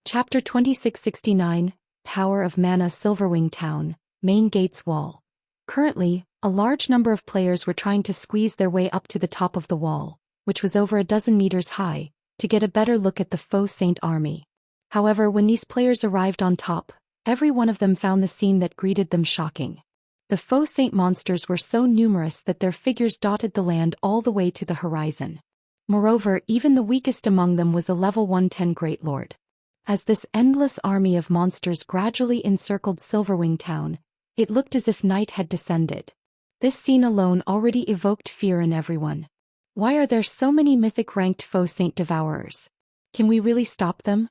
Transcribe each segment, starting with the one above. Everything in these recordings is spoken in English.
Chapter 2669, Power of Mana. Silverwing Town, Main Gates Wall. Currently, a large number of players were trying to squeeze their way up to the top of the wall, which was over a dozen meters high, to get a better look at the Faux Saint army. However, when these players arrived on top, every one of them found the scene that greeted them shocking. The Faux Saint monsters were so numerous that their figures dotted the land all the way to the horizon. Moreover, even the weakest among them was a level 110 Great Lord. As this endless army of monsters gradually encircled Silverwing Town, it looked as if night had descended. This scene alone already evoked fear in everyone. Why are there so many mythic-ranked Faux Saint Devourers? Can we really stop them?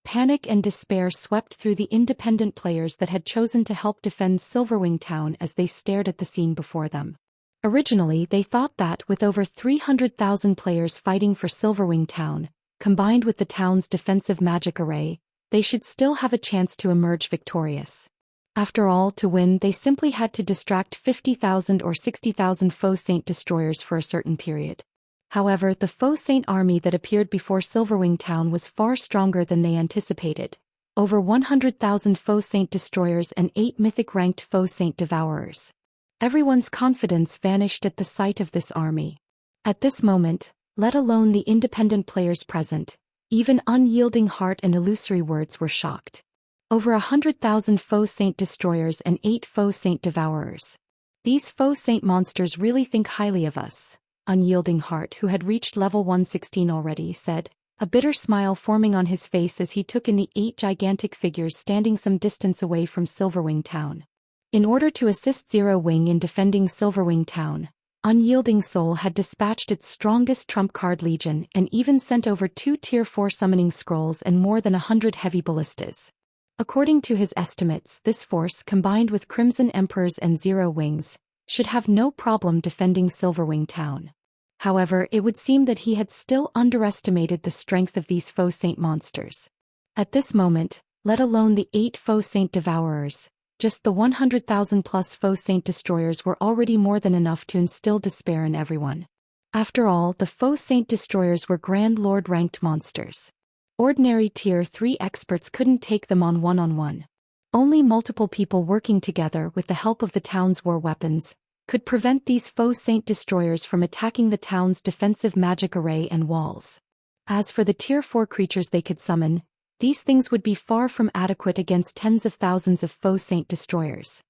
Panic and despair swept through the independent players that had chosen to help defend Silverwing Town as they stared at the scene before them. Originally, they thought that with over 300,000 players fighting for Silverwing Town, combined with the town's defensive magic array, they should still have a chance to emerge victorious. After all, to win they simply had to distract 50,000 or 60,000 Faux Saint destroyers for a certain period. However, the Faux Saint army that appeared before Silverwing Town was far stronger than they anticipated. Over 100,000 Faux Saint destroyers and 8 mythic-ranked Faux Saint Devourers. Everyone's confidence vanished at the sight of this army. At this moment, let alone the independent players present, even Unyielding Heart and Illusory Words were shocked. Over 100,000 Faux Saint destroyers and 8 Faux Saint Devourers. These Faux Saint monsters really think highly of us, Unyielding Heart, who had reached level 116 already, said, a bitter smile forming on his face as he took in the 8 gigantic figures standing some distance away from Silverwing Town. In order to assist Zero Wing in defending Silverwing Town, Unyielding Soul had dispatched its strongest trump card legion and even sent over 2 Tier 4 summoning scrolls and more than 100 heavy ballistas. According to his estimates, this force, combined with Crimson Emperors and Zero Wings, should have no problem defending Silverwing Town. However, it would seem that he had still underestimated the strength of these Faux Saint monsters. At this moment, let alone the 8 Faux Saint Devourers, just the 100,000 plus Faux Saint destroyers were already more than enough to instill despair in everyone. After all, the Faux Saint destroyers were Grand Lord ranked monsters. Ordinary Tier 3 experts couldn't take them on one-on-one. Only multiple people working together with the help of the town's war weapons could prevent these Faux Saint destroyers from attacking the town's defensive magic array and walls. As for the Tier 4 creatures they could summon, these things would be far from adequate against tens of thousands of Faux Saint destroyers.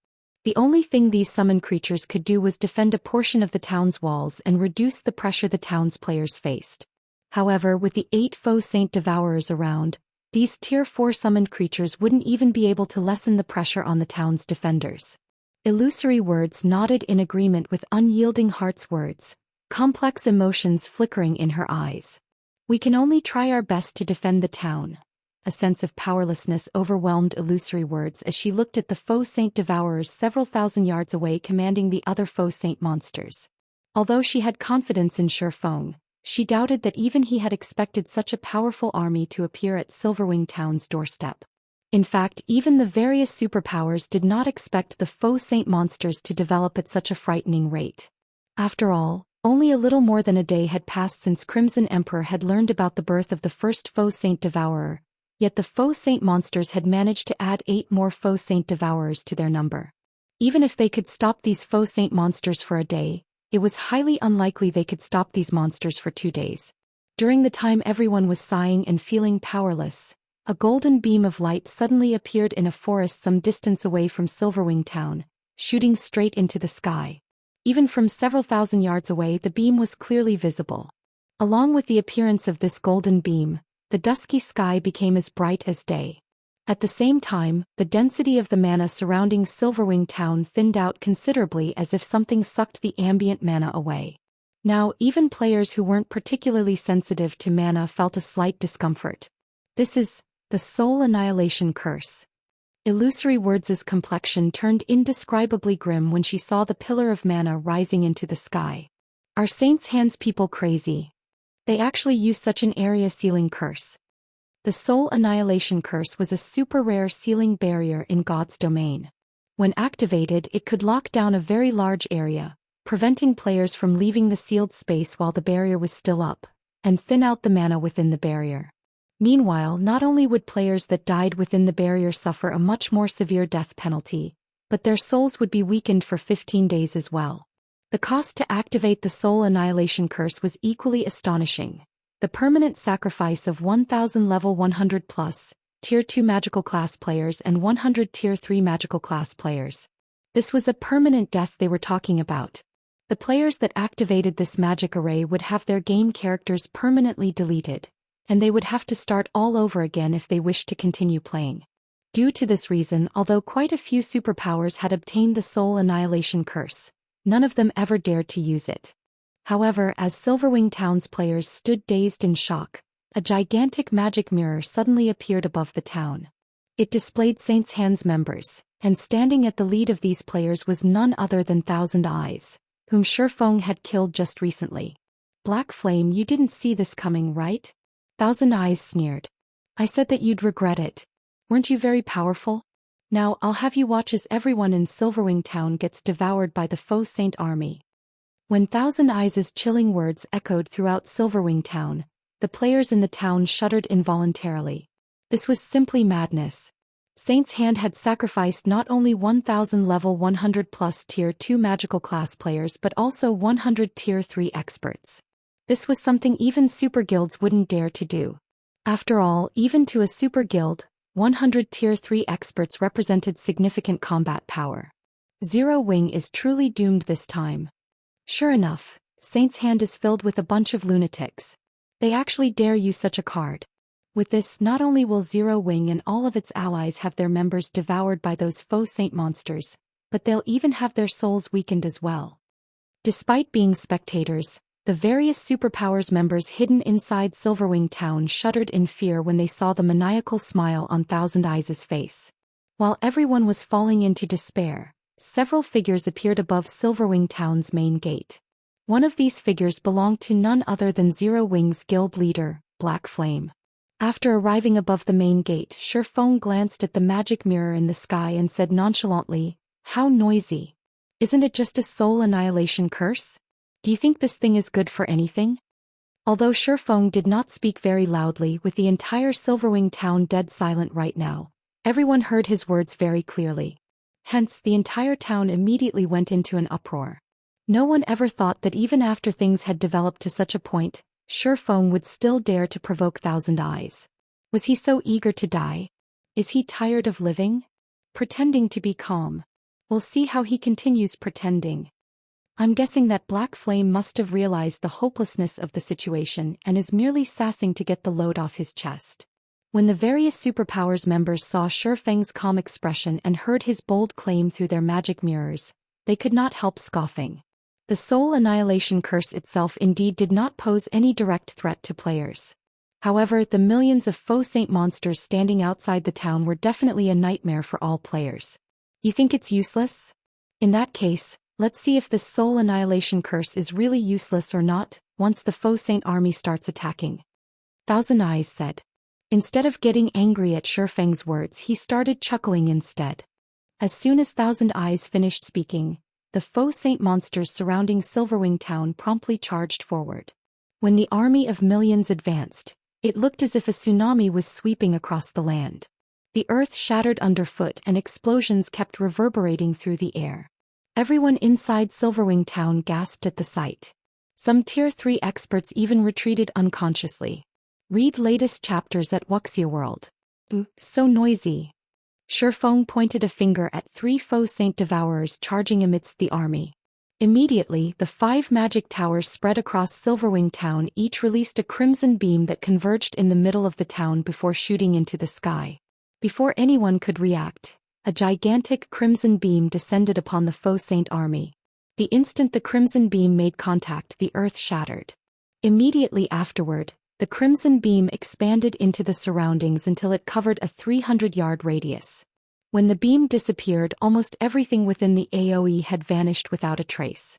The only thing these summoned creatures could do was defend a portion of the town's walls and reduce the pressure the town's players faced. However, with the 8 Faux Saint Devourers around, these Tier 4 summoned creatures wouldn't even be able to lessen the pressure on the town's defenders. Illusory Words nodded in agreement with Unyielding Heart's words, complex emotions flickering in her eyes. We can only try our best to defend the town. A sense of powerlessness overwhelmed Illusory Words as she looked at the Faux Saint Devourers several thousand yards away commanding the other Faux Saint monsters. Although she had confidence in Feng, she doubted that even he had expected such a powerful army to appear at Silverwing Town's doorstep. In fact, even the various superpowers did not expect the Faux Saint monsters to develop at such a frightening rate. After all, only a little more than a day had passed since Crimson Emperor had learned about the birth of the first Faux Saint Devourer, yet the Faux Saint monsters had managed to add 8 more Faux Saint Devourers to their number. Even if they could stop these Faux Saint monsters for a day, it was highly unlikely they could stop these monsters for 2 days. During the time everyone was sighing and feeling powerless, a golden beam of light suddenly appeared in a forest some distance away from Silverwing Town, shooting straight into the sky. Even from several thousand yards away the beam was clearly visible. Along with the appearance of this golden beam, the dusky sky became as bright as day. At the same time, the density of the mana surrounding Silverwing Town thinned out considerably as if something sucked the ambient mana away. Now, even players who weren't particularly sensitive to mana felt a slight discomfort. This is the Soul Annihilation Curse. Illusory Words' complexion turned indescribably grim when she saw the pillar of mana rising into the sky. Are Saints' hands people crazy? They actually use such an area sealing curse. The Soul Annihilation Curse was a super rare sealing barrier in God's domain. When activated, it could lock down a very large area, preventing players from leaving the sealed space while the barrier was still up, and thin out the mana within the barrier. Meanwhile, not only would players that died within the barrier suffer a much more severe death penalty, but their souls would be weakened for 15 days as well. The cost to activate the soul annihilation curse was equally astonishing. The permanent sacrifice of 1,000 level 100 plus, Tier 2 magical class players and 100 Tier 3 magical class players. This was a permanent death they were talking about. The players that activated this magic array would have their game characters permanently deleted, and they would have to start all over again if they wished to continue playing. Due to this reason, although quite a few superpowers had obtained the soul annihilation curse, none of them ever dared to use it. However, as Silverwing Town's players stood dazed in shock, a gigantic magic mirror suddenly appeared above the town. It displayed Xianxia's members, and standing at the lead of these players was none other than Thousand Eyes, whom Faux had killed just recently. Black Flame, you didn't see this coming, right? Thousand Eyes sneered. I said that you'd regret it. Weren't you very powerful? Now I'll have you watch as everyone in Silverwing Town gets devoured by the Faux Saint army. When Thousand Eyes' chilling words echoed throughout Silverwing Town, the players in the town shuddered involuntarily. This was simply madness. Xianxia had sacrificed not only 1,000 level 100 plus Tier 2 magical class players but also 100 Tier 3 experts. This was something even super guilds wouldn't dare to do. After all, even to a super guild, 100 Tier 3 experts represented significant combat power. Zero Wing is truly doomed this time. Sure enough, Xianxia is filled with a bunch of lunatics. They actually dare use such a card. With this, not only will Zero Wing and all of its allies have their members devoured by those Faux Saint monsters, but they'll even have their souls weakened as well. Despite being spectators, the various superpowers members hidden inside Silverwing Town shuddered in fear when they saw the maniacal smile on Thousand Eyes' face. While everyone was falling into despair, several figures appeared above Silverwing Town's main gate. One of these figures belonged to none other than Zero Wing's guild leader, Black Flame. After arriving above the main gate, Faux glanced at the magic mirror in the sky and said nonchalantly, "How noisy. Isn't it just a soul annihilation curse? Do you think this thing is good for anything?" Although Faux did not speak very loudly, with the entire Silverwing Town dead silent right now, everyone heard his words very clearly. Hence, the entire town immediately went into an uproar. No one ever thought that even after things had developed to such a point, Faux would still dare to provoke Thousand Eyes. Was he so eager to die? Is he tired of living? Pretending to be calm. We'll see how he continues pretending. I'm guessing that Black Flame must have realized the hopelessness of the situation and is merely sassing to get the load off his chest. When the various superpowers members saw Feng's calm expression and heard his bold claim through their magic mirrors, they could not help scoffing. The soul annihilation curse itself indeed did not pose any direct threat to players. However, the millions of Faux Saint monsters standing outside the town were definitely a nightmare for all players. You think it's useless? In that case, let's see if this soul annihilation curse is really useless or not, once the Faux Saint army starts attacking. Thousand Eyes said. Instead of getting angry at Feng's words, he started chuckling instead. As soon as Thousand Eyes finished speaking, the Faux Saint monsters surrounding Silverwing Town promptly charged forward. When the army of millions advanced, it looked as if a tsunami was sweeping across the land. The earth shattered underfoot and explosions kept reverberating through the air. Everyone inside Silverwing Town gasped at the sight. Some Tier 3 experts even retreated unconsciously. Read latest chapters at Wuxia World. Ooh, so noisy. Faux pointed a finger at 3 Faux Saint devourers charging amidst the army. Immediately, the 5 magic towers spread across Silverwing Town each released a crimson beam that converged in the middle of the town before shooting into the sky. Before anyone could react, a gigantic crimson beam descended upon the Faux Saint army. The instant the crimson beam made contact, the earth shattered. Immediately afterward, the crimson beam expanded into the surroundings until it covered a 300-yard radius. When the beam disappeared, almost everything within the AoE had vanished without a trace.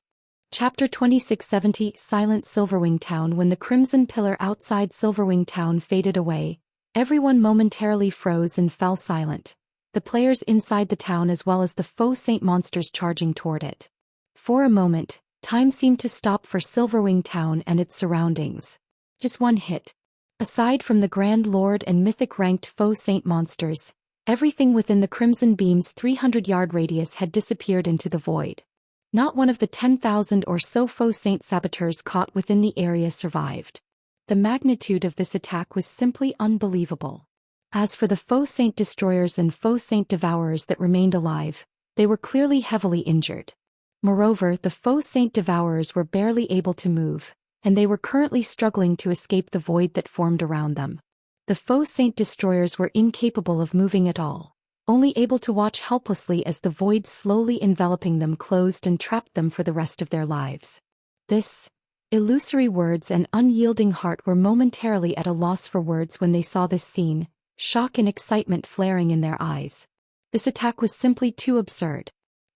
Chapter 2670 Silent Silverwing Town. When the crimson pillar outside Silverwing Town faded away, everyone momentarily froze and fell silent, the players inside the town as well as the Faux Saint monsters charging toward it. For a moment, time seemed to stop for Silverwing Town and its surroundings. Just one hit. A Aside from the Grand Lord and mythic-ranked Faux Saint monsters, everything within the Crimson Beam's 300-yard radius had disappeared into the void. Not one of the 10,000 or so Faux Saint saboteurs caught within the area survived. The magnitude of this attack was simply unbelievable. As for the Faux Saint destroyers and Faux Saint devourers that remained alive, they were clearly heavily injured. Moreover, the Faux Saint devourers were barely able to move, and they were currently struggling to escape the void that formed around them. The Faux Saint destroyers were incapable of moving at all, only able to watch helplessly as the void slowly enveloping them closed and trapped them for the rest of their lives. This illusory words and unyielding heart were momentarily at a loss for words when they saw this scene, shock and excitement flaring in their eyes. This attack was simply too absurd.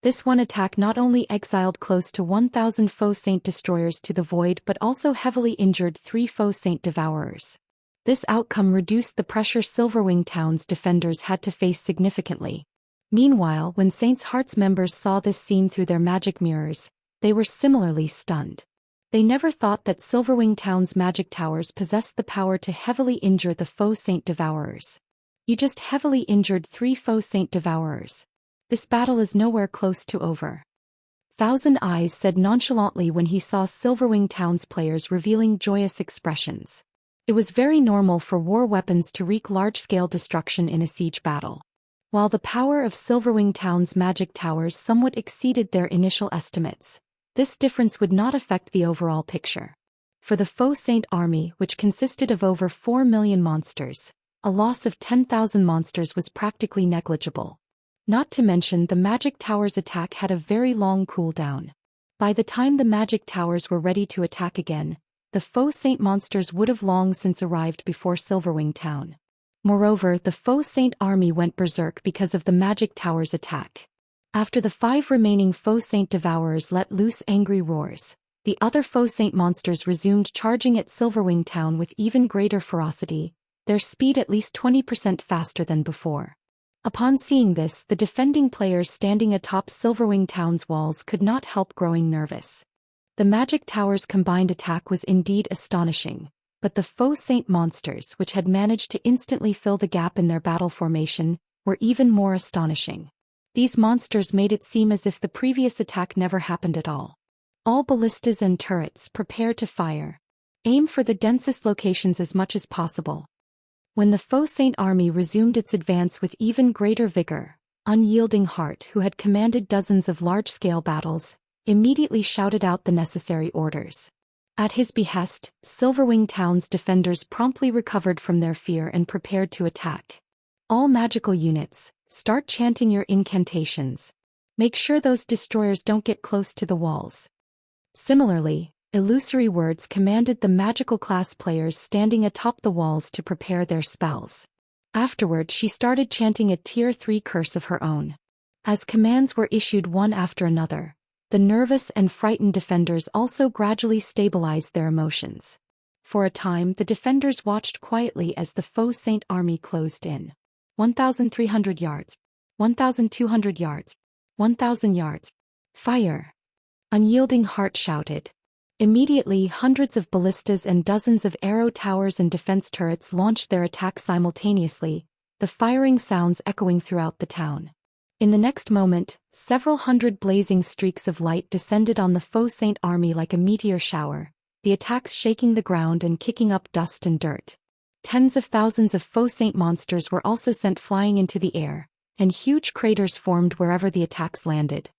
This one attack not only exiled close to 1,000 Faux Saint destroyers to the void but also heavily injured 3 Faux Saint devourers. This outcome reduced the pressure Silverwing Town's defenders had to face significantly. Meanwhile, when Saints Hearts members saw this scene through their magic mirrors, they were similarly stunned. They never thought that Silverwing Town's magic towers possessed the power to heavily injure the Faux Saint devourers. You just heavily injured 3 Faux Saint devourers. This battle is nowhere close to over. Thousand Eyes said nonchalantly when he saw Silverwing Town's players revealing joyous expressions. It was very normal for war weapons to wreak large-scale destruction in a siege battle. While the power of Silverwing Town's magic towers somewhat exceeded their initial estimates, this difference would not affect the overall picture. For the Faux Saint army, which consisted of over 4 million monsters, a loss of 10,000 monsters was practically negligible. Not to mention the magic tower's attack had a very long cooldown. By the time the magic towers were ready to attack again, the Faux Saint monsters would have long since arrived before Silverwing Town. Moreover, the Faux Saint army went berserk because of the magic tower's attack. After the 5 remaining Faux Saint devourers let loose angry roars, the other Faux Saint monsters resumed charging at Silverwing Town with even greater ferocity, their speed at least 20% faster than before. Upon seeing this, the defending players standing atop Silverwing Town's walls could not help growing nervous. The magic tower's combined attack was indeed astonishing, but the Faux Saint monsters, which had managed to instantly fill the gap in their battle formation, were even more astonishing. These monsters made it seem as if the previous attack never happened at all. All ballistas and turrets, prepare to fire. Aim for the densest locations as much as possible. When the Faux Saint army resumed its advance with even greater vigor, Unyielding Heart, who had commanded dozens of large-scale battles, immediately shouted out the necessary orders. At his behest, Silverwing Town's defenders promptly recovered from their fear and prepared to attack. All magical units, start chanting your incantations. Make sure those destroyers don't get close to the walls. Similarly, Illusory Words commanded the magical class players standing atop the walls to prepare their spells. Afterward, she started chanting a Tier 3 curse of her own. As commands were issued one after another, the nervous and frightened defenders also gradually stabilized their emotions. For a time, the defenders watched quietly as the Faux Saint army closed in. 1,300 yards. 1,200 yards. 1,000 yards. Fire! Unyielding Heart shouted. Immediately, hundreds of ballistas and dozens of arrow towers and defense turrets launched their attacks simultaneously, the firing sounds echoing throughout the town. In the next moment, several hundred blazing streaks of light descended on the Faux Saint army like a meteor shower, the attacks shaking the ground and kicking up dust and dirt. Tens of thousands of Faux Saint monsters were also sent flying into the air, and huge craters formed wherever the attacks landed.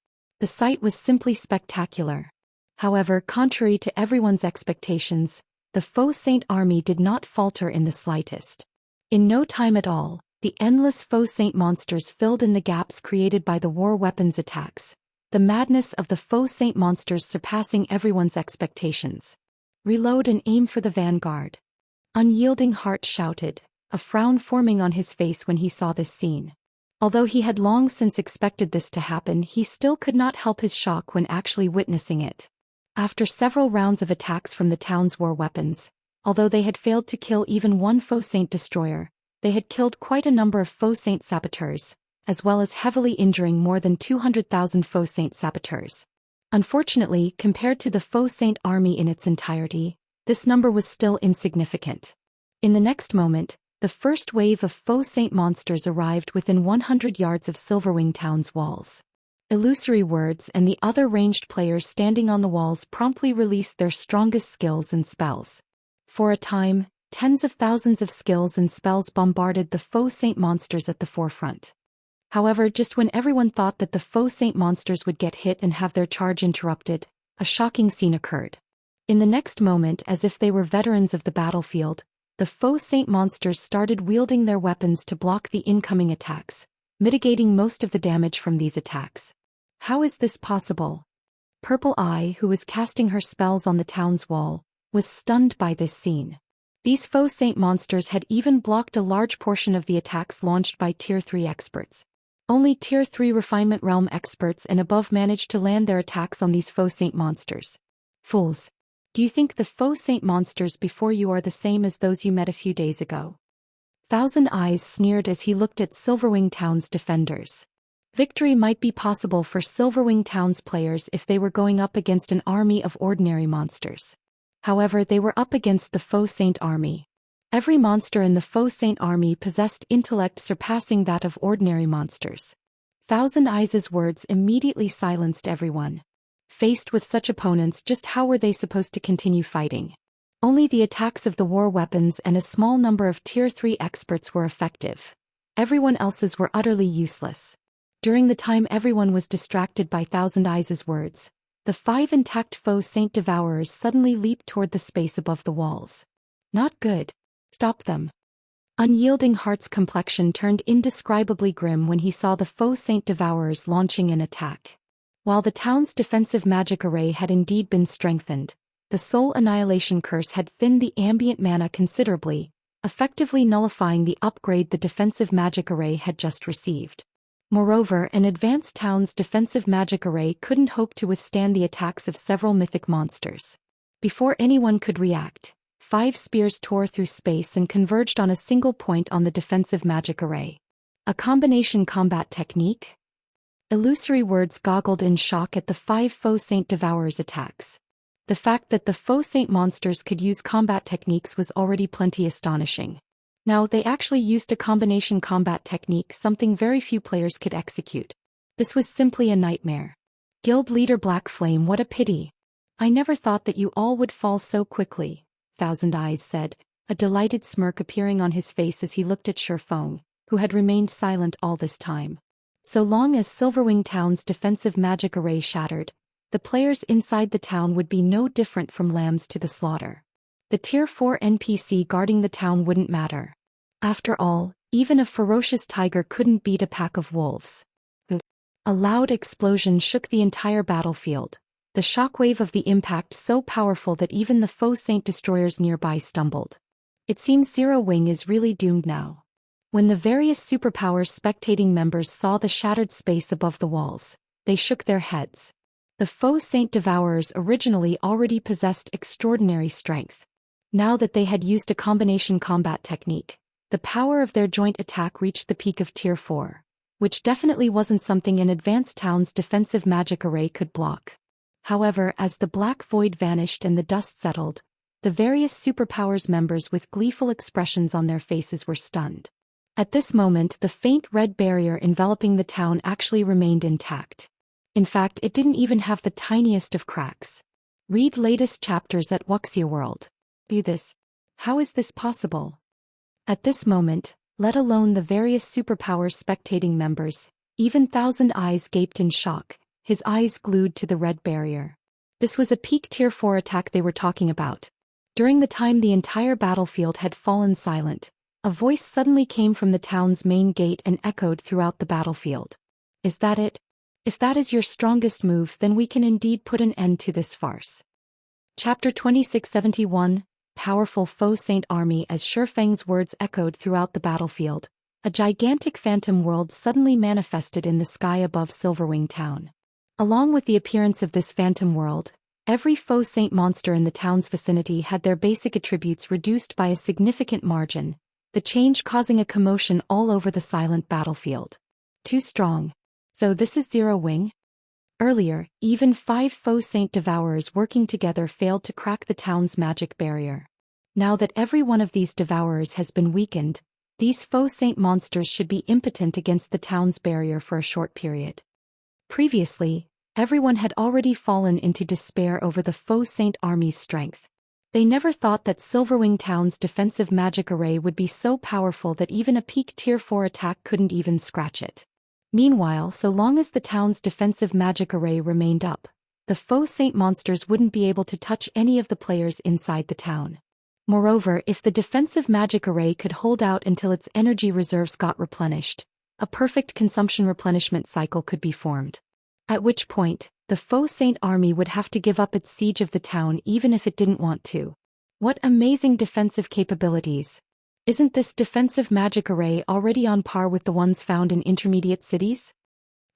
The sight was simply spectacular. However, contrary to everyone's expectations, the Faux Saint army did not falter in the slightest. In no time at all, the endless Faux Saint monsters filled in the gaps created by the war weapons attacks, the madness of the Faux Saint monsters surpassing everyone's expectations. Reload and aim for the vanguard. Unyielding Heart shouted, a frown forming on his face when he saw this scene. Although he had long since expected this to happen, he still could not help his shock when actually witnessing it. After several rounds of attacks from the town's war weapons, although they had failed to kill even one Faux Saint destroyer, they had killed quite a number of Faux Saint saboteurs, as well as heavily injuring more than 200,000 Faux Saint saboteurs. Unfortunately, compared to the Faux Saint army in its entirety, this number was still insignificant. In the next moment, the first wave of Faux Saint monsters arrived within 100 yards of Silverwing Town's walls. Illusory Words and the other ranged players standing on the walls promptly released their strongest skills and spells. For a time, tens of thousands of skills and spells bombarded the Faux Saint monsters at the forefront. However, just when everyone thought that the Faux Saint monsters would get hit and have their charge interrupted, a shocking scene occurred. In the next moment, as if they were veterans of the battlefield, the Faux Saint monsters started wielding their weapons to block the incoming attacks, mitigating most of the damage from these attacks. How is this possible? Purple Eye, who was casting her spells on the town's wall, was stunned by this scene. These Faux Saint monsters had even blocked a large portion of the attacks launched by Tier 3 experts. Only Tier 3 Refinement Realm experts and above managed to land their attacks on these Faux Saint monsters. Fools! Do you think the Faux Saint monsters before you are the same as those you met a few days ago? Thousand Eyes sneered as he looked at Silverwing Town's defenders. Victory might be possible for Silverwing Town's players if they were going up against an army of ordinary monsters. However, they were up against the Faux Saint army. Every monster in the Faux Saint army possessed intellect surpassing that of ordinary monsters. Thousand Eyes' words immediately silenced everyone. Faced with such opponents, just how were they supposed to continue fighting? Only the attacks of the war weapons and a small number of Tier 3 experts were effective. Everyone else's were utterly useless. During the time everyone was distracted by Thousand Eyes' words, the 5 intact Faux Saint Devourers suddenly leaped toward the space above the walls. Not good. Stop them. Unyielding Heart's complexion turned indescribably grim when he saw the Faux Saint Devourers launching an attack. While the town's defensive magic array had indeed been strengthened, the Soul Annihilation Curse had thinned the ambient mana considerably, effectively nullifying the upgrade the defensive magic array had just received. Moreover, an advanced town's defensive magic array couldn't hope to withstand the attacks of several mythic monsters. Before anyone could react, 5 spears tore through space and converged on a single point on the defensive magic array. A combination combat technique? Illusory Words goggled in shock at the 5 Faux Saint Devourers' attacks. The fact that the Faux Saint monsters could use combat techniques was already plenty astonishing. Now they actually used a combination combat technique, something very few players could execute. This was simply a nightmare. Guild Leader Black Flame, what a pity. I never thought that you all would fall so quickly, Thousand Eyes said, a delighted smirk appearing on his face as he looked at Feng, who had remained silent all this time. So long as Silverwing Town's defensive magic array shattered, the players inside the town would be no different from lambs to the slaughter. The Tier 4 NPC guarding the town wouldn't matter. After all, even a ferocious tiger couldn't beat a pack of wolves. A loud explosion shook the entire battlefield, the shockwave of the impact so powerful that even the Faux Saint destroyers nearby stumbled. It seems Zero Wing is really doomed now. When the various superpowers spectating members saw the shattered space above the walls, they shook their heads. The Faux Saint Devourers originally already possessed extraordinary strength. Now that they had used a combination combat technique, the power of their joint attack reached the peak of Tier 4, which definitely wasn't something an advanced town's defensive magic array could block. However, as the black void vanished and the dust settled, the various superpowers members with gleeful expressions on their faces were stunned. At this moment, the faint red barrier enveloping the town actually remained intact. In fact, it didn't even have the tiniest of cracks. Read latest chapters at Wuxia World. View this. How is this possible? At this moment, let alone the various superpowers spectating members, even Thousand Eyes gaped in shock, his eyes glued to the red barrier. This was a peak Tier 4 attack they were talking about. During the time the entire battlefield had fallen silent, a voice suddenly came from the town's main gate and echoed throughout the battlefield. Is that it? If that is your strongest move, then we can indeed put an end to this farce. Chapter 2671, Powerful Faux Saint Army. As Feng's words echoed throughout the battlefield, a gigantic phantom world suddenly manifested in the sky above Silverwing Town. Along with the appearance of this phantom world, every Faux Saint monster in the town's vicinity had their basic attributes reduced by a significant margin, the change causing a commotion all over the silent battlefield. Too strong. So this is Zero Wing? Earlier, even 5 Faux Saint Devourers working together failed to crack the town's magic barrier. Now that every one of these devourers has been weakened, these faux saint monsters should be impotent against the town's barrier for a short period. Previously, everyone had already fallen into despair over the faux saint army's strength. They never thought that Silverwing Town's defensive magic array would be so powerful that even a peak tier 4 attack couldn't even scratch it. Meanwhile, so long as the town's defensive magic array remained up, the faux saint monsters wouldn't be able to touch any of the players inside the town. Moreover, if the defensive magic array could hold out until its energy reserves got replenished, a perfect consumption replenishment cycle could be formed. At which point, the faux saint army would have to give up its siege of the town even if it didn't want to. What amazing defensive capabilities! Isn't this defensive magic array already on par with the ones found in intermediate cities?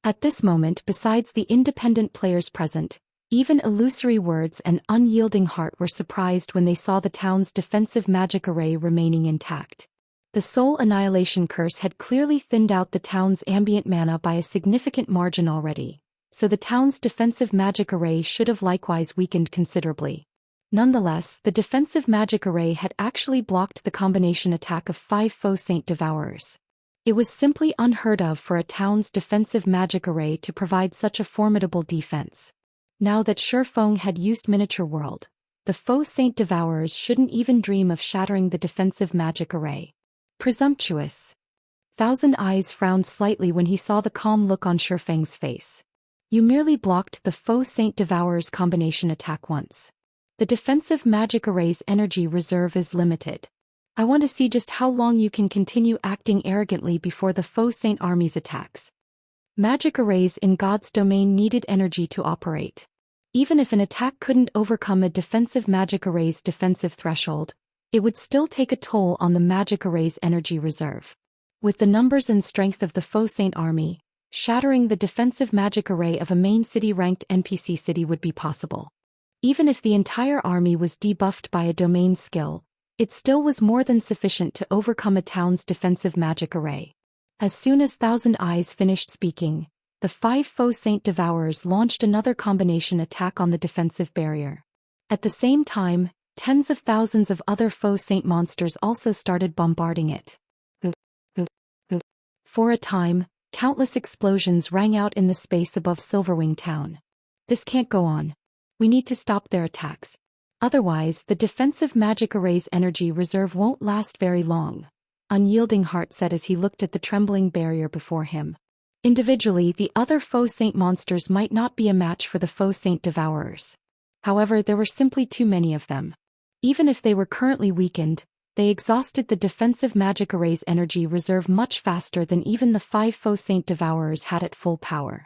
At this moment, besides the independent players present, even Illusory Words and Unyielding Heart were surprised when they saw the town's defensive magic array remaining intact. The Soul Annihilation Curse had clearly thinned out the town's ambient mana by a significant margin already, so the town's defensive magic array should have likewise weakened considerably. Nonetheless, the defensive magic array had actually blocked the combination attack of 5 faux saint devourers. It was simply unheard of for a town's defensive magic array to provide such a formidable defense. Now that Shifeng had used Miniature World, the faux saint devourers shouldn't even dream of shattering the defensive magic array. Presumptuous. Thousand Eyes frowned slightly when he saw the calm look on Shifeng's face. You merely blocked the faux saint devourer's combination attack once. The defensive magic array's energy reserve is limited. I want to see just how long you can continue acting arrogantly before the faux saint army's attacks. Magic arrays in God's domain needed energy to operate. Even if an attack couldn't overcome a defensive magic array's defensive threshold, it would still take a toll on the magic array's energy reserve. With the numbers and strength of the faux saint army, shattering the defensive magic array of a main city-ranked NPC city would be possible. Even if the entire army was debuffed by a domain skill, it still was more than sufficient to overcome a town's defensive magic array. As soon as Thousand Eyes finished speaking, the 5 faux saint devourers launched another combination attack on the defensive barrier. At the same time, tens of thousands of other faux saint monsters also started bombarding it. For a time, countless explosions rang out in the space above Silverwing Town. This can't go on. We need to stop their attacks. Otherwise, the defensive magic array's energy reserve won't last very long, Unyielding Heart said as he looked at the trembling barrier before him. Individually, the other faux saint monsters might not be a match for the faux saint devourers. However, there were simply too many of them. Even if they were currently weakened, they exhausted the defensive magic array's energy reserve much faster than even the 5 faux saint devourers had at full power.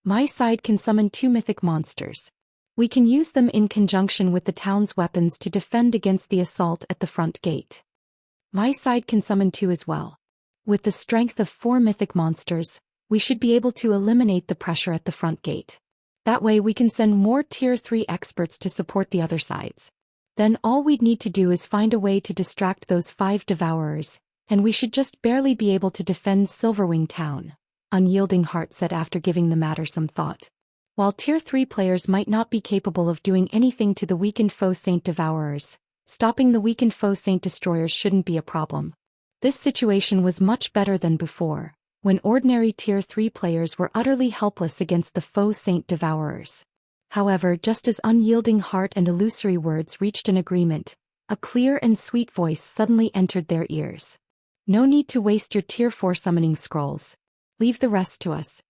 My side can summon 2 mythic monsters. We can use them in conjunction with the town's weapons to defend against the assault at the front gate. My side can summon 2 as well. With the strength of 4 mythic monsters, we should be able to eliminate the pressure at the front gate. That way we can send more tier 3 experts to support the other sides. Then all we'd need to do is find a way to distract those 5 devourers, and we should just barely be able to defend Silverwing Town, Unyielding Heart said after giving the matter some thought. While tier 3 players might not be capable of doing anything to the weakened faux saint devourers, stopping the weakened faux saint destroyers shouldn't be a problem. This situation was much better than before, when ordinary tier 3 players were utterly helpless against the faux saint devourers. However, just as Unyielding Heart and Illusory Words reached an agreement, a clear and sweet voice suddenly entered their ears. No need to waste your tier 4 summoning scrolls. Leave the rest to us.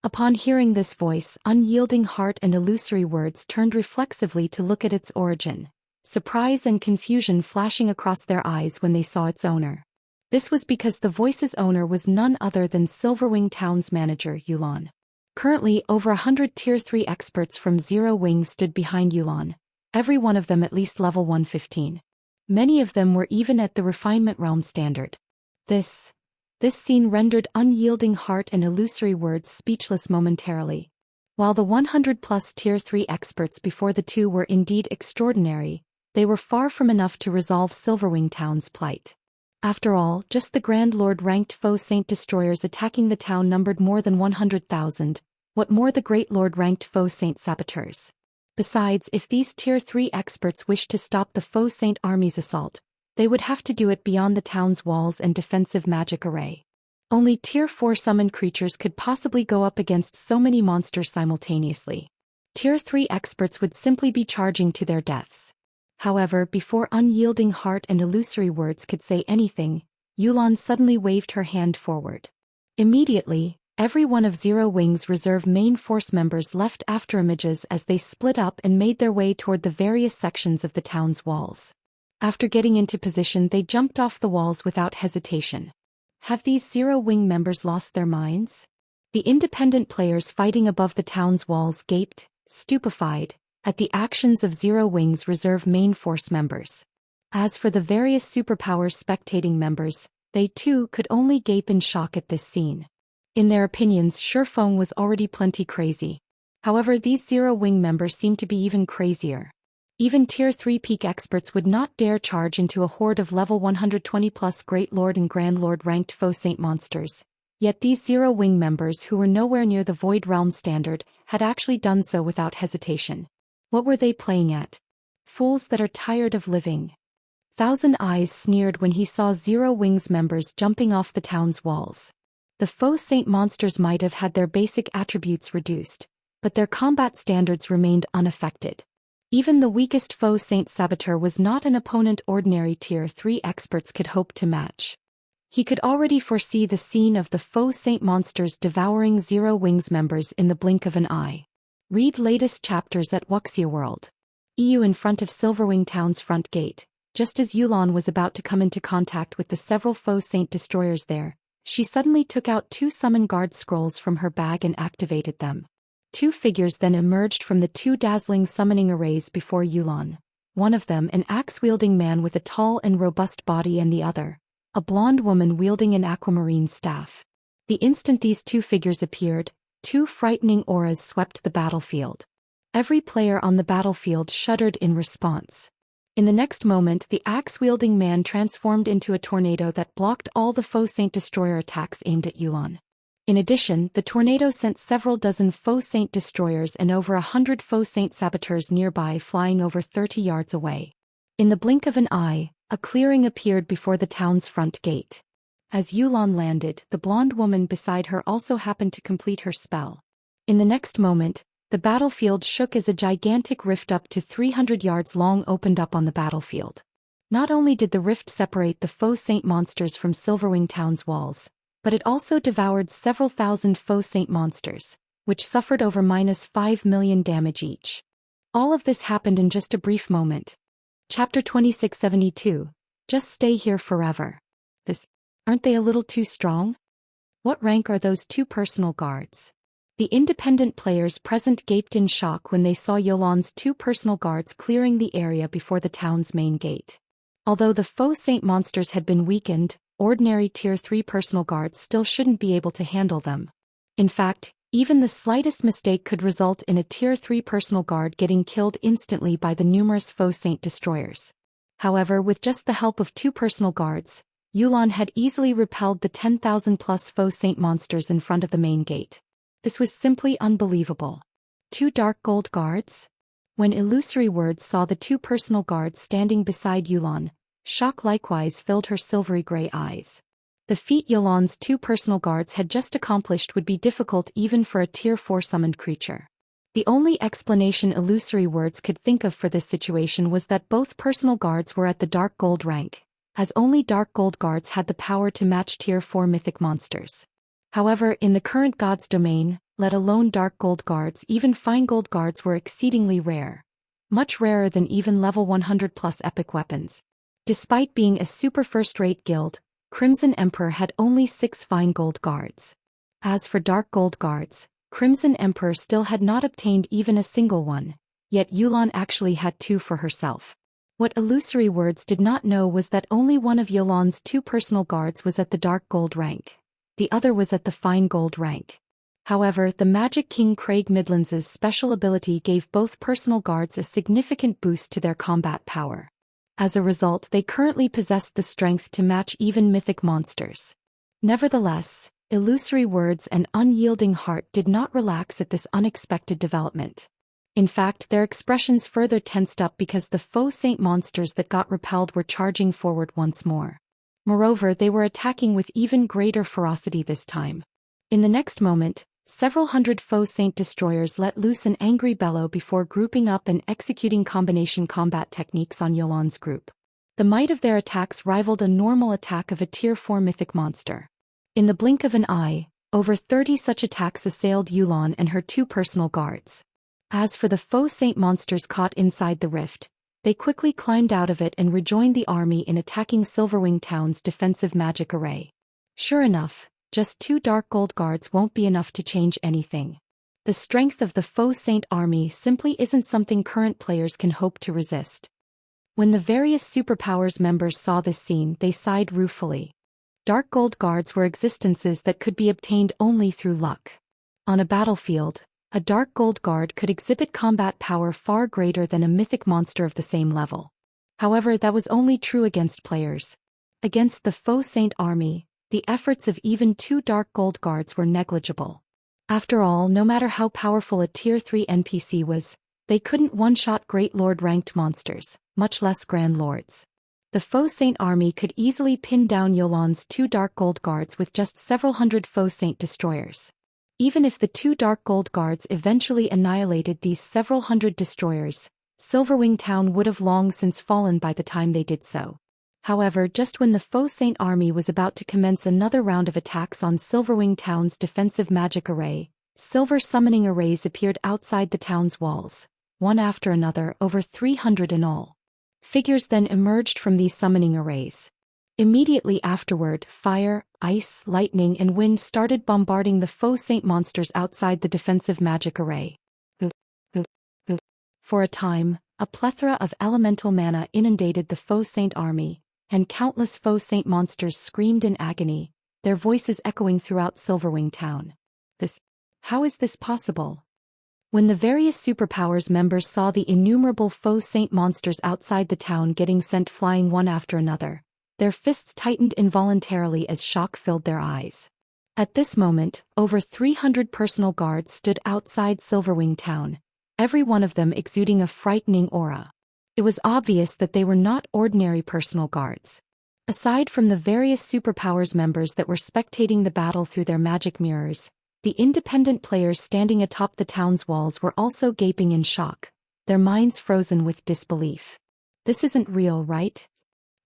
Upon hearing this voice, Unyielding Heart and Illusory Words turned reflexively to look at its origin, surprise and confusion flashing across their eyes when they saw its owner. This was because the voice's owner was none other than Silverwing Town's manager, Yulan. Currently, over 100 tier 3 experts from Zero Wing stood behind Yulan, every one of them at least level 115. Many of them were even at the Refinement Realm standard. This scene rendered Unyielding Heart and Illusory Words speechless momentarily. While the 100+ tier 3 experts before the 2 were indeed extraordinary, they were far from enough to resolve Silverwing Town's plight. After all, just the Grand Lord ranked faux saint destroyers attacking the town numbered more than 100,000, what more the Great Lord ranked faux saint saboteurs. Besides, if these Tier 3 experts wished to stop the Faux Saint army's assault, they would have to do it beyond the town's walls and defensive magic array. Only Tier 4 summoned creatures could possibly go up against so many monsters simultaneously. Tier 3 experts would simply be charging to their deaths. However, before Unyielding Heart and Illusory Words could say anything, Yulan suddenly waved her hand forward. Immediately, every one of Zero Wing's reserve main force members left after images as they split up and made their way toward the various sections of the town's walls. After getting into position, they jumped off the walls without hesitation. Have these Zero Wing members lost their minds? The independent players fighting above the town's walls gaped, stupefied, at the actions of Zero Wing's reserve main force members. As for the various superpowers spectating members, they too could only gape in shock at this scene. In their opinions, Feng was already plenty crazy. However, these Zero Wing members seemed to be even crazier. Even Tier 3 peak experts would not dare charge into a horde of level 120 plus Great Lord and Grand Lord ranked Faux Saint monsters. Yet these Zero Wing members, who were nowhere near the Void Realm standard, had actually done so without hesitation. What were they playing at? Fools that are tired of living. Thousand Eyes sneered when he saw Zero Wing's members jumping off the town's walls. The Faux Saint monsters might have had their basic attributes reduced, but their combat standards remained unaffected. Even the weakest Faux Saint Saboteur was not an opponent ordinary Tier 3 experts could hope to match. He could already foresee the scene of the Faux Saint monsters devouring Zero Wing's members in the blink of an eye. Read latest chapters at Wuxia World. EU in front of Silverwing Town's front gate. Just as Yulan was about to come into contact with the several Faux Saint destroyers there, she suddenly took out 2 summon guard scrolls from her bag and activated them. 2 figures then emerged from the 2 dazzling summoning arrays before Yulan. One of them an axe-wielding man with a tall and robust body, and the other, a blonde woman wielding an aquamarine staff. The instant these 2 figures appeared, 2 frightening auras swept the battlefield. Every player on the battlefield shuddered in response. In the next moment, the axe-wielding man transformed into a tornado that blocked all the Faux Saint destroyer attacks aimed at Yulan. In addition, the tornado sent several dozen Faux Saint destroyers and over 100 Faux Saint saboteurs nearby flying over 30 yards away. In the blink of an eye, a clearing appeared before the town's front gate. As Yulan landed, the blonde woman beside her also happened to complete her spell. In the next moment, the battlefield shook as a gigantic rift up to 300 yards long opened up on the battlefield. Not only did the rift separate the Faux Saint monsters from Silverwing Town's walls, but it also devoured several thousand Faux Saint monsters, which suffered over -5 million damage each. All of this happened in just a brief moment. Chapter 2672. Just stay here forever. Aren't they a little too strong? What rank are those 2 personal guards? The independent players present gaped in shock when they saw Yulan's 2 personal guards clearing the area before the town's main gate. Although the Faux Saint monsters had been weakened, ordinary Tier 3 personal guards still shouldn't be able to handle them. In fact, even the slightest mistake could result in a Tier 3 personal guard getting killed instantly by the numerous Faux Saint destroyers. However, with just the help of 2 personal guards, Yulan had easily repelled the 10,000 plus Faux Saint monsters in front of the main gate. This was simply unbelievable. 2 dark gold guards? When Illusory Words saw the 2 personal guards standing beside Yulan, shock likewise filled her silvery gray eyes. The feat Yulan's 2 personal guards had just accomplished would be difficult even for a Tier 4 summoned creature. The only explanation Illusory Words could think of for this situation was that both personal guards were at the dark gold rank, as only dark gold guards had the power to match Tier 4 mythic monsters. However, in the current God's domain, let alone dark gold guards, even fine gold guards were exceedingly rare. Much rarer than even level 100 plus epic weapons. Despite being a super first-rate guild, Crimson Emperor had only 6 fine gold guards. As for dark gold guards, Crimson Emperor still had not obtained even a single one, yet Yulan actually had 2 for herself. What Illusory Words did not know was that only one of Yulan's 2 personal guards was at the dark gold rank. The other was at the fine gold rank. However, the Magic King Craig Midlands's special ability gave both personal guards a significant boost to their combat power. As a result, they currently possessed the strength to match even mythic monsters. Nevertheless, Illusory Words and Unyielding Heart did not relax at this unexpected development. In fact, their expressions further tensed up because the faux saint monsters that got repelled were charging forward once more. Moreover, they were attacking with even greater ferocity this time. In the next moment, several hundred faux saint destroyers let loose an angry bellow before grouping up and executing combination combat techniques on Yolan's group. The might of their attacks rivaled a normal attack of a Tier 4 mythic monster. In the blink of an eye, over 30 such attacks assailed Yulan and her 2 personal guards. As for the faux saint monsters caught inside the rift, they quickly climbed out of it and rejoined the army in attacking Silverwing Town's defensive magic array. Sure enough, just 2 dark gold guards won't be enough to change anything. The strength of the faux saint army simply isn't something current players can hope to resist. When the various superpowers members saw this scene, they sighed ruefully. Dark gold guards were existences that could be obtained only through luck. On a battlefield, a dark gold guard could exhibit combat power far greater than a mythic monster of the same level. However, that was only true against players. Against the faux saint army, the efforts of even 2 dark gold guards were negligible. After all, no matter how powerful a Tier 3 NPC was, they couldn't one-shot Great Lord-ranked monsters, much less Grand Lords. The faux saint army could easily pin down Yolan's 2 dark gold guards with just several hundred faux saint destroyers. Even if the 2 dark gold guards eventually annihilated these several hundred destroyers, Silverwing Town would have long since fallen by the time they did so. However, just when the faux saint army was about to commence another round of attacks on Silverwing Town's defensive magic array, silver summoning arrays appeared outside the town's walls, one after another, over 300 in all. Figures then emerged from these summoning arrays. Immediately afterward, fire, ice, lightning and wind started bombarding the faux saint monsters outside the defensive magic array. For a time, a plethora of elemental mana inundated the faux saint army, and countless faux saint monsters screamed in agony, their voices echoing throughout Silverwing Town. How is this possible? When the various superpowers members saw the innumerable faux saint monsters outside the town getting sent flying one after another, their fists tightened involuntarily as shock filled their eyes. At this moment, over 300 personal guards stood outside Silverwing Town, every one of them exuding a frightening aura. It was obvious that they were not ordinary personal guards. Aside from the various superpowers members that were spectating the battle through their magic mirrors, the independent players standing atop the town's walls were also gaping in shock, their minds frozen with disbelief. This isn't real, right?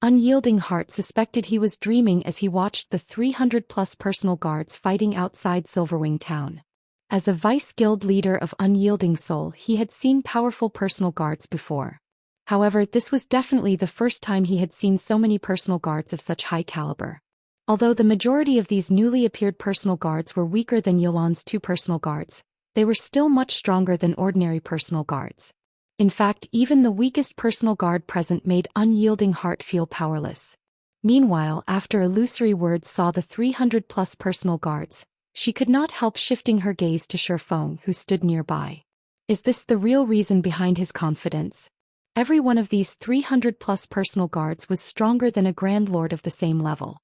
Unyielding Heart suspected he was dreaming as he watched the 300-plus personal guards fighting outside Silverwing Town. As a vice guild leader of Unyielding Soul, he had seen powerful personal guards before. However, this was definitely the first time he had seen so many personal guards of such high caliber. Although the majority of these newly appeared personal guards were weaker than Yolan's 2 personal guards, they were still much stronger than ordinary personal guards. In fact, even the weakest personal guard present made Unyielding Heart feel powerless. Meanwhile, after illusory words saw the 300-plus personal guards, she could not help shifting her gaze to Faux, who stood nearby. Is this the real reason behind his confidence? Every one of these 300-plus personal guards was stronger than a Grand Lord of the same level.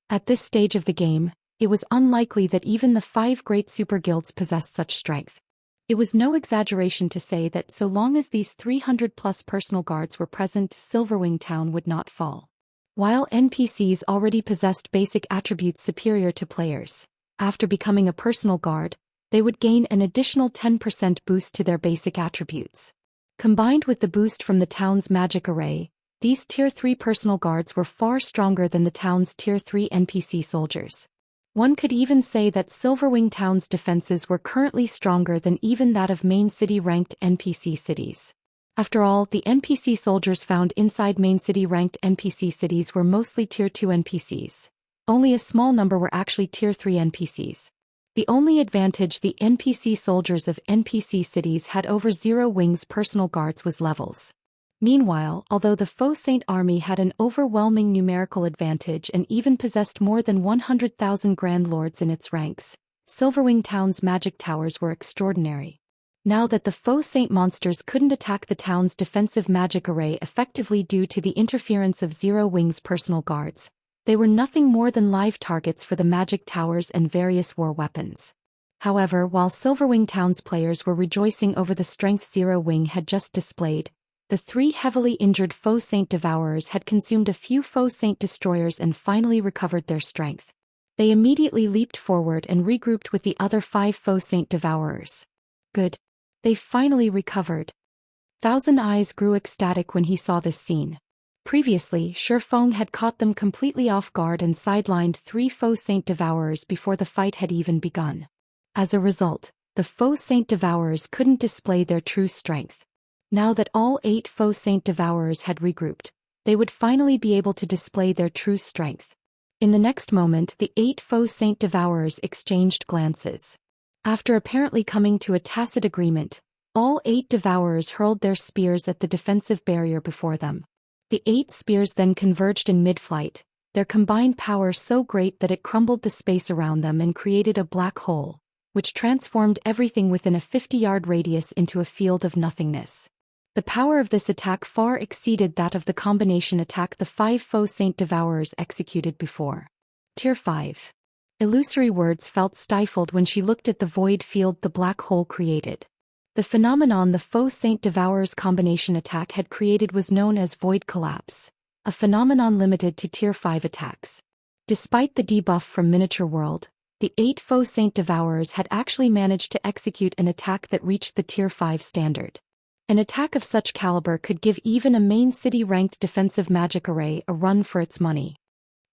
At this stage of the game, it was unlikely that even the 5 great super guilds possessed such strength. It was no exaggeration to say that so long as these 300-plus personal guards were present, Silverwing Town would not fall. While NPCs already possessed basic attributes superior to players, after becoming a personal guard, they would gain an additional 10% boost to their basic attributes. Combined with the boost from the town's magic array, these Tier 3 personal guards were far stronger than the town's Tier 3 NPC soldiers. One could even say that Silverwing Town's defenses were currently stronger than even that of main city-ranked NPC cities. After all, the NPC soldiers found inside main city-ranked NPC cities were mostly Tier 2 NPCs. Only a small number were actually Tier 3 NPCs. The only advantage the NPC soldiers of NPC cities had over Zero Wing's personal guards was levels. Meanwhile, although the Faux Saint army had an overwhelming numerical advantage and even possessed more than 100,000 Grand Lords in its ranks, Silverwing Town's magic towers were extraordinary. Now that the Faux Saint monsters couldn't attack the town's defensive magic array effectively due to the interference of Zero Wing's personal guards, they were nothing more than live targets for the magic towers and various war weapons. However, while Silverwing Town's players were rejoicing over the strength Zero Wing had just displayed, the 3 heavily injured Faux Saint Devourers had consumed a few Faux Saint Destroyers and finally recovered their strength. They immediately leaped forward and regrouped with the other 5 Faux Saint Devourers. Good. They finally recovered. Thousand Eyes grew ecstatic when he saw this scene. Previously, Feng had caught them completely off guard and sidelined 3 Faux Saint Devourers before the fight had even begun. As a result, the Faux Saint Devourers couldn't display their true strength. Now that all 8 Faux Saint Devourers had regrouped, they would finally be able to display their true strength. In the next moment, the 8 Faux Saint Devourers exchanged glances. After apparently coming to a tacit agreement, all 8 Devourers hurled their spears at the defensive barrier before them. The 8 spears then converged in mid-flight, their combined power so great that it crumbled the space around them and created a black hole, which transformed everything within a 50-yard radius into a field of nothingness. The power of this attack far exceeded that of the combination attack the 5 Faux Saint Devourers executed before. Tier 5. Illusory words felt stifled when she looked at the void field the black hole created. The phenomenon the Faux Saint Devourers combination attack had created was known as void collapse, a phenomenon limited to Tier 5 attacks. Despite the debuff from Miniature World, the 8 Faux Saint Devourers had actually managed to execute an attack that reached the Tier 5 standard. An attack of such caliber could give even a main city-ranked defensive magic array a run for its money.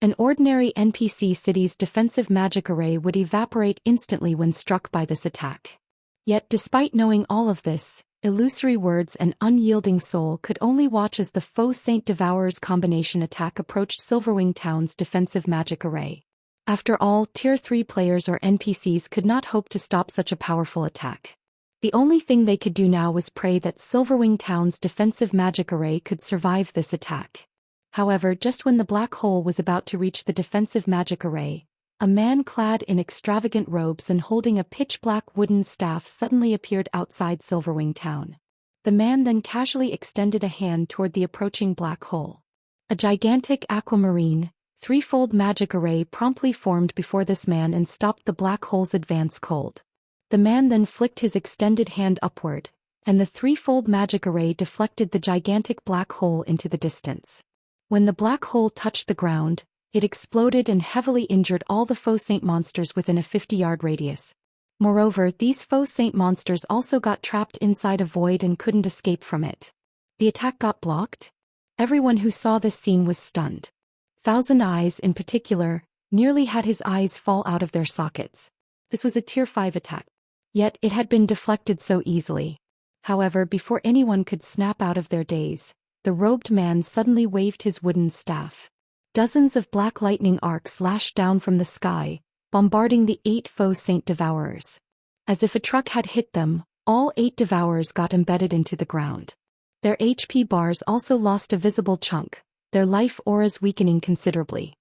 An ordinary NPC city's defensive magic array would evaporate instantly when struck by this attack. Yet despite knowing all of this, Illusory Words and Unyielding Soul could only watch as the Faux Saint Devourers combination attack approached Silverwing Town's defensive magic array. After all, Tier 3 players or NPCs could not hope to stop such a powerful attack. The only thing they could do now was pray that Silverwing Town's defensive magic array could survive this attack. However, just when the black hole was about to reach the defensive magic array, a man clad in extravagant robes and holding a pitch-black wooden staff suddenly appeared outside Silverwing Town. The man then casually extended a hand toward the approaching black hole. A gigantic aquamarine, threefold magic array promptly formed before this man and stopped the black hole's advance cold. The man then flicked his extended hand upward, and the threefold magic array deflected the gigantic black hole into the distance. When the black hole touched the ground, it exploded and heavily injured all the Faux Saint monsters within a 50-yard radius. Moreover, these Faux Saint monsters also got trapped inside a void and couldn't escape from it. The attack got blocked? Everyone who saw this scene was stunned. Thousand Eyes, in particular, nearly had his eyes fall out of their sockets. This was a Tier 5 attack. Yet it had been deflected so easily. However, before anyone could snap out of their daze, the robed man suddenly waved his wooden staff. Dozens of black lightning arcs lashed down from the sky, bombarding the 8 Faux Saint Devourers. As if a truck had hit them, all 8 Devourers got embedded into the ground. Their HP bars also lost a visible chunk, their life auras weakening considerably.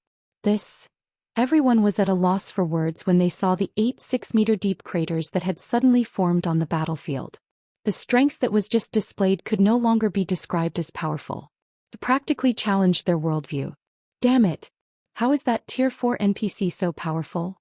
Everyone was at a loss for words when they saw the 8 6-meter-deep craters that had suddenly formed on the battlefield. The strength that was just displayed could no longer be described as powerful. It practically challenged their worldview. Damn it! How is that Tier 4 NPC so powerful?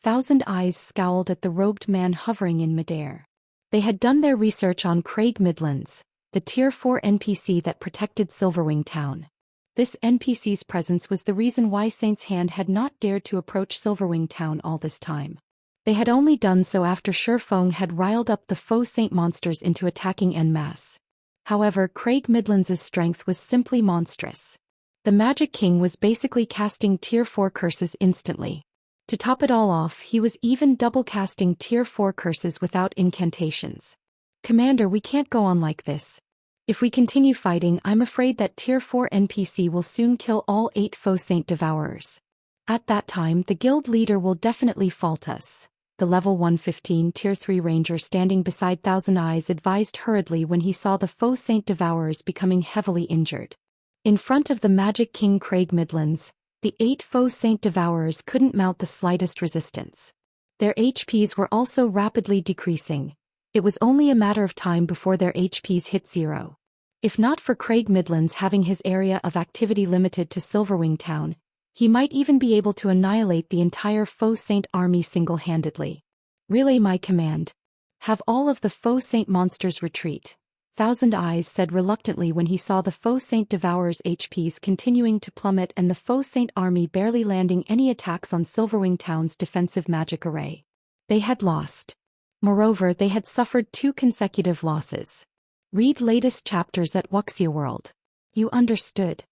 Thousand Eyes scowled at the robed man hovering in midair. They had done their research on Craig Midlands, the Tier 4 NPC that protected Silverwing Town. This NPC's presence was the reason why Saint's Hand had not dared to approach Silverwing Town all this time. They had only done so after Feng had riled up the Faux Saint monsters into attacking en masse. However, Craig Midlands' strength was simply monstrous. The Magic King was basically casting Tier 4 curses instantly. To top it all off, he was even double casting Tier 4 curses without incantations. Commander, we can't go on like this. If we continue fighting, I'm afraid that Tier 4 NPC will soon kill all 8 Faux Saint Devourers. At that time, the guild leader will definitely fault us. The level 115 Tier 3 ranger standing beside Thousand Eyes advised hurriedly when he saw the Faux Saint Devourers becoming heavily injured. In front of the Magic King Craig Midlands, the 8 Faux Saint Devourers couldn't mount the slightest resistance. Their HPs were also rapidly decreasing. It was only a matter of time before their HPs hit 0. If not for Craig Midlands having his area of activity limited to Silverwing Town, he might even be able to annihilate the entire Faux Saint army single-handedly. Relay my command. Have all of the Faux Saint monsters retreat. Thousand Eyes said reluctantly when he saw the Faux Saint Devourer's HPs continuing to plummet and the Faux Saint army barely landing any attacks on Silverwing Town's defensive magic array. They had lost. Moreover, they had suffered 2 consecutive losses. Read latest chapters at Wuxia World. You understood.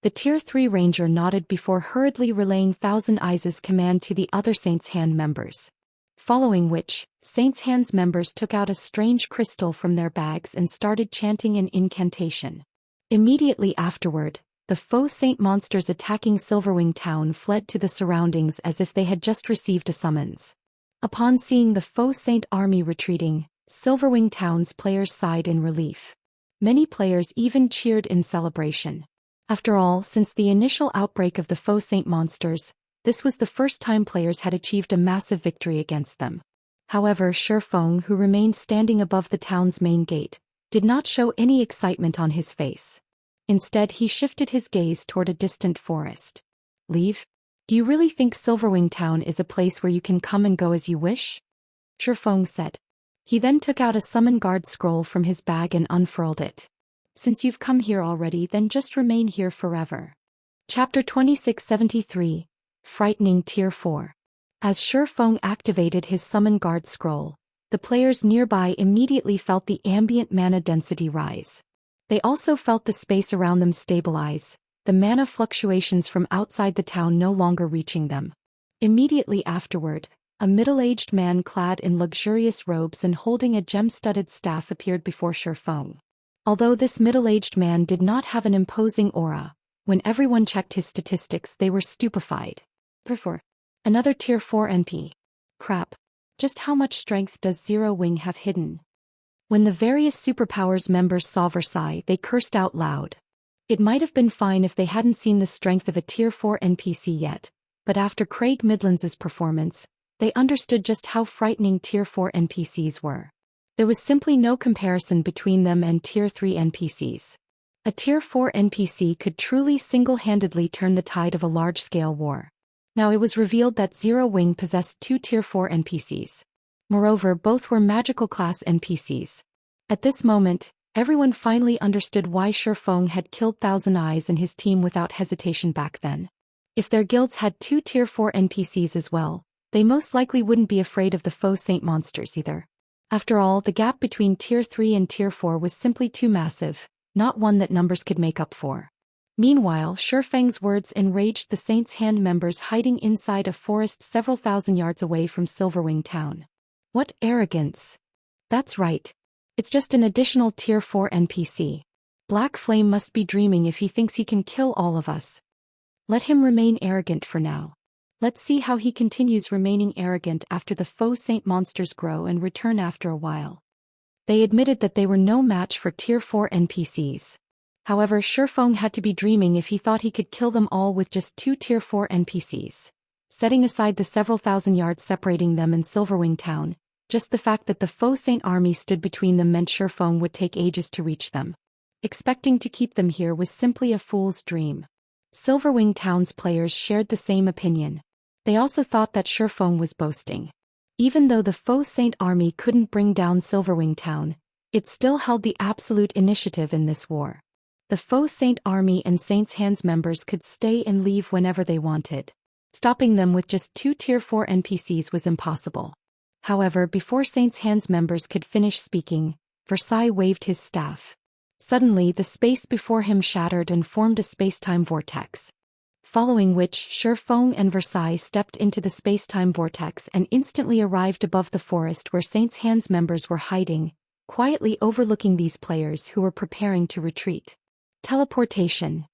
The Tier 3 Ranger nodded before hurriedly relaying Thousand Eyes' command to the other Saints' Hand members. Following which, Saints' Hand's members took out a strange crystal from their bags and started chanting an incantation. Immediately afterward, the Faux Saint monsters attacking Silverwing Town fled to the surroundings as if they had just received a summons. Upon seeing the Faux Saint army retreating, Silverwing Town's players sighed in relief. Many players even cheered in celebration. After all, since the initial outbreak of the Faux Saint monsters, this was the first time players had achieved a massive victory against them. However, Feng, who remained standing above the town's main gate, did not show any excitement on his face. Instead, he shifted his gaze toward a distant forest. Leave? Do you really think Silverwing Town is a place where you can come and go as you wish? Feng said. He then took out a summon guard scroll from his bag and unfurled it. Since you've come here already, then just remain here forever. Chapter 2673. Frightening Tier 4. As Feng activated his summon guard scroll, the players nearby immediately felt the ambient mana density rise. They also felt the space around them stabilize, the mana fluctuations from outside the town no longer reaching them. Immediately afterward, a middle-aged man clad in luxurious robes and holding a gem-studded staff appeared before Feng. Although this middle-aged man did not have an imposing aura, when everyone checked his statistics they were stupefied. Before. Another Tier 4 NP. Crap. Just how much strength does Zero Wing have hidden? When the various superpowers members saw Versailles, they cursed out loud. It might have been fine if they hadn't seen the strength of a Tier 4 NPC yet, but after Craig Midlands' performance, they understood just how frightening Tier 4 NPCs were. There was simply no comparison between them and Tier 3 NPCs. A Tier 4 NPC could truly single-handedly turn the tide of a large-scale war. Now it was revealed that Zero Wing possessed 2 Tier 4 NPCs. Moreover, both were magical class NPCs. At this moment, everyone finally understood why Feng had killed Thousand Eyes and his team without hesitation back then. If their guilds had 2 Tier 4 NPCs as well, they most likely wouldn't be afraid of the Faux Saint monsters either. After all, the gap between Tier 3 and Tier 4 was simply too massive, not one that numbers could make up for. Meanwhile, Feng's words enraged the Saints' Hand members hiding inside a forest several thousand yards away from Silverwing Town. What arrogance! That's right. It's just an additional Tier 4 NPC. Black Flame must be dreaming if he thinks he can kill all of us. Let him remain arrogant for now. Let's see how he continues remaining arrogant after the Faux Saint monsters grow and return after a while. They admitted that they were no match for Tier 4 NPCs. However, Feng had to be dreaming if he thought he could kill them all with just 2 Tier 4 NPCs. Setting aside the several thousand yards separating them and Silverwing Town, just the fact that the Faux Saint army stood between them meant Feng would take ages to reach them. Expecting to keep them here was simply a fool's dream. Silverwing Town's players shared the same opinion. They also thought that Feng was boasting. Even though the Faux Saint army couldn't bring down Silverwing Town, it still held the absolute initiative in this war. The Faux Saint army and Saints' Hands members could stay and leave whenever they wanted. Stopping them with just 2 Tier 4 NPCs was impossible. However, before Saints' Hands members could finish speaking, Versailles waved his staff. Suddenly, the space before him shattered and formed a space-time vortex. Following which, Feng and Versailles stepped into the space-time vortex and instantly arrived above the forest where Saints' Hands members were hiding, quietly overlooking these players who were preparing to retreat. Teleportation.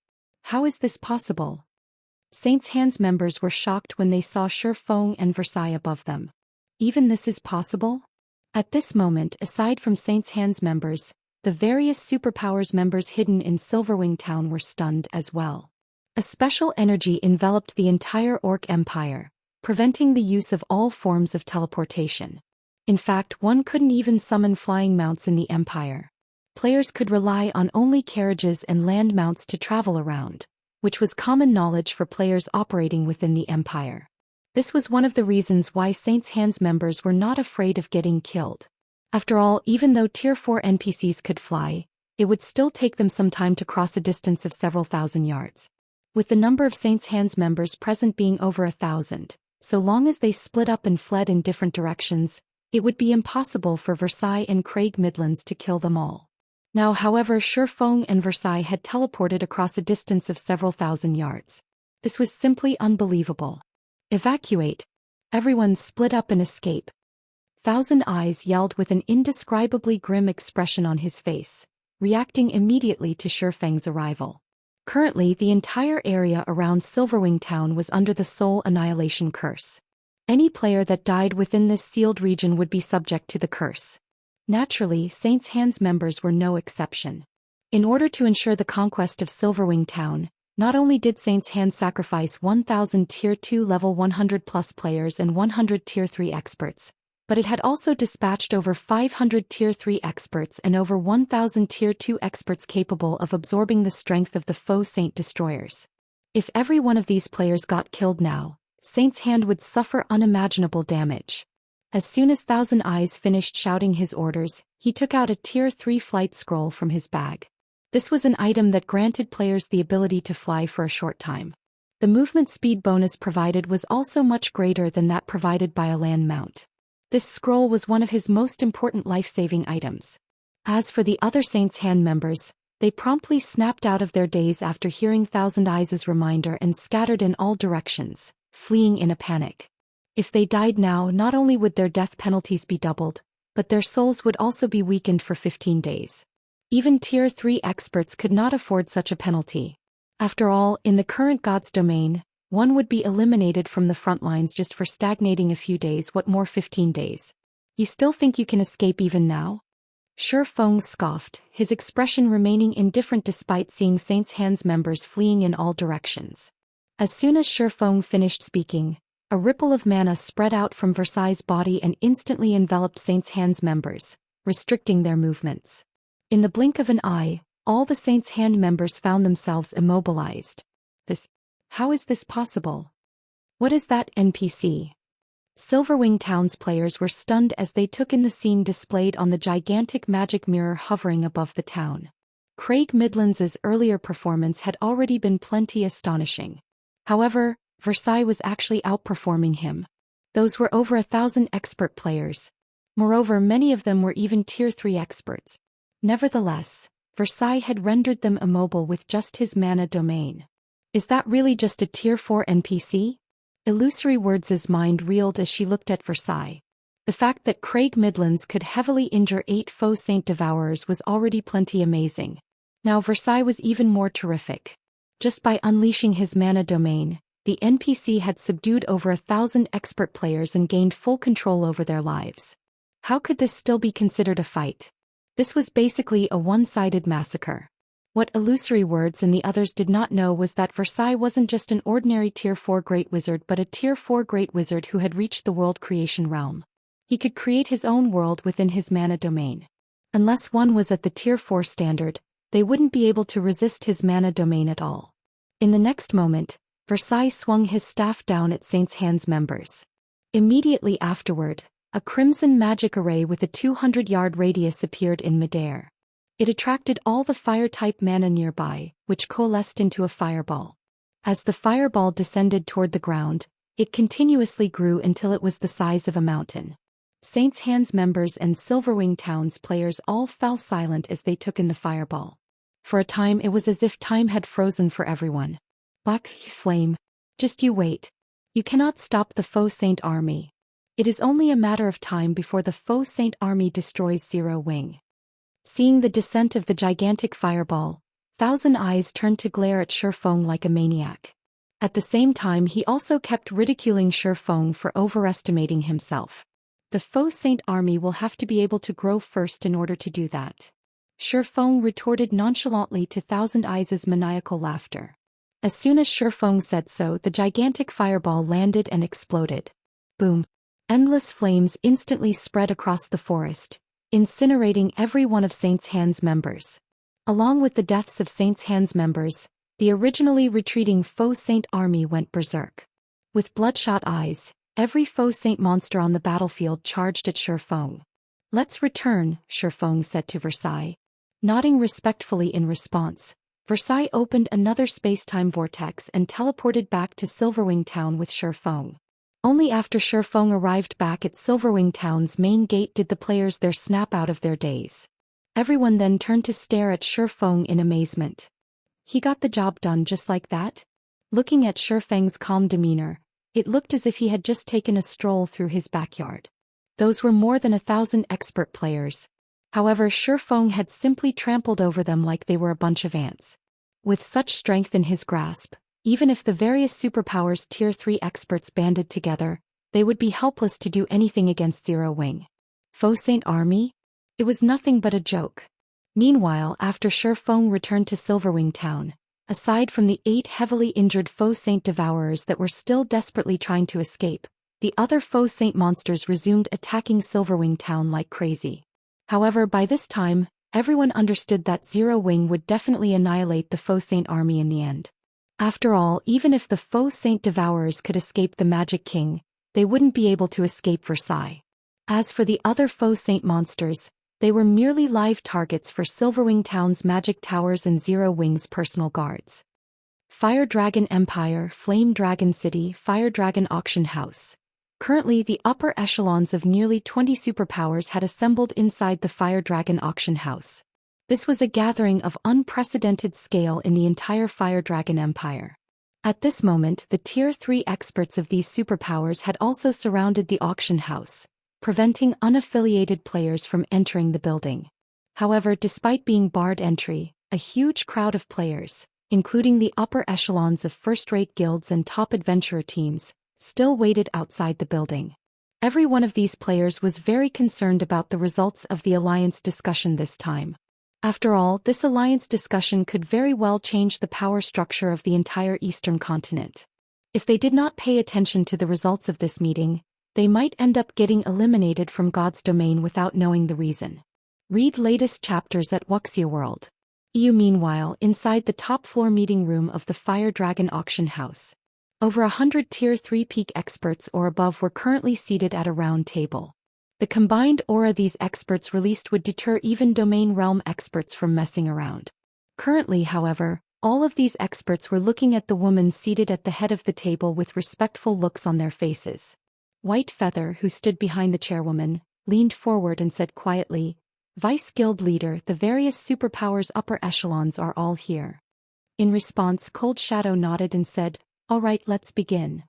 How is this possible? Saints' Hands members were shocked when they saw Feng and Versailles above them. Even this is possible? At this moment, aside from Saints' Hands members, the various superpowers members hidden in Silverwing Town were stunned as well. A special energy enveloped the entire Orc Empire, preventing the use of all forms of teleportation. In fact, one couldn't even summon flying mounts in the Empire. Players could rely on only carriages and land mounts to travel around, which was common knowledge for players operating within the Empire. This was one of the reasons why Xianxia's members were not afraid of getting killed. After all, even though Tier 4 NPCs could fly, it would still take them some time to cross a distance of several thousand yards. With the number of Xianxia's members present being over 1,000, so long as they split up and fled in different directions, it would be impossible for Versailles and Craig Midlands to kill them all. Now, however, Faux and Versailles had teleported across a distance of several thousand yards. This was simply unbelievable. Evacuate! Everyone split up and escape. Thousand Eyes yelled with an indescribably grim expression on his face, reacting immediately to Feng's arrival. Currently, the entire area around Silverwing Town was under the Soul Annihilation Curse. Any player that died within this sealed region would be subject to the curse. Naturally, Xianxia's members were no exception. In order to ensure the conquest of Silverwing Town, not only did Xianxia sacrifice 1,000 Tier 2 level 100+ players and 100 Tier 3 experts, but it had also dispatched over 500 Tier 3 experts and over 1,000 Tier 2 experts capable of absorbing the strength of the Faux Saint destroyers. If every one of these players got killed now, Xianxia would suffer unimaginable damage. As soon as Thousand Eyes finished shouting his orders, he took out a Tier 3 flight scroll from his bag. This was an item that granted players the ability to fly for a short time. The movement speed bonus provided was also much greater than that provided by a land mount. This scroll was one of his most important life-saving items. As for the other Xianxia members, they promptly snapped out of their daze after hearing Thousand Eyes' reminder and scattered in all directions, fleeing in a panic. If they died now, not only would their death penalties be doubled, but their souls would also be weakened for 15 days. Even Tier 3 experts could not afford such a penalty. After all, in the current God's domain, one would be eliminated from the front lines just for stagnating a few days, what more 15 days. You still think you can escape even now? Feng scoffed, his expression remaining indifferent despite seeing Xianxia's members fleeing in all directions. As soon as Feng finished speaking, a ripple of mana spread out from Versailles' body and instantly enveloped Xianxia's members, restricting their movements. In the blink of an eye, all the Xianxia members found themselves immobilized. How is this possible? What is that NPC? Silverwing Town's players were stunned as they took in the scene displayed on the gigantic magic mirror hovering above the town. Craig Midlands' earlier performance had already been plenty astonishing. However, Versailles was actually outperforming him. Those were over 1,000 expert players. Moreover, many of them were even Tier 3 experts. Nevertheless, Versailles had rendered them immobile with just his mana domain. Is that really just a Tier 4 NPC? Illusory Words' mind reeled as she looked at Versailles. The fact that Craig Midlands could heavily injure 8 Faux Saint Devourers was already plenty amazing. Now Versailles was even more terrific. Just by unleashing his mana domain, the NPC had subdued over 1,000 expert players and gained full control over their lives. How could this still be considered a fight? This was basically a one-sided massacre. What Illusory Words and the others did not know was that Versailles wasn't just an ordinary Tier 4 Great Wizard but a Tier 4 Great Wizard who had reached the world creation realm. He could create his own world within his mana domain. Unless one was at the Tier 4 standard, they wouldn't be able to resist his mana domain at all. In the next moment, Versailles swung his staff down at Xianxia's members. Immediately afterward, a crimson magic array with a 200-yard radius appeared in midair. It attracted all the fire-type mana nearby, which coalesced into a fireball. As the fireball descended toward the ground, it continuously grew until it was the size of a mountain. Xianxia's members and Silverwing Town's players all fell silent as they took in the fireball. For a time it was as if time had frozen for everyone. Black flame. Just you wait. You cannot stop the Faux Saint army. It is only a matter of time before the Faux Saint army destroys Zero Wing. Seeing the descent of the gigantic fireball, Thousand Eyes turned to glare at Feng like a maniac. At the same time he also kept ridiculing Feng for overestimating himself. The Faux Saint army will have to be able to grow first in order to do that. Feng retorted nonchalantly to Thousand Eyes' maniacal laughter. As soon as Feng said so, the gigantic fireball landed and exploded. Boom! Endless flames instantly spread across the forest, incinerating every one of Xianxia's members. Along with the deaths of Xianxia's members, the originally retreating Faux Saint army went berserk. With bloodshot eyes, every faux saint monster on the battlefield charged at Feng. "Let's return," Feng said to Versailles. Nodding respectfully in response, Versailles opened another space-time vortex and teleported back to Silverwing Town with Feng. Only after Feng arrived back at Silverwing Town's main gate did the players there snap out of their daze. Everyone then turned to stare at Feng in amazement. He got the job done just like that? Looking at Feng's calm demeanor, it looked as if he had just taken a stroll through his backyard. Those were more than 1,000 expert players. However, Feng had simply trampled over them like they were a bunch of ants. With such strength in his grasp, even if the various superpowers Tier 3 experts banded together, they would be helpless to do anything against Zero Wing. Faux Saint Army? It was nothing but a joke. Meanwhile, after Feng returned to Silverwing Town, aside from the 8 heavily injured Faux Saint Devourers that were still desperately trying to escape, the other Faux Saint monsters resumed attacking Silverwing Town like crazy. However, by this time, everyone understood that Zero Wing would definitely annihilate the Faux Saint army in the end. After all, even if the Faux Saint Devourers could escape the Magic King, they wouldn't be able to escape Versailles. As for the other Faux Saint monsters, they were merely live targets for Silverwing Town's magic towers and Zero Wing's personal guards. Fire Dragon Empire, Flame Dragon City, Fire Dragon Auction House. Currently, the upper echelons of nearly 20 superpowers had assembled inside the Fire Dragon Auction House. This was a gathering of unprecedented scale in the entire Fire Dragon Empire. At this moment, the Tier 3 experts of these superpowers had also surrounded the auction house, preventing unaffiliated players from entering the building. However, despite being barred entry, a huge crowd of players, including the upper echelons of first-rate guilds and top adventurer teams, still waited outside the building. Every one of these players was very concerned about the results of the alliance discussion this time. After all, this alliance discussion could very well change the power structure of the entire Eastern continent. If they did not pay attention to the results of this meeting, they might end up getting eliminated from God's domain without knowing the reason. Read latest chapters at Wuxia World. Meanwhile, inside the top-floor meeting room of the Fire Dragon Auction House, over 100 Tier 3 peak experts or above were currently seated at a round table. The combined aura these experts released would deter even Domain Realm experts from messing around. Currently, however, all of these experts were looking at the woman seated at the head of the table with respectful looks on their faces. White Feather, who stood behind the chairwoman, leaned forward and said quietly, "Vice Guild Leader, the various superpowers upper echelons are all here." In response, Cold Shadow nodded and said, "All right, let's begin."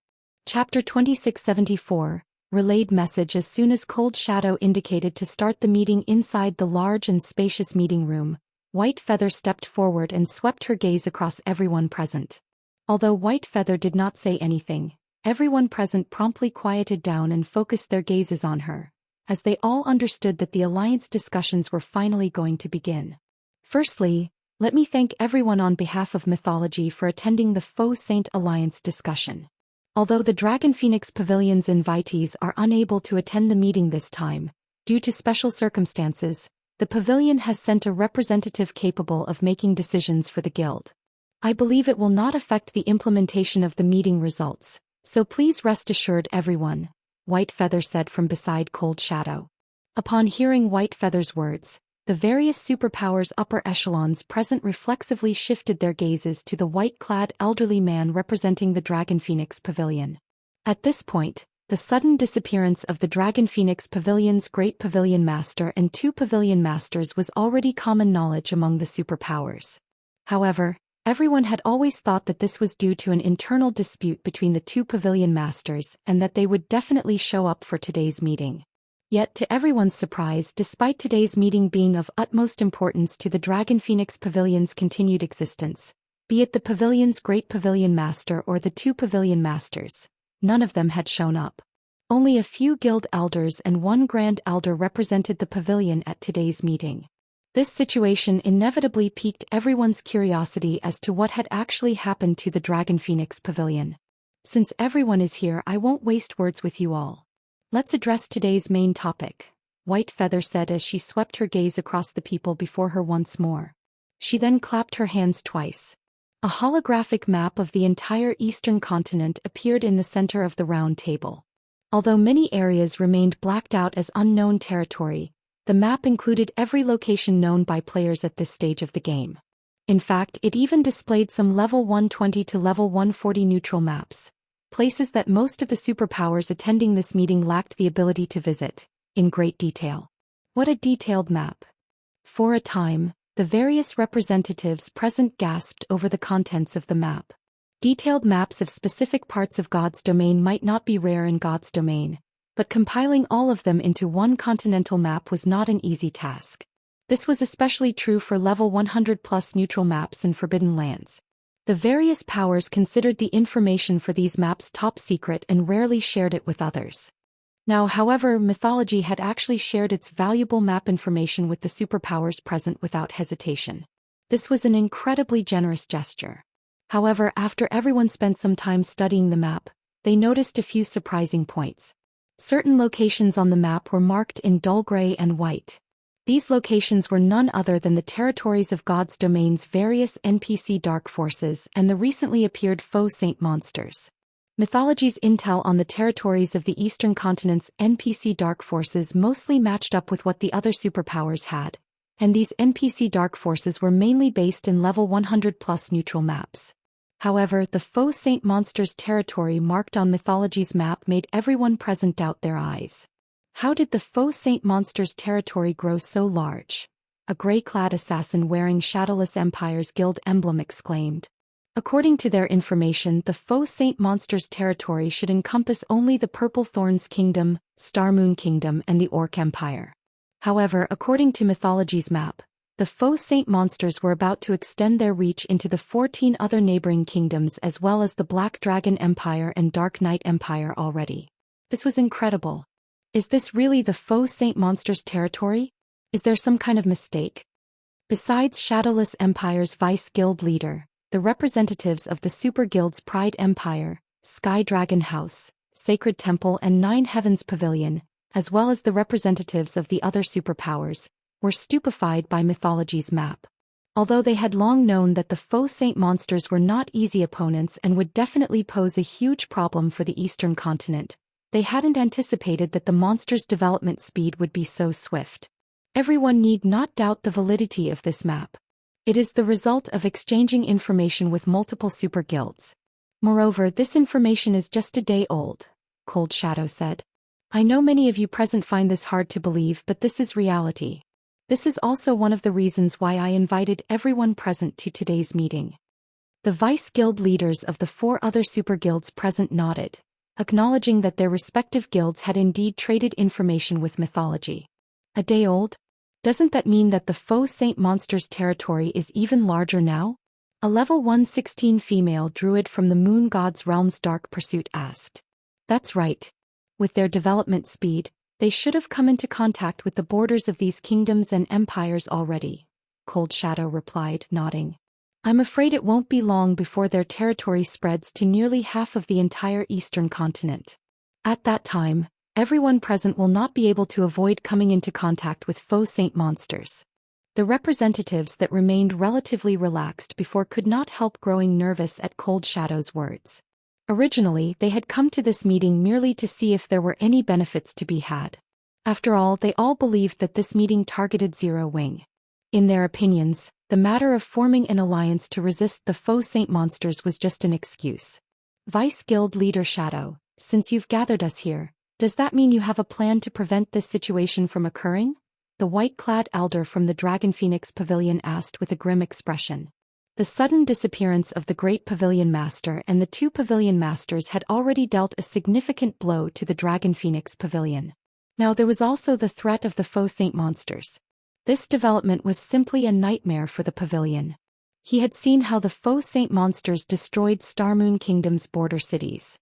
Chapter 2674, Relayed Message. As soon as Cold Shadow indicated to start the meeting inside the large and spacious meeting room, White Feather stepped forward and swept her gaze across everyone present. Although White Feather did not say anything, everyone present promptly quieted down and focused their gazes on her, as they all understood that the alliance discussions were finally going to begin. Firstly, let me thank everyone on behalf of Mythology for attending the Faux Saint Alliance discussion. Although the Dragon Phoenix Pavilion's invitees are unable to attend the meeting this time, due to special circumstances, the pavilion has sent a representative capable of making decisions for the guild. I believe it will not affect the implementation of the meeting results, so please rest assured everyone, White Feather said from beside Cold Shadow. Upon hearing White Feather's words, the various superpowers upper echelons present reflexively shifted their gazes to the white-clad elderly man representing the Dragon Phoenix Pavilion. At this point, the sudden disappearance of the Dragon Phoenix Pavilion's Great Pavilion Master and 2 Pavilion Masters was already common knowledge among the superpowers. However, everyone had always thought that this was due to an internal dispute between the 2 Pavilion Masters and that they would definitely show up for today's meeting. Yet to everyone's surprise, despite today's meeting being of utmost importance to the Dragon Phoenix Pavilion's continued existence, be it the Pavilion's Great Pavilion Master or the 2 Pavilion Masters, none of them had shown up. Only a few guild elders and 1 grand elder represented the pavilion at today's meeting. This situation inevitably piqued everyone's curiosity as to what had actually happened to the Dragon Phoenix Pavilion. Since everyone is here, I won't waste words with you all. Let's address today's main topic, White Feather said as she swept her gaze across the people before her once more. She then clapped her hands twice. A holographic map of the entire eastern continent appeared in the center of the round table. Although many areas remained blacked out as unknown territory, the map included every location known by players at this stage of the game. In fact, it even displayed some level 120 to level 140 neutral maps, places that most of the superpowers attending this meeting lacked the ability to visit, in great detail. What a detailed map! For a time, the various representatives present gasped over the contents of the map. Detailed maps of specific parts of God's domain might not be rare in God's domain, but compiling all of them into one continental map was not an easy task. This was especially true for level 100+ neutral maps and forbidden lands. The various powers considered the information for these maps top secret and rarely shared it with others. Now, however, mythology had actually shared its valuable map information with the superpowers present without hesitation. This was an incredibly generous gesture. However, after everyone spent some time studying the map, they noticed a few surprising points. Certain locations on the map were marked in dull gray and white. These locations were none other than the territories of God's domain's various NPC dark forces and the recently appeared Faux Saint monsters. Mythology's intel on the territories of the Eastern Continent's NPC dark forces mostly matched up with what the other superpowers had, and these NPC dark forces were mainly based in level 100+ neutral maps. However, the Faux Saint monsters' territory marked on Mythology's map made everyone present doubt their eyes. How did the Faux Saint monsters' territory grow so large? A gray-clad assassin wearing Shadowless Empire's guild emblem exclaimed. According to their information, the Faux Saint monsters' territory should encompass only the Purple Thorns Kingdom, Starmoon Kingdom and the Orc Empire. However, according to Mythology's map, the Faux Saint monsters were about to extend their reach into the 14 other neighboring kingdoms as well as the Black Dragon Empire and Dark Knight Empire already. This was incredible. Is this really the Faux Saint monsters' territory? Is there some kind of mistake? Besides Shadowless Empire's vice guild leader, the representatives of the Super Guild's Pride Empire, Sky Dragon House, Sacred Temple and Nine Heavens Pavilion, as well as the representatives of the other superpowers, were stupefied by Mythology's map. Although they had long known that the Faux Saint monsters were not easy opponents and would definitely pose a huge problem for the Eastern Continent, they hadn't anticipated that the monsters' development speed would be so swift. Everyone need not doubt the validity of this map. It is the result of exchanging information with multiple super guilds. Moreover, this information is just a day old, Cold Shadow said. I know many of you present find this hard to believe, but this is reality. This is also one of the reasons why I invited everyone present to today's meeting. The vice guild leaders of the 4 other super guilds present nodded, acknowledging that their respective guilds had indeed traded information with Mythology. A day old? Doesn't that mean that the Faux Saint monsters' territory is even larger now? A level 116 female druid from the Moon God's Realm's Dark Pursuit asked. That's right. With their development speed, they should have come into contact with the borders of these kingdoms and empires already, Cold Shadow replied, nodding. I'm afraid it won't be long before their territory spreads to nearly half of the entire Eastern Continent. At that time, everyone present will not be able to avoid coming into contact with Faux Saint monsters. The representatives that remained relatively relaxed before could not help growing nervous at Cold Shadow's words. Originally, they had come to this meeting merely to see if there were any benefits to be had. After all, they all believed that this meeting targeted Zero Wing. In their opinions, the matter of forming an alliance to resist the Faux Saint monsters was just an excuse. Vice Guild Leader Shadow, since you've gathered us here, does that mean you have a plan to prevent this situation from occurring? The white-clad elder from the Dragon Phoenix Pavilion asked with a grim expression. The sudden disappearance of the Great Pavilion Master and the 2 Pavilion Masters had already dealt a significant blow to the Dragon Phoenix Pavilion. Now there was also the threat of the Faux Saint monsters. This development was simply a nightmare for the pavilion. He had seen how the Faux Saint monsters destroyed Starmoon Kingdom's border cities.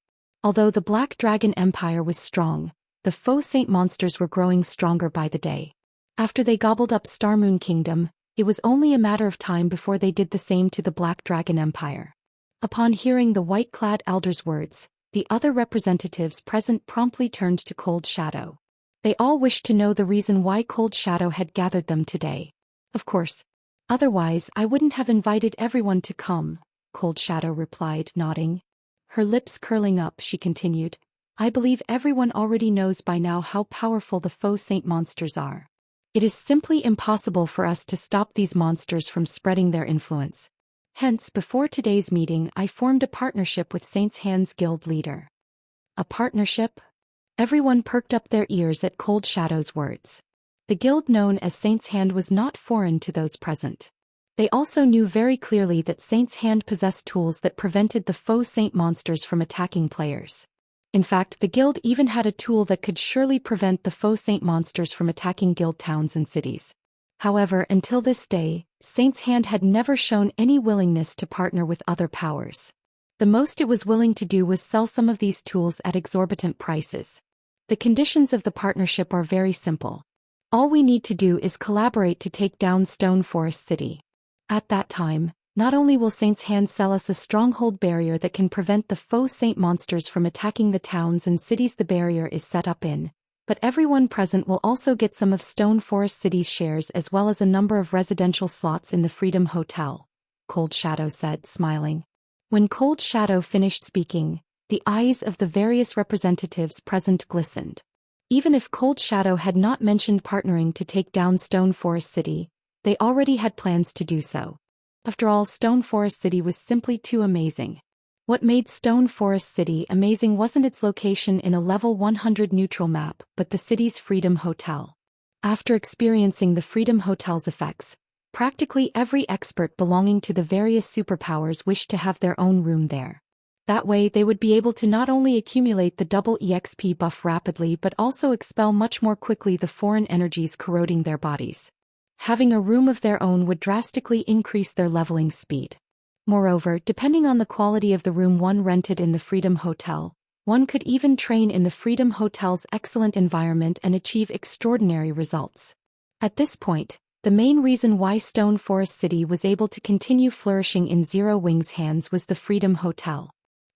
Although the Black Dragon Empire was strong, the Faux Saint monsters were growing stronger by the day. After they gobbled up Starmoon Kingdom, it was only a matter of time before they did the same to the Black Dragon Empire. Upon hearing the white-clad elder's words, the other representatives present promptly turned to Cold Shadow. They all wished to know the reason why Cold Shadow had gathered them today. Of course. Otherwise, I wouldn't have invited everyone to come, Cold Shadow replied, nodding. Her lips curling up, she continued, I believe everyone already knows by now how powerful the Faux Saint monsters are. It is simply impossible for us to stop these monsters from spreading their influence. Hence, before today's meeting, I formed a partnership with Xianxia's guild leader. A partnership? Everyone perked up their ears at Cold Shadow's words. The guild known as Saint's Hand was not foreign to those present. They also knew very clearly that Saint's Hand possessed tools that prevented the Faux Saint monsters from attacking players. In fact, the guild even had a tool that could surely prevent the Faux Saint monsters from attacking guild towns and cities. However, until this day, Saint's Hand had never shown any willingness to partner with other powers. The most it was willing to do was sell some of these tools at exorbitant prices. The conditions of the partnership are very simple. All we need to do is collaborate to take down Stone Forest City. At that time, not only will Saint's Hand sell us a stronghold barrier that can prevent the Faux Saint monsters from attacking the towns and cities the barrier is set up in, but everyone present will also get some of Stone Forest City's shares as well as a number of residential slots in the Freedom Hotel, Cold Shadow said, smiling. When Cold Shadow finished speaking, the eyes of the various representatives present glistened. Even if Cold Shadow had not mentioned partnering to take down Stone Forest City, they already had plans to do so. After all, Stone Forest City was simply too amazing. What made Stone Forest City amazing wasn't its location in a level 100 neutral map, but the city's Freedom Hotel. After experiencing the Freedom Hotel's effects, practically every expert belonging to the various superpowers wished to have their own room there. That way they would be able to not only accumulate the double EXP buff rapidly but also expel much more quickly the foreign energies corroding their bodies. Having a room of their own would drastically increase their leveling speed. Moreover, depending on the quality of the room one rented in the Freedom Hotel, one could even train in the Freedom Hotel's excellent environment and achieve extraordinary results. At this point, the main reason why Stone Forest City was able to continue flourishing in Zero Wing's hands was the Freedom Hotel.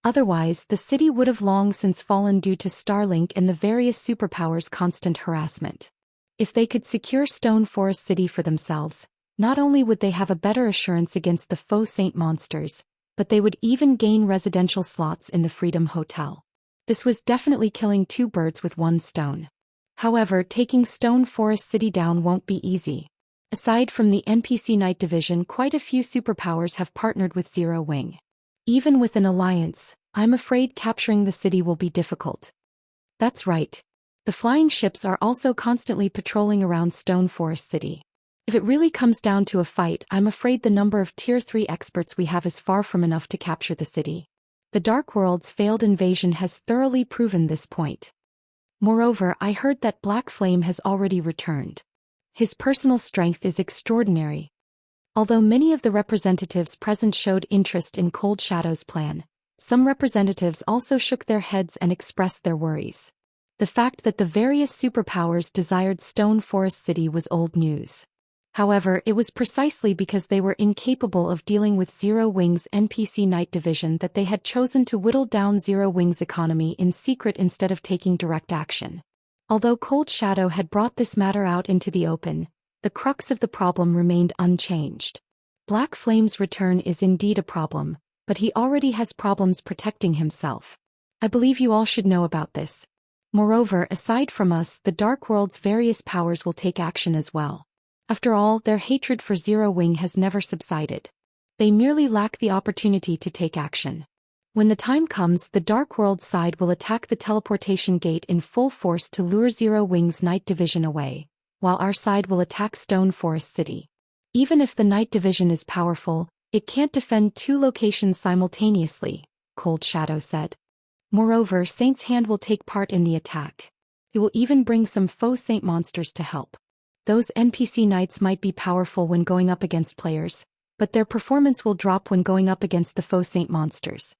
Otherwise, the city would have long since fallen due to Starlink and the various superpowers' constant harassment. If they could secure Stone Forest City for themselves, not only would they have a better assurance against the Faux Saint monsters, but they would even gain residential slots in the Freedom Hotel. This was definitely killing two birds with one stone. However, taking Stone Forest City down won't be easy. Aside from the NPC Night Division, quite a few superpowers have partnered with Zero Wing. Even with an alliance, I'm afraid capturing the city will be difficult. That's right. The flying ships are also constantly patrolling around Stone Forest City. If it really comes down to a fight, I'm afraid the number of Tier 3 experts we have is far from enough to capture the city. The Dark World's failed invasion has thoroughly proven this point. Moreover, I heard that Black Flame has already returned. His personal strength is extraordinary. Although many of the representatives present showed interest in Cold Shadow's plan, some representatives also shook their heads and expressed their worries. The fact that the various superpowers desired Stone Forest City was old news. However, it was precisely because they were incapable of dealing with Zero Wing's NPC Night Division that they had chosen to whittle down Zero Wing's economy in secret instead of taking direct action. Although Cold Shadow had brought this matter out into the open, the crux of the problem remained unchanged. Black Flame's return is indeed a problem, but he already has problems protecting himself. I believe you all should know about this. Moreover, aside from us, the Dark World's various powers will take action as well. After all, their hatred for Zero Wing has never subsided. They merely lack the opportunity to take action. When the time comes, the Dark World side will attack the teleportation gate in full force to lure Zero Wing's Night Division away, while our side will attack Stone Forest City. Even if the Night Division is powerful, it can't defend two locations simultaneously, Cold Shadow said. Moreover, Saint's Hand will take part in the attack. It will even bring some Faux Saint monsters to help. Those NPC knights might be powerful when going up against players, but their performance will drop when going up against the Faux Saint monsters.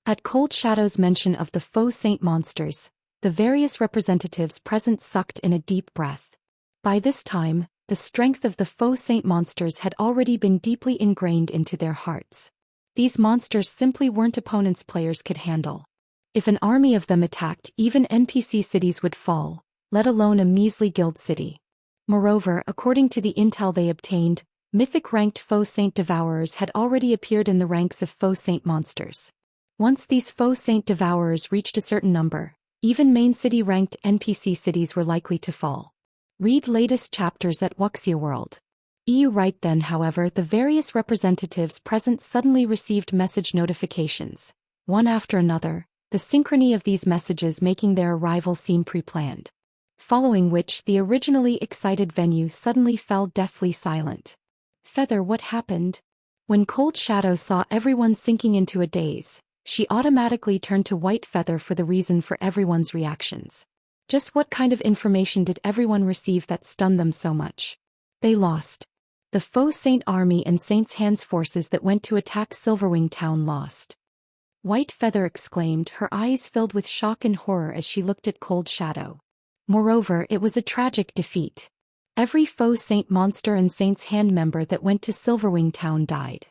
At Cold Shadow's mention of the Faux Saint monsters, the various representatives present sucked in a deep breath. By this time, the strength of the Faux Saint monsters had already been deeply ingrained into their hearts. These monsters simply weren't opponents players could handle. If an army of them attacked, even NPC cities would fall, let alone a measly guild city. Moreover, according to the intel they obtained, Mythic-ranked Faux Saint Devourers had already appeared in the ranks of Faux Saint monsters. Once these Faux Saint Devourers reached a certain number, even main city-ranked NPC cities were likely to fall. Read latest chapters at Wuxia World. Right then, however, the various representatives present suddenly received message notifications, one after another, the synchrony of these messages making their arrival seem pre-planned. Following which, the originally excited venue suddenly fell deathly silent. Feather, what happened? When Cold Shadow saw everyone sinking into a daze, she automatically turned to White Feather for the reason for everyone's reactions. Just what kind of information did everyone receive that stunned them so much? They lost. The Faux Saint army and Saint's Hands forces that went to attack Silverwing town lost. White Feather exclaimed, her eyes filled with shock and horror as she looked at Cold Shadow. Moreover, it was a tragic defeat. Every Faux Saint monster and Saint's Hand member that went to Silverwing town died.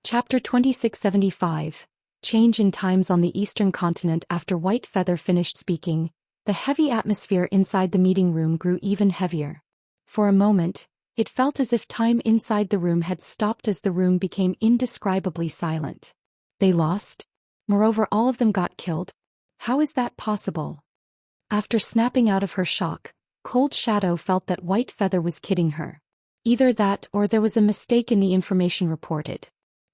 Chapter 2675. Change in times on the Eastern Continent. After White Feather finished speaking, the heavy atmosphere inside the meeting room grew even heavier. For a moment, it felt as if time inside the room had stopped as the room became indescribably silent. They lost? Moreover, all of them got killed? How is that possible? After snapping out of her shock, Cold Shadow felt that White Feather was kidding her. Either that or there was a mistake in the information reported.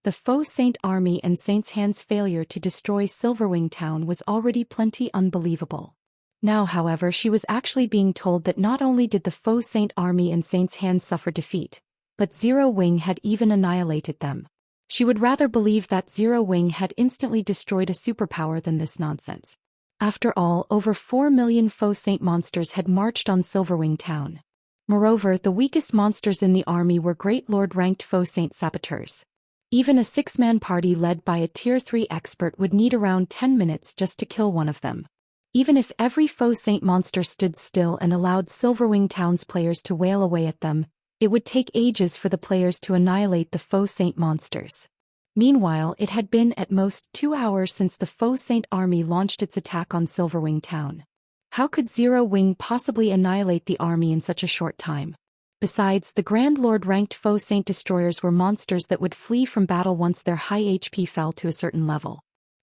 The Faux Saint army and Saint's Hand's failure to destroy Silverwing town was already plenty unbelievable. Now, however, she was actually being told that not only did the Faux Saint army and Saint's Hand suffer defeat, but Zero Wing had even annihilated them. She would rather believe that Zero Wing had instantly destroyed a superpower than this nonsense. After all, over 4 million Faux Saint monsters had marched on Silverwing town. Moreover, the weakest monsters in the army were Great Lord-ranked Faux Saint saboteurs. Even a 6-man party led by a Tier 3 expert would need around 10 minutes just to kill one of them. Even if every Faux Saint monster stood still and allowed Silverwing town's players to wail away at them, it would take ages for the players to annihilate the Faux Saint monsters. Meanwhile, it had been at most 2 hours since the Faux Saint army launched its attack on Silverwing town. How could Zero Wing possibly annihilate the army in such a short time? Besides, the Grand Lord-ranked Faux Saint destroyers were monsters that would flee from battle once their high HP fell to a certain level.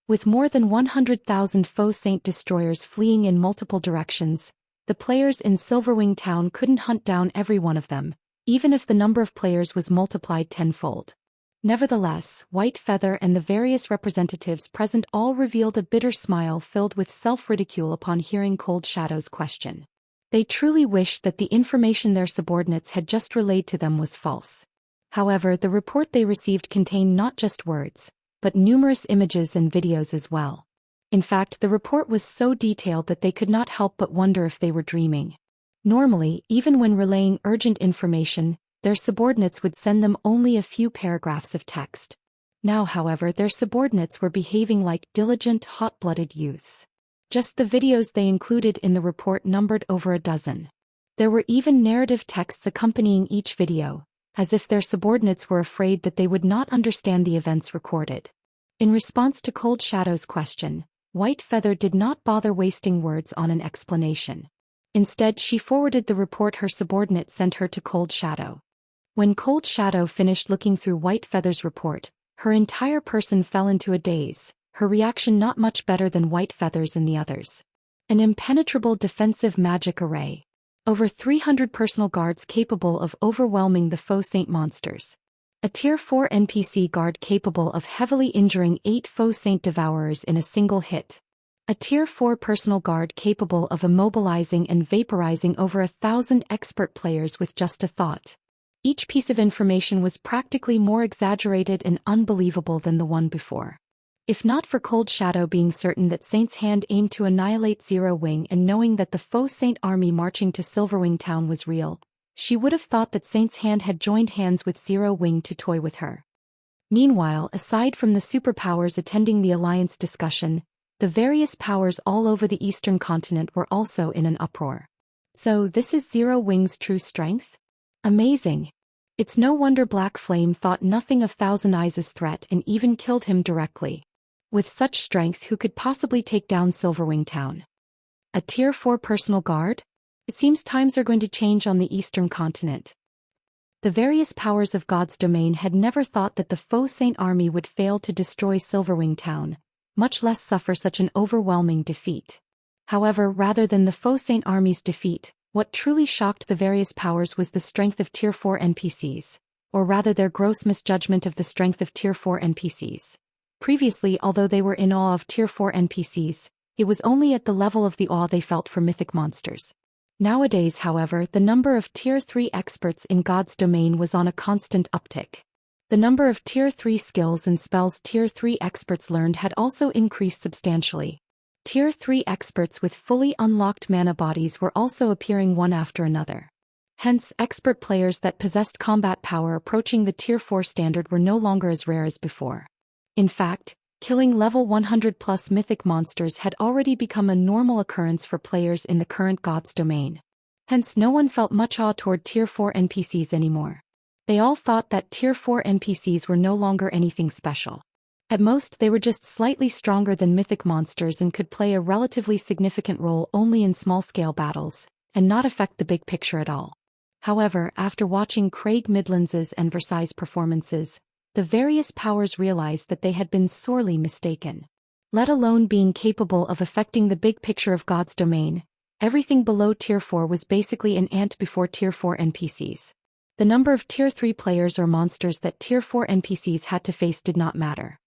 With more than 100,000 Faux Saint destroyers fleeing in multiple directions, the players in Silverwing town couldn't hunt down every one of them, even if the number of players was multiplied tenfold. Nevertheless, White Feather and the various representatives present all revealed a bitter smile filled with self-ridicule upon hearing Cold Shadow's question. They truly wished that the information their subordinates had just relayed to them was false. However, the report they received contained not just words, but numerous images and videos as well. In fact, the report was so detailed that they could not help but wonder if they were dreaming. Normally, even when relaying urgent information, their subordinates would send them only a few paragraphs of text. Now, however, their subordinates were behaving like diligent, hot-blooded youths. Just the videos they included in the report numbered over a dozen. There were even narrative texts accompanying each video, as if their subordinates were afraid that they would not understand the events recorded. In response to Cold Shadow's question, White Feather did not bother wasting words on an explanation. Instead, she forwarded the report her subordinate sent her to Cold Shadow. When Cold Shadow finished looking through White Feather's report, her entire person fell into a daze, her reaction not much better than White Feather's and the others. An impenetrable defensive magic array. Over 300 personal guards capable of overwhelming the Faux Saint monsters. A Tier 4 NPC guard capable of heavily injuring 8 Faux Saint Devourers in a single hit. A Tier 4 personal guard capable of immobilizing and vaporizing over 1,000 expert players with just a thought. Each piece of information was practically more exaggerated and unbelievable than the one before. If not for Cold Shadow being certain that Saint's Hand aimed to annihilate Zero Wing and knowing that the Faux Saint army marching to Silverwing town was real, she would have thought that Saint's Hand had joined hands with Zero Wing to toy with her. Meanwhile, aside from the superpowers attending the alliance discussion, the various powers all over the Eastern Continent were also in an uproar. So this is Zero Wing's true strength? Amazing. It's no wonder Black Flame thought nothing of Thousand Eyes' threat and even killed him directly. With such strength, who could possibly take down Silverwing town? A Tier 4 personal guard? It seems times are going to change on the Eastern Continent. The various powers of God's domain had never thought that the Faux Saint army would fail to destroy Silverwing Town, much less suffer such an overwhelming defeat. However, rather than the Faux Saint army's defeat, what truly shocked the various powers was the strength of Tier 4 NPCs, or rather their gross misjudgment of the strength of Tier 4 NPCs. Previously, although they were in awe of Tier 4 NPCs, it was only at the level of the awe they felt for mythic monsters. Nowadays, however, the number of Tier 3 experts in God's domain was on a constant uptick. The number of Tier 3 skills and spells Tier 3 experts learned had also increased substantially. Tier 3 experts with fully unlocked mana bodies were also appearing one after another. Hence, expert players that possessed combat power approaching the Tier 4 standard were no longer as rare as before. In fact, killing level 100+ mythic monsters had already become a normal occurrence for players in the current God's domain. Hence no one felt much awe toward Tier 4 NPCs anymore. They all thought that Tier 4 NPCs were no longer anything special. At most they were just slightly stronger than mythic monsters and could play a relatively significant role only in small-scale battles, and not affect the big picture at all. However, after watching Craig Midlands's and Versailles' performances, the various powers realized that they had been sorely mistaken. Let alone being capable of affecting the big picture of God's domain, everything below Tier 4 was basically an ant before Tier 4 NPCs. The number of Tier 3 players or monsters that Tier 4 NPCs had to face did not matter.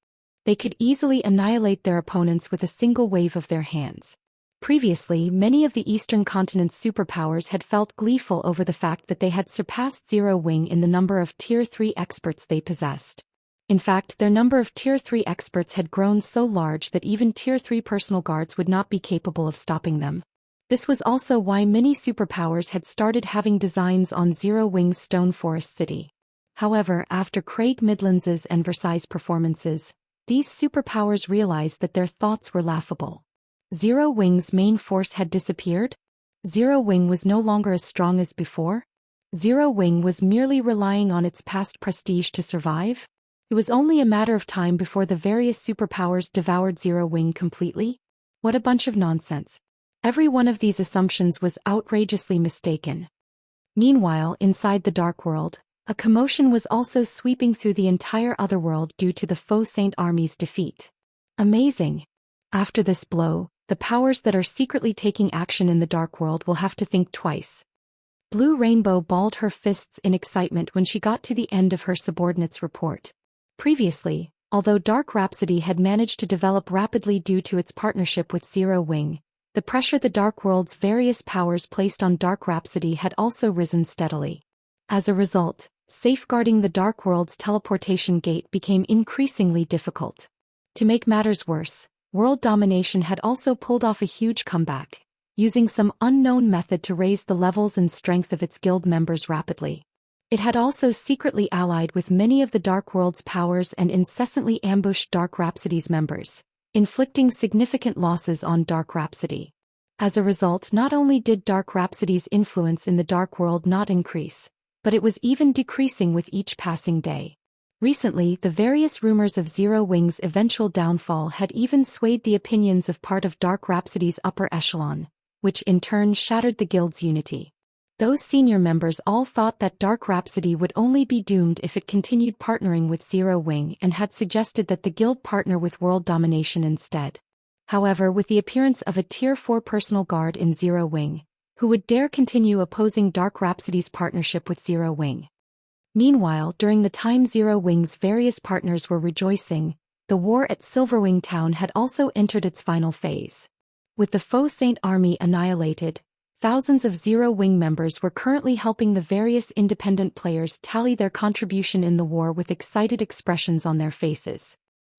They could easily annihilate their opponents with a single wave of their hands. Previously, many of the Eastern continent's superpowers had felt gleeful over the fact that they had surpassed Zero-Wing in the number of Tier 3 experts they possessed. In fact, their number of Tier 3 experts had grown so large that even Tier 3 personal guards would not be capable of stopping them. This was also why many superpowers had started having designs on Zero-Wing's Stone Forest City. However, after Craig Midlands's and Versailles' performances, these superpowers realized that their thoughts were laughable. Zero-Wing's main force had disappeared? Zero-Wing was no longer as strong as before? Zero-Wing was merely relying on its past prestige to survive? It was only a matter of time before the various superpowers devoured Zero-Wing completely? What a bunch of nonsense. Every one of these assumptions was outrageously mistaken. Meanwhile, inside the Dark World, a commotion was also sweeping through the entire Otherworld due to the Faux Saint army's defeat. Amazing! After this blow, the powers that are secretly taking action in the Dark World will have to think twice. Blue Rainbow balled her fists in excitement when she got to the end of her subordinate's report. Previously, although Dark Rhapsody had managed to develop rapidly due to its partnership with Zero-Wing, the pressure the Dark World's various powers placed on Dark Rhapsody had also risen steadily. As a result, safeguarding the Dark World's teleportation gate became increasingly difficult. To make matters worse, World Domination had also pulled off a huge comeback, using some unknown method to raise the levels and strength of its guild members rapidly. It had also secretly allied with many of the Dark World's powers and incessantly ambushed Dark Rhapsody's members, inflicting significant losses on Dark Rhapsody. As a result, not only did Dark Rhapsody's influence in the Dark World not increase, but it was even decreasing with each passing day. Recently, the various rumors of Zero-Wing's eventual downfall had even swayed the opinions of part of Dark Rhapsody's upper echelon, which in turn shattered the guild's unity. Those senior members all thought that Dark Rhapsody would only be doomed if it continued partnering with Zero-Wing and had suggested that the guild partner with World Domination instead. However, with the appearance of a Tier 4 personal guard in Zero-Wing, who would dare continue opposing Dark Rhapsody's partnership with Zero-Wing? Meanwhile, during the time Zero-Wing's various partners were rejoicing, the war at Silverwing Town had also entered its final phase. With the Faux Saint army annihilated, thousands of Zero-Wing members were currently helping the various independent players tally their contribution in the war with excited expressions on their faces.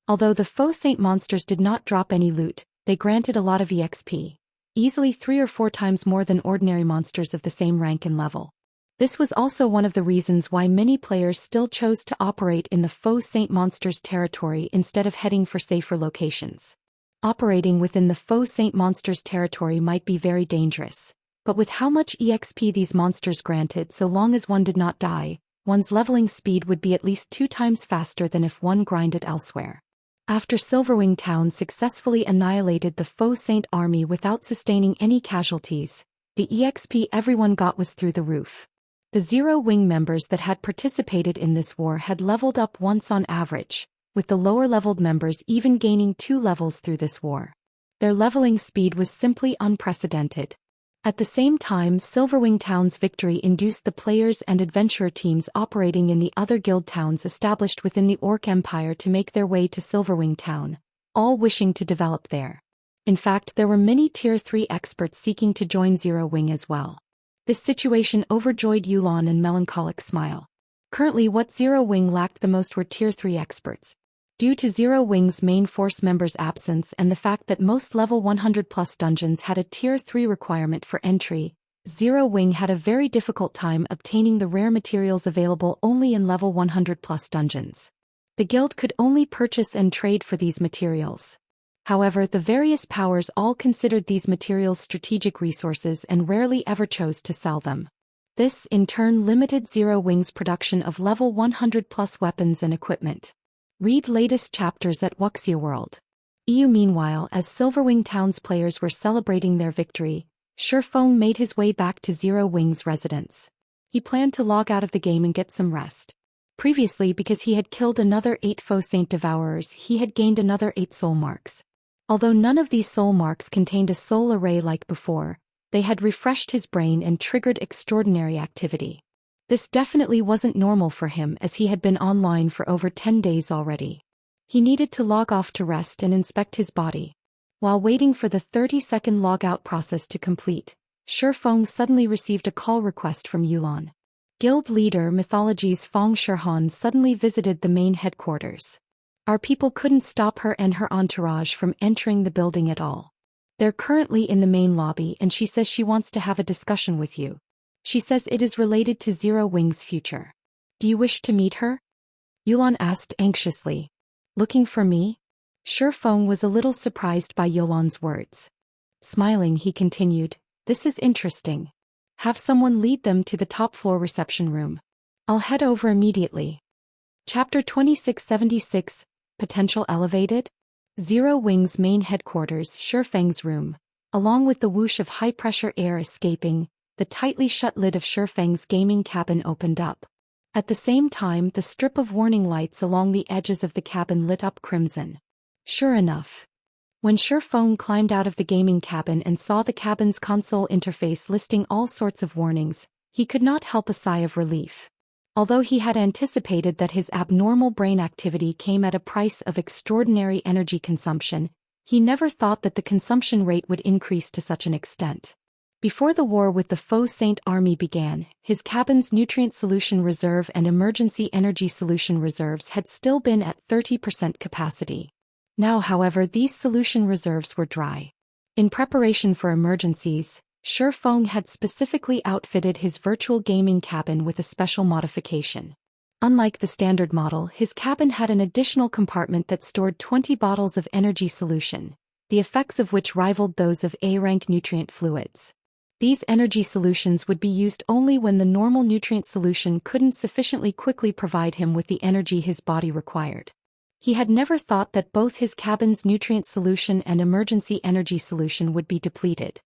Although the Faux Saint monsters did not drop any loot, they granted a lot of EXP, easily 3 or 4 times more than ordinary monsters of the same rank and level. This was also one of the reasons why many players still chose to operate in the Faux Saint monsters' territory instead of heading for safer locations. Operating within the Faux Saint monsters' territory might be very dangerous, but with how much EXP these monsters granted, so long as one did not die, one's leveling speed would be at least 2 times faster than if one grinded elsewhere. After Silverwing Town successfully annihilated the Faux Saint army without sustaining any casualties, the EXP everyone got was through the roof. The Zero Wing members that had participated in this war had leveled up once on average, with the lower-leveled members even gaining 2 levels through this war. Their leveling speed was simply unprecedented. At the same time, Silverwing Town's victory induced the players and adventurer teams operating in the other guild towns established within the Orc Empire to make their way to Silverwing Town, all wishing to develop there. In fact, there were many Tier 3 experts seeking to join Zero Wing as well. This situation overjoyed Yulan and Melancholic Smile. Currently, what Zero Wing lacked the most were Tier 3 experts. Due to Zero Wing's main force members' absence and the fact that most level 100+ dungeons had a Tier 3 requirement for entry, Zero Wing had a very difficult time obtaining the rare materials available only in level 100+ dungeons. The guild could only purchase and trade for these materials. However, the various powers all considered these materials strategic resources and rarely ever chose to sell them. This, in turn, limited Zero Wing's production of level 100+ weapons and equipment. Read latest chapters at Wuxia World. Meanwhile, as Silverwing Town's players were celebrating their victory, Faux made his way back to Zero Wing's residence. He planned to log out of the game and get some rest. Previously, because he had killed another 8 Faux Saint Devourers, he had gained another 8 soul marks. Although none of these soul marks contained a soul array like before, they had refreshed his brain and triggered extraordinary activity. This definitely wasn't normal for him as he had been online for over 10 days already. He needed to log off to rest and inspect his body. While waiting for the 30-second logout process to complete, Fong suddenly received a call request from Yulan. Guild leader Mythology's Fong Shihan suddenly visited the main headquarters. Our people couldn't stop her and her entourage from entering the building at all. They're currently in the main lobby and she says she wants to have a discussion with you. She says it is related to Zero Wing's future. Do you wish to meet her? Yulan asked anxiously. Looking for me? Fong was a little surprised by Yulan's words. Smiling, he continued, this is interesting. Have someone lead them to the top floor reception room. I'll head over immediately. Chapter 2676, Potential Elevated? Zero Wing's main headquarters, Feng's room, along with the whoosh of high-pressure air escaping, the tightly shut lid of Feng's gaming cabin opened up. At the same time, the strip of warning lights along the edges of the cabin lit up crimson. Sure enough. When Feng climbed out of the gaming cabin and saw the cabin's console interface listing all sorts of warnings, he could not help a sigh of relief. Although he had anticipated that his abnormal brain activity came at a price of extraordinary energy consumption, he never thought that the consumption rate would increase to such an extent. Before the war with the Faux Saint army began, his cabin's nutrient solution reserve and emergency energy solution reserves had still been at 30% capacity. Now, however, these solution reserves were dry. In preparation for emergencies, Feng had specifically outfitted his virtual gaming cabin with a special modification. Unlike the standard model, his cabin had an additional compartment that stored 20 bottles of energy solution, the effects of which rivaled those of A-rank nutrient fluids. These energy solutions would be used only when the normal nutrient solution couldn't sufficiently quickly provide him with the energy his body required. He had never thought that both his cabin's nutrient solution and emergency energy solution would be depleted.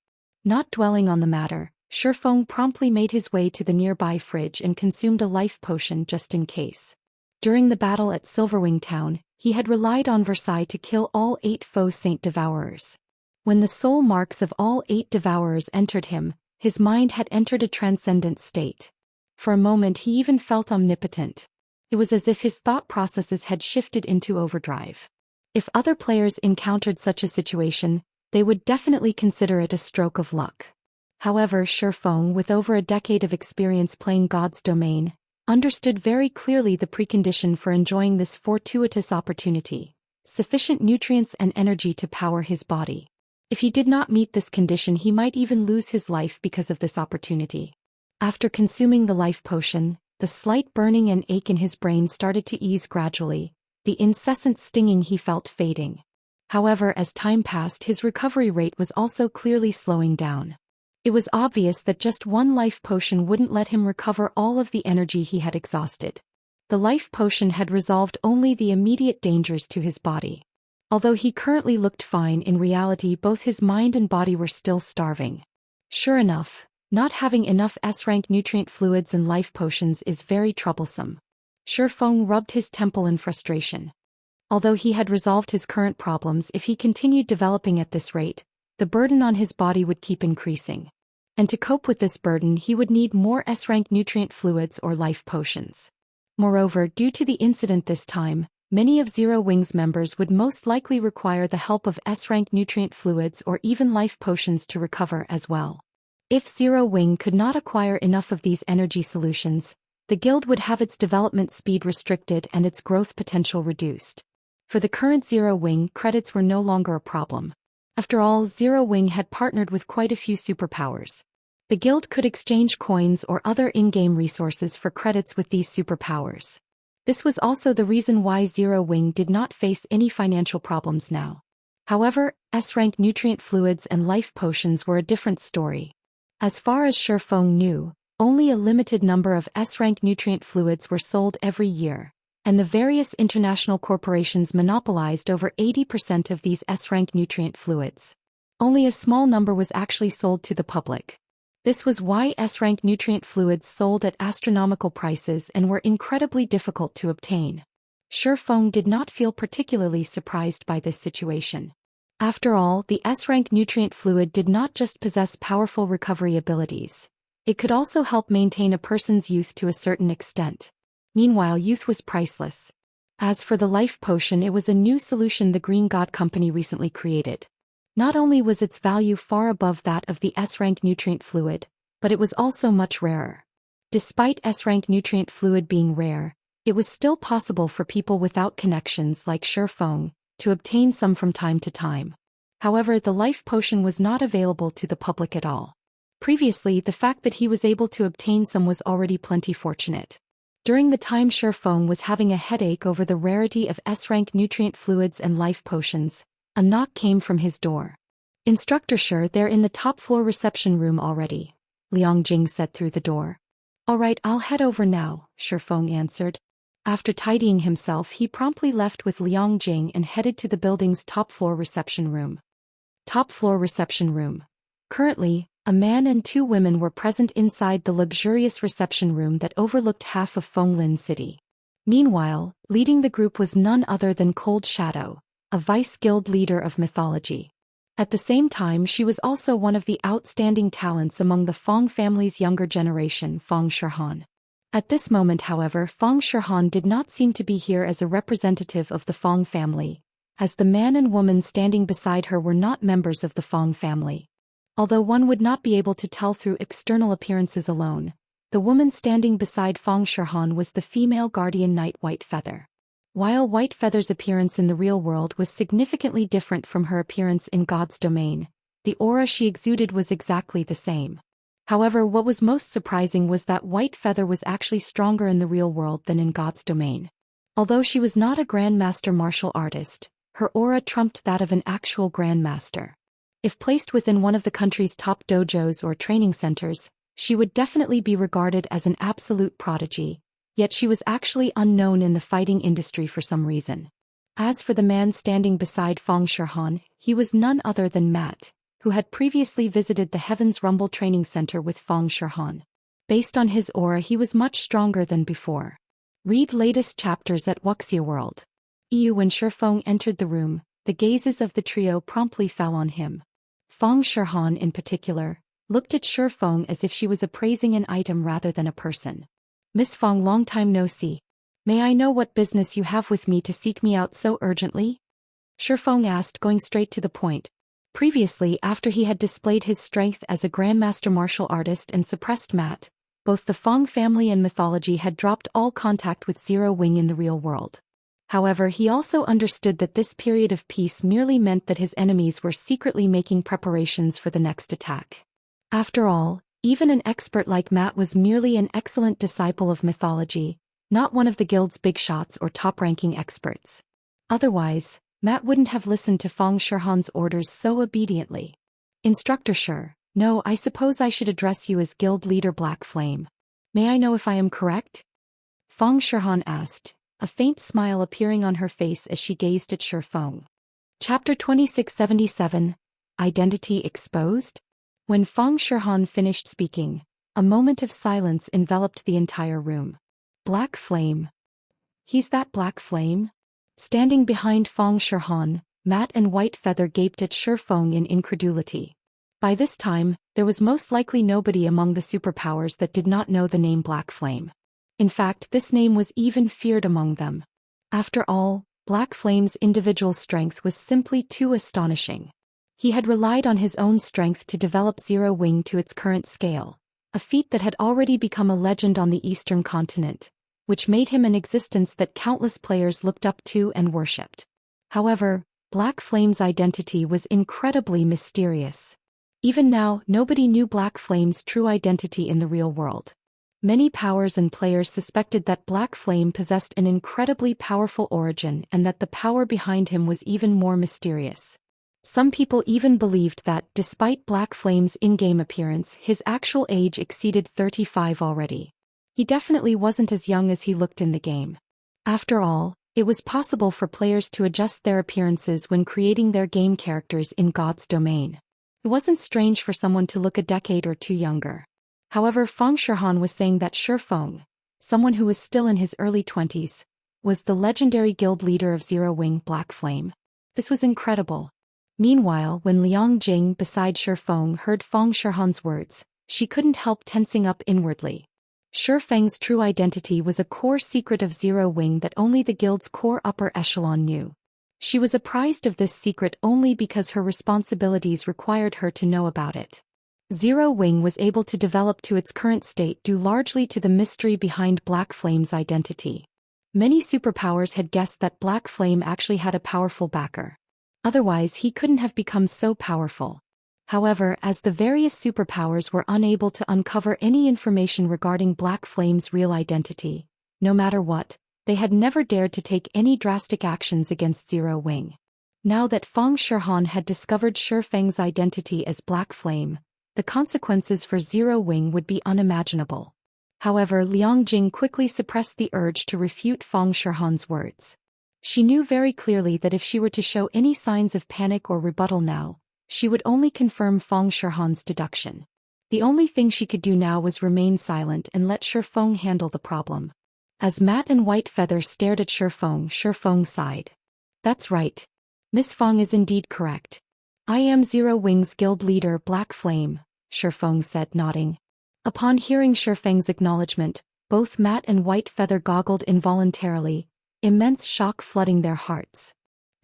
Not dwelling on the matter, Feng promptly made his way to the nearby fridge and consumed a life potion just in case. During the battle at Silverwing Town, he had relied on Versailles to kill all 8 Faux Saint Devourers. When the soul marks of all 8 Devourers entered him, his mind had entered a transcendent state. For a moment he even felt omnipotent. It was as if his thought processes had shifted into overdrive. If other players encountered such a situation, they would definitely consider it a stroke of luck. However, Feng, with over a decade of experience playing God's domain, understood very clearly the precondition for enjoying this fortuitous opportunity: sufficient nutrients and energy to power his body. If he did not meet this condition, he might even lose his life because of this opportunity. After consuming the life potion, the slight burning and ache in his brain started to ease gradually, the incessant stinging he felt fading. However, as time passed, his recovery rate was also clearly slowing down. It was obvious that just one life potion wouldn't let him recover all of the energy he had exhausted. The life potion had resolved only the immediate dangers to his body. Although he currently looked fine, in reality both his mind and body were still starving. Sure enough, Not having enough S-rank nutrient fluids and life potions is very troublesome. Faux rubbed his temple in frustration. Although he had resolved his current problems, if he continued developing at this rate, the burden on his body would keep increasing. And to cope with this burden he would need more S-rank nutrient fluids or life potions. Moreover, due to the incident this time, many of Zero Wing's members would most likely require the help of S-rank nutrient fluids or even life potions to recover as well. If Zero Wing could not acquire enough of these energy solutions, the guild would have its development speed restricted and its growth potential reduced. For the current Zero Wing, credits were no longer a problem. After all, Zero Wing had partnered with quite a few superpowers. The guild could exchange coins or other in-game resources for credits with these superpowers. This was also the reason why Zero Wing did not face any financial problems now. However, S-rank nutrient fluids and life potions were a different story. As far as Faux knew, only a limited number of S-rank nutrient fluids were sold every year, and the various international corporations monopolized over 80% of these S-rank nutrient fluids. Only a small number was actually sold to the public. This was why S-rank nutrient fluids sold at astronomical prices and were incredibly difficult to obtain. Faux did not feel particularly surprised by this situation. After all, the S-rank nutrient fluid did not just possess powerful recovery abilities. It could also help maintain a person's youth to a certain extent. Meanwhile, youth was priceless. As for the life potion, it was a new solution the Green God Company recently created. Not only was its value far above that of the S-rank nutrient fluid, but it was also much rarer. Despite S-rank nutrient fluid being rare, it was still possible for people without connections like Faux to obtain some from time to time. However, the life potion was not available to the public at all. Previously, the fact that he was able to obtain some was already plenty fortunate. During the time Faux was having a headache over the rarity of S-rank nutrient fluids and life potions, a knock came from his door. "Instructor Shi, they're in the top floor reception room already," Liang Jing said through the door. "All right, I'll head over now," Faux answered. After tidying himself, he promptly left with Liang Jing and headed to the building's top floor reception room. Top floor reception room. Currently, a man and two women were present inside the luxurious reception room that overlooked half of Fenglin City. Meanwhile, leading the group was none other than Cold Shadow, a vice-guild leader of mythology. At the same time, she was also one of the outstanding talents among the Fong family's younger generation, Fong Shihan. At this moment, however, Fong Shihan did not seem to be here as a representative of the Fong family, as the man and woman standing beside her were not members of the Fong family. Although one would not be able to tell through external appearances alone, the woman standing beside Fong Shihan was the female guardian knight White Feather. While White Feather's appearance in the real world was significantly different from her appearance in God's domain, the aura she exuded was exactly the same. However, what was most surprising was that White Feather was actually stronger in the real world than in God's domain. Although she was not a grandmaster martial artist, her aura trumped that of an actual grandmaster. If placed within one of the country's top dojos or training centers, she would definitely be regarded as an absolute prodigy, yet she was actually unknown in the fighting industry for some reason. As for the man standing beside Fong Shihan, he was none other than Matt, who had previously visited the Heaven's Rumble training center with Fong Shihan. Based on his aura, he was much stronger than before. Read latest chapters at Wuxia World. When Fong entered the room, the gazes of the trio promptly fell on him. Fong Shihan in particular looked at Fong as if she was appraising an item rather than a person. "Miss Fong, long time no see. May I know what business you have with me to seek me out so urgently?" Fong asked, going straight to the point. Previously, after he had displayed his strength as a grandmaster martial artist and suppressed Matt, both the Fong family and mythology had dropped all contact with Zero Wing in the real world. However, he also understood that this period of peace merely meant that his enemies were secretly making preparations for the next attack. After all, even an expert like Matt was merely an excellent disciple of mythology, not one of the guild's big shots or top-ranking experts. Otherwise, Matt wouldn't have listened to Fong Shihan's orders so obediently. "Instructor Shi, no, I suppose I should address you as Guild Leader Black Flame. May I know if I am correct?" Fong Shihan asked, a faint smile appearing on her face as she gazed at Fong. Chapter 2677, Identity Exposed? When Fang Shihan finished speaking, a moment of silence enveloped the entire room. Black Flame. He's that Black Flame? Standing behind Fang Shihan, Matt and Whitefeather gaped at Shifeng in incredulity. By this time, there was most likely nobody among the superpowers that did not know the name Black Flame. In fact, this name was even feared among them. After all, Black Flame's individual strength was simply too astonishing. He had relied on his own strength to develop Zero Wing to its current scale, a feat that had already become a legend on the Eastern continent, which made him an existence that countless players looked up to and worshipped. However, Black Flame's identity was incredibly mysterious. Even now, nobody knew Black Flame's true identity in the real world. Many powers and players suspected that Black Flame possessed an incredibly powerful origin and that the power behind him was even more mysterious. Some people even believed that, despite Black Flame's in-game appearance, his actual age exceeded 35 already. He definitely wasn't as young as he looked in the game. After all, it was possible for players to adjust their appearances when creating their game characters in God's domain. It wasn't strange for someone to look a decade or two younger. However, Fang Shihan was saying that Shifeng, someone who was still in his early 20s, was the legendary guild leader of Zero Wing Black Flame. This was incredible. Meanwhile, when Liang Jing beside Shifeng heard Fang Shihan's words, she couldn't help tensing up inwardly. Shifeng's true identity was a core secret of Zero Wing that only the guild's core upper echelon knew. She was apprised of this secret only because her responsibilities required her to know about it. Zero Wing was able to develop to its current state due largely to the mystery behind Black Flame's identity. Many superpowers had guessed that Black Flame actually had a powerful backer. Otherwise, he couldn't have become so powerful. However, as the various superpowers were unable to uncover any information regarding Black Flame's real identity, no matter what, they had never dared to take any drastic actions against Zero Wing. Now that Fang Shihan had discovered Shifeng's identity as Black Flame, the consequences for Zero Wing would be unimaginable. However, Liang Jing quickly suppressed the urge to refute Fang Shihan's words. She knew very clearly that if she were to show any signs of panic or rebuttal now, she would only confirm Fang Shihan's deduction. The only thing she could do now was remain silent and let Shifeng handle the problem. As Matt and Whitefeather stared at Shifeng sighed. That's right. Miss Fang is indeed correct. I am Zero Wing's guild leader Black Flame, Shifeng said, nodding. Upon hearing Shifeng's acknowledgement, both Matt and Whitefeather goggled involuntarily, immense shock flooding their hearts.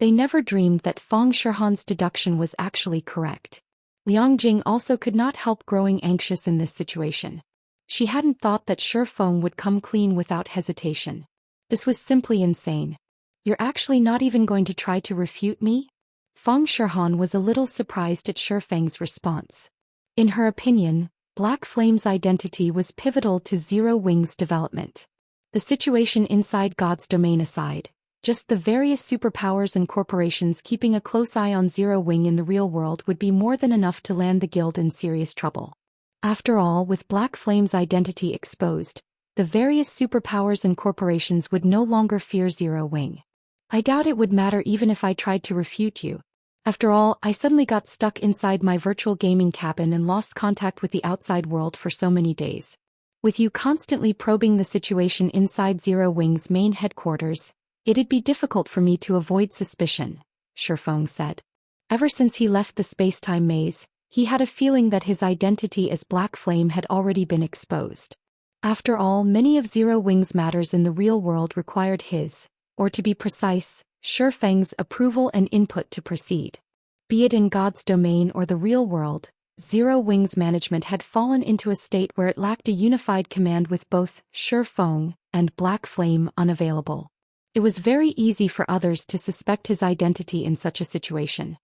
They never dreamed that Fang Shihan's deduction was actually correct. Liang Jing also could not help growing anxious in this situation. She hadn't thought that Shifeng would come clean without hesitation. This was simply insane. You're actually not even going to try to refute me? Fang Shihan was a little surprised at Shifeng's response. In her opinion, Black Flame's identity was pivotal to Zero Wing's development. The situation inside God's domain aside, just the various superpowers and corporations keeping a close eye on Zero Wing in the real world would be more than enough to land the guild in serious trouble. After all, with Black Flame's identity exposed, the various superpowers and corporations would no longer fear Zero Wing. I doubt it would matter even if I tried to refute you. After all, I suddenly got stuck inside my virtual gaming cabin and lost contact with the outside world for so many days. With you constantly probing the situation inside Zero Wing's main headquarters, it'd be difficult for me to avoid suspicion, Shifeng said. Ever since he left the space-time maze, he had a feeling that his identity as Black Flame had already been exposed. After all, many of Zero Wing's matters in the real world required his, or to be precise, Shifeng's approval and input to proceed. Be it in God's domain or the real world, Zero Wing's management had fallen into a state where it lacked a unified command with both Shifeng and Black Flame unavailable. It was very easy for others to suspect his identity in such a situation.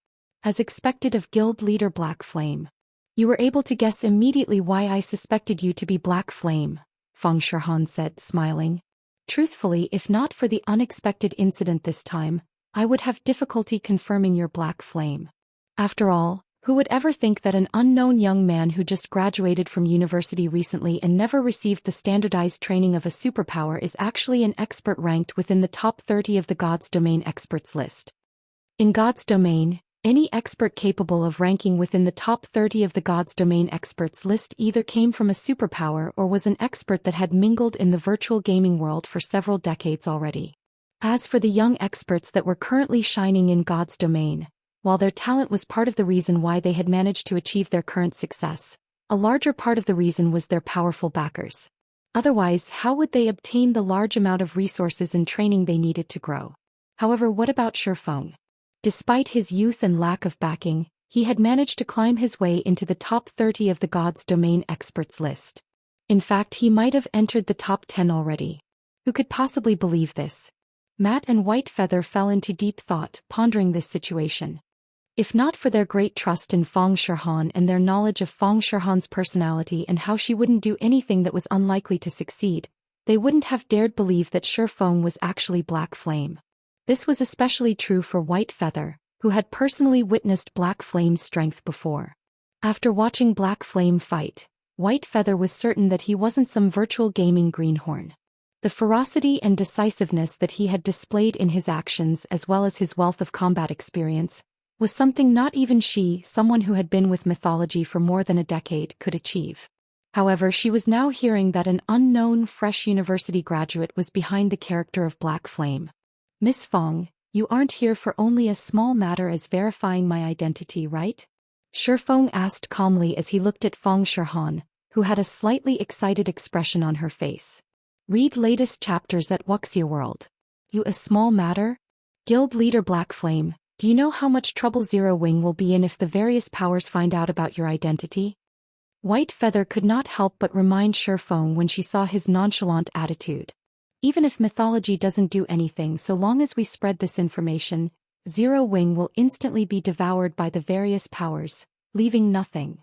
As expected of guild leader Black Flame. You were able to guess immediately why I suspected you to be Black Flame, Fang Shihan said, smiling. Truthfully, if not for the unexpected incident this time, I would have difficulty confirming your Black Flame. After all, who would ever think that an unknown young man who just graduated from university recently and never received the standardized training of a superpower is actually an expert ranked within the top 30 of the God's Domain experts list? In God's Domain, Any expert capable of ranking within the top 30 of the God's Domain experts list either came from a superpower or was an expert that had mingled in the virtual gaming world for several decades already. As for the young experts that were currently shining in God's Domain, while their talent was part of the reason why they had managed to achieve their current success, a larger part of the reason was their powerful backers. Otherwise, how would they obtain the large amount of resources and training they needed to grow? However, what about Faux? Despite his youth and lack of backing, he had managed to climb his way into the top 30 of the God's Domain experts list. In fact, he might have entered the top 10 already. Who could possibly believe this? Matt and Whitefeather fell into deep thought, pondering this situation. If not for their great trust in Feng Shihan and their knowledge of Feng Shihan's personality and how she wouldn't do anything that was unlikely to succeed, they wouldn't have dared believe that Feng was actually Black Flame. This was especially true for Whitefeather, who had personally witnessed Black Flame's strength before. After watching Black Flame fight, Whitefeather was certain that he wasn't some virtual gaming greenhorn. The ferocity and decisiveness that he had displayed in his actions as well as his wealth of combat experience was something not even she, someone who had been with mythology for more than a decade, could achieve. However, she was now hearing that an unknown fresh university graduate was behind the character of Black Flame. Miss Feng, you aren't here for only a small matter as verifying my identity, right? Feng asked calmly as he looked at Feng Shihan, who had a slightly excited expression on her face. Read latest chapters at Wuxia World. You a small matter? Guild leader Black Flame, do you know how much trouble Zerowing will be in if the various powers find out about your identity? Whitefeather could not help but remind Feng when she saw his nonchalant attitude. Even if mythology doesn't do anything so long as we spread this information, Zerowing will instantly be devoured by the various powers, leaving nothing.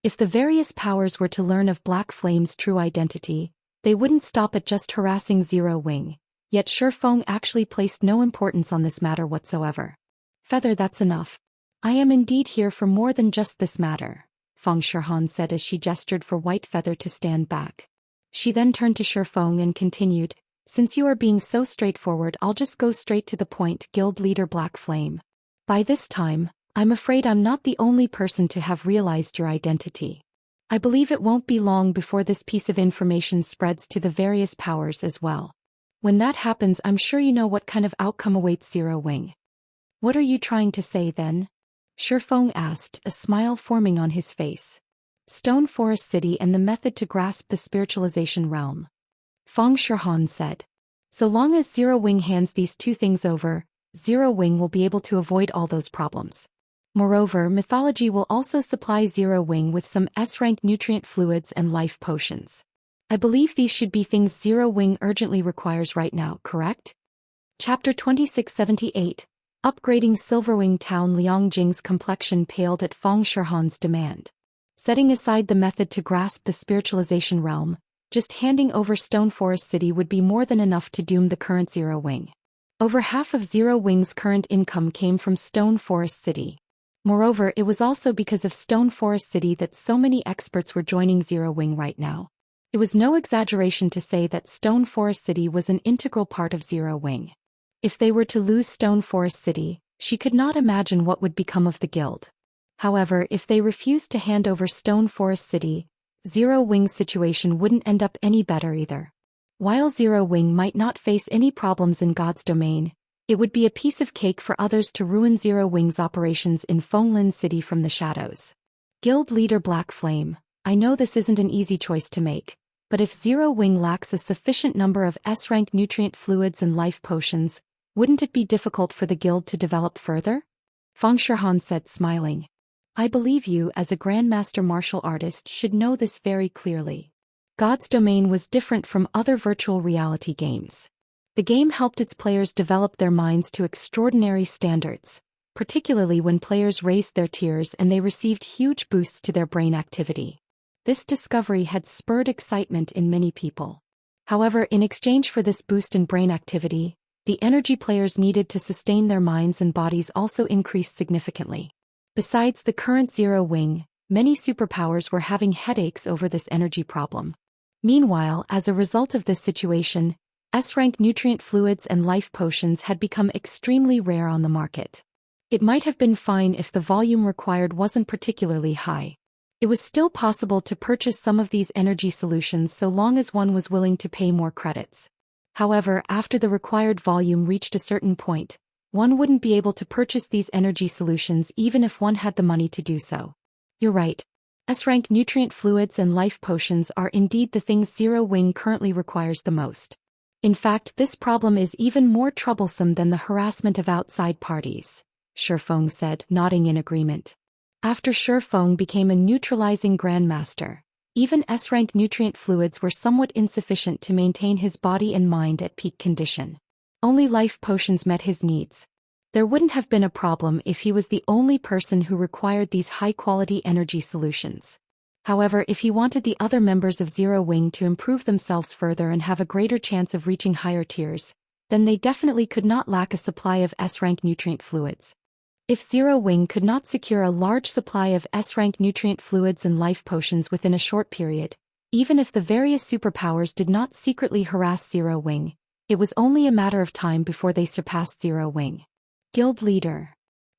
If the various powers were to learn of Black Flame's true identity, they wouldn't stop at just harassing Zerowing, yet Feng actually placed no importance on this matter whatsoever. Feather, that's enough. I am indeed here for more than just this matter, Feng Shihan said as she gestured for Whitefeather to stand back. She then turned to Feng and continued, since you are being so straightforward, I'll just go straight to the point, Guild leader Black Flame. By this time, I'm afraid I'm not the only person to have realized your identity. I believe it won't be long before this piece of information spreads to the various powers as well. When that happens, I'm sure you know what kind of outcome awaits Zerowing. What are you trying to say then? Feng asked, a smile forming on his face. Stone Forest City and the method to grasp the spiritualization realm. Feng Shihan said. So long as Zerowing hands these two things over, Zerowing will be able to avoid all those problems. Moreover, mythology will also supply Zerowing with some S-rank nutrient fluids and life potions. I believe these should be things Zerowing urgently requires right now, correct? Chapter 2678, Upgrading Silverwing Town. Liangjing's complexion paled at Feng Shihan's demand. Setting aside the method to grasp the spiritualization realm, just handing over Stone Forest City would be more than enough to doom the current Zerowing. Over half of Zerowing's current income came from Stone Forest City. Moreover, it was also because of Stone Forest City that so many experts were joining Zerowing right now. It was no exaggeration to say that Stone Forest City was an integral part of Zerowing. If they were to lose Stone Forest City, she could not imagine what would become of the guild. However, if they refused to hand over Stone Forest City, Zerowing's situation wouldn't end up any better either. While Zerowing might not face any problems in God's Domain, it would be a piece of cake for others to ruin Zerowing's operations in Fenglin City from the shadows. Guild leader Black Flame, I know this isn't an easy choice to make, but if Zerowing lacks a sufficient number of S-rank nutrient fluids and life potions, wouldn't it be difficult for the guild to develop further? Feng Shihan said, smiling. I believe you, as a Grandmaster martial artist, should know this very clearly. God's Domain was different from other virtual reality games. The game helped its players develop their minds to extraordinary standards, particularly when players raised their tiers and they received huge boosts to their brain activity. This discovery had spurred excitement in many people. However, in exchange for this boost in brain activity, the energy players needed to sustain their minds and bodies also increased significantly. Besides the current Zerowing, many superpowers were having headaches over this energy problem. Meanwhile, as a result of this situation, S-rank nutrient fluids and life potions had become extremely rare on the market. It might have been fine if the volume required wasn't particularly high. It was still possible to purchase some of these energy solutions so long as one was willing to pay more credits. However, after the required volume reached a certain point, one wouldn't be able to purchase these energy solutions even if one had the money to do so. You're right. S-rank nutrient fluids and life potions are indeed the things Zero Wing currently requires the most. In fact, this problem is even more troublesome than the harassment of outside parties, Feng said, nodding in agreement. After Feng became a neutralizing grandmaster, even S-rank nutrient fluids were somewhat insufficient to maintain his body and mind at peak condition. Only life potions met his needs. There wouldn't have been a problem if he was the only person who required these high-quality energy solutions. However, if he wanted the other members of Zero Wing to improve themselves further and have a greater chance of reaching higher tiers, then they definitely could not lack a supply of S-rank nutrient fluids. If Zero Wing could not secure a large supply of S-rank nutrient fluids and life potions within a short period, even if the various superpowers did not secretly harass Zero Wing, it was only a matter of time before they surpassed Zero Wing. Guild leader.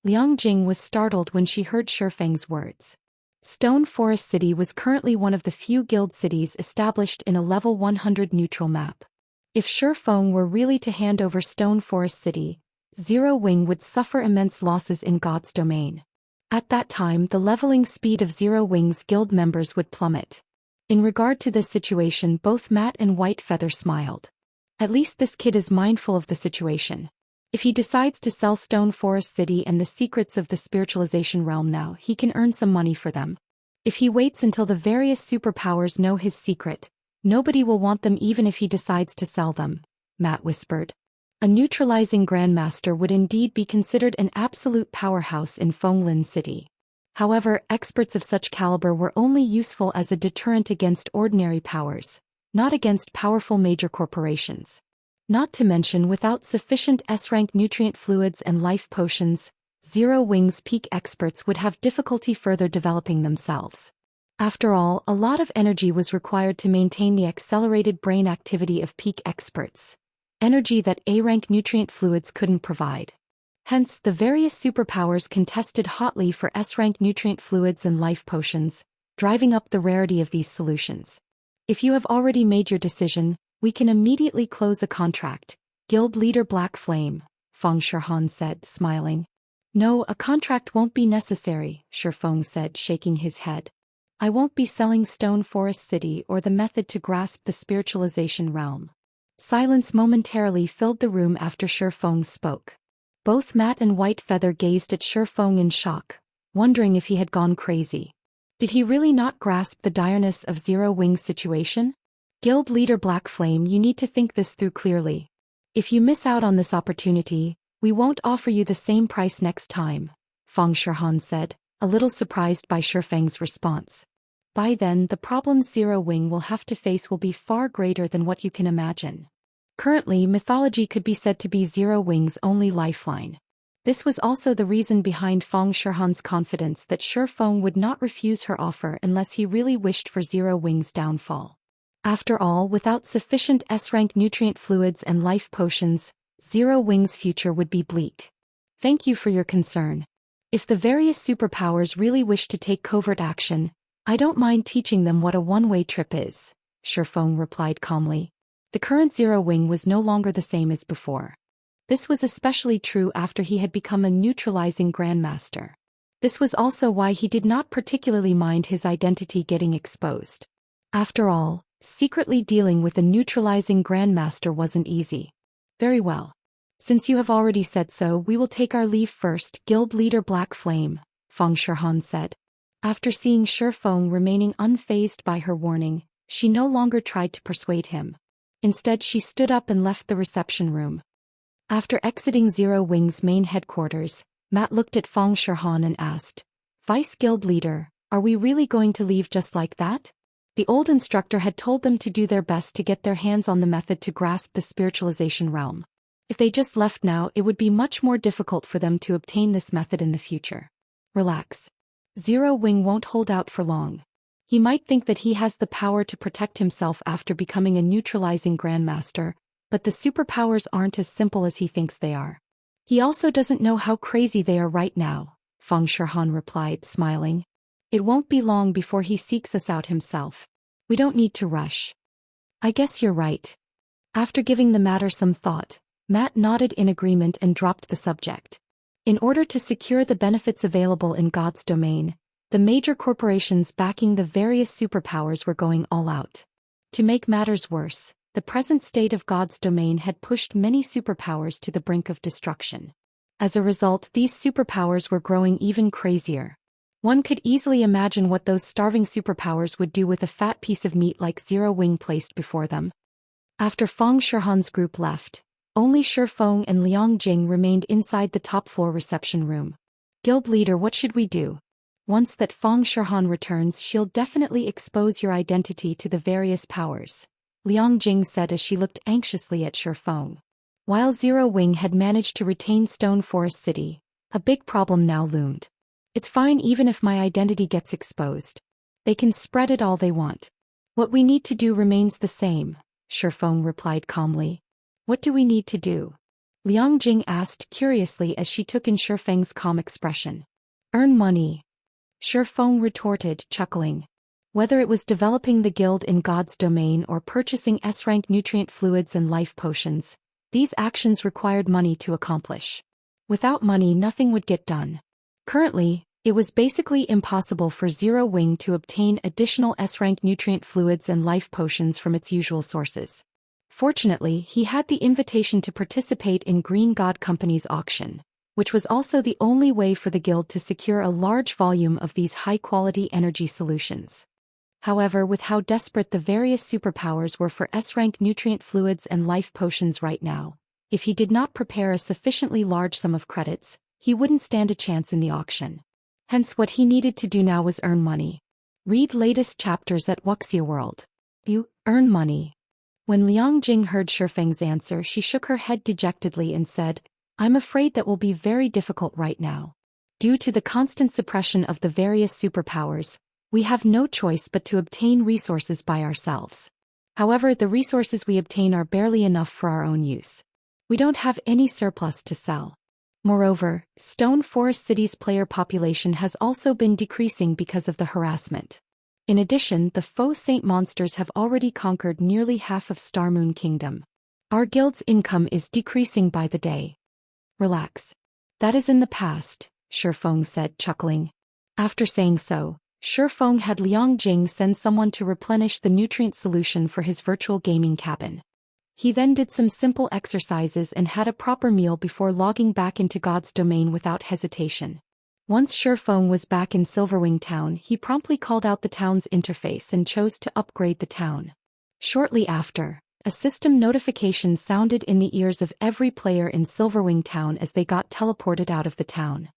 Liang Jing was startled when she heard Feng's words. Stone Forest City was currently one of the few guild cities established in a level 100 neutral map. If Feng were really to hand over Stone Forest City, Zero Wing would suffer immense losses in God's domain. At that time, the leveling speed of Zero Wing's guild members would plummet. In regard to this situation, both Matt and White Feather smiled. At least this kid is mindful of the situation. If he decides to sell Stone Forest City and the secrets of the spiritualization realm now, he can earn some money for them. If he waits until the various superpowers know his secret, nobody will want them even if he decides to sell them, Matt whispered. A neutralizing grandmaster would indeed be considered an absolute powerhouse in Fenglin City. However, experts of such caliber were only useful as a deterrent against ordinary powers, not against powerful major corporations. Not to mention, without sufficient S-rank nutrient fluids and life potions, Zero Wing's peak experts would have difficulty further developing themselves. After all, a lot of energy was required to maintain the accelerated brain activity of peak experts. Energy that A-rank nutrient fluids couldn't provide. Hence, the various superpowers contested hotly for S-rank nutrient fluids and life potions, driving up the rarity of these solutions. If you have already made your decision, we can immediately close a contract, Guild Leader Black Flame, Feng Shihan said, smiling. No, a contract won't be necessary, Feng said, shaking his head. I won't be selling Stone Forest City or the method to grasp the spiritualization realm. Silence momentarily filled the room after Feng spoke. Both Matt and White Feather gazed at Feng in shock, wondering if he had gone crazy. Did he really not grasp the direness of Zero Wing's situation? Guild Leader Black Flame, you need to think this through clearly. If you miss out on this opportunity, we won't offer you the same price next time, Feng Shihan said, a little surprised by Feng's response. By then, the problems Zero Wing will have to face will be far greater than what you can imagine. Currently, mythology could be said to be Zero Wing's only lifeline. This was also the reason behind Feng Shihan's confidence that Feng would not refuse her offer unless he really wished for Zero Wing's downfall. After all, without sufficient S-rank nutrient fluids and life potions, Zero Wing's future would be bleak. Thank you for your concern. If the various superpowers really wish to take covert action, I don't mind teaching them what a one-way trip is, Feng replied calmly. The current Zero Wing was no longer the same as before. This was especially true after he had become a neutralizing grandmaster. This was also why he did not particularly mind his identity getting exposed. After all, secretly dealing with a neutralizing grandmaster wasn't easy. Very well. Since you have already said so, we will take our leave first, Guild Leader Black Flame, Feng Shihan said. After seeing Feng remaining unfazed by her warning, she no longer tried to persuade him. Instead, she stood up and left the reception room. After exiting Zero Wing's main headquarters, Matt looked at Feng Shihan and asked, Vice Guild Leader, are we really going to leave just like that? The old instructor had told them to do their best to get their hands on the method to grasp the spiritualization realm. If they just left now, it would be much more difficult for them to obtain this method in the future. Relax. Zero Wing won't hold out for long. He might think that he has the power to protect himself after becoming a neutralizing grandmaster, but the superpowers aren't as simple as he thinks they are. He also doesn't know how crazy they are right now, Feng Shihan replied, smiling. It won't be long before he seeks us out himself. We don't need to rush. I guess you're right. After giving the matter some thought, Matt nodded in agreement and dropped the subject. In order to secure the benefits available in God's domain, the major corporations backing the various superpowers were going all out. To make matters worse, the present state of God's domain had pushed many superpowers to the brink of destruction. As a result, these superpowers were growing even crazier. One could easily imagine what those starving superpowers would do with a fat piece of meat like Zero Wing placed before them. After Feng Shihan's group left, only Shi Feng and Liang Jing remained inside the top-floor reception room. Guild leader, what should we do? Once that Feng Shihan returns, she'll definitely expose your identity to the various powers, Liang Jing said as she looked anxiously at Shi Feng. While Zero Wing had managed to retain Stone Forest City, a big problem now loomed. It's fine even if my identity gets exposed. They can spread it all they want. What we need to do remains the same, Shi Feng replied calmly. What do we need to do? Liang Jing asked curiously as she took in Shi Feng's calm expression. Earn money. Shi Feng retorted, chuckling. Whether it was developing the guild in God's domain or purchasing S-rank nutrient fluids and life potions, these actions required money to accomplish. Without money, nothing would get done. Currently, it was basically impossible for Zero Wing to obtain additional S-rank nutrient fluids and life potions from its usual sources. Fortunately, he had the invitation to participate in Green God Company's auction, which was also the only way for the guild to secure a large volume of these high-quality energy solutions. However, with how desperate the various superpowers were for S-rank nutrient fluids and life potions right now, if he did not prepare a sufficiently large sum of credits, he wouldn't stand a chance in the auction. Hence what he needed to do now was earn money. Read latest chapters at Wuxia World. You earn money. When Liang Jing heard Shi Feng's answer, she shook her head dejectedly and said, I'm afraid that will be very difficult right now. Due to the constant suppression of the various superpowers, we have no choice but to obtain resources by ourselves. However, the resources we obtain are barely enough for our own use. We don't have any surplus to sell. Moreover, Stone Forest City's player population has also been decreasing because of the harassment. In addition, the Faux Saint monsters have already conquered nearly half of Starmoon Kingdom. Our guild's income is decreasing by the day. Relax. That is in the past, Shi Feng said, chuckling. After saying so, Shi Feng had Liang Jing send someone to replenish the nutrient solution for his virtual gaming cabin. He then did some simple exercises and had a proper meal before logging back into God's domain without hesitation. Once Shi Feng was back in Silverwing Town, he promptly called out the town's interface and chose to upgrade the town. Shortly after, a system notification sounded in the ears of every player in Silverwing Town as they got teleported out of the town.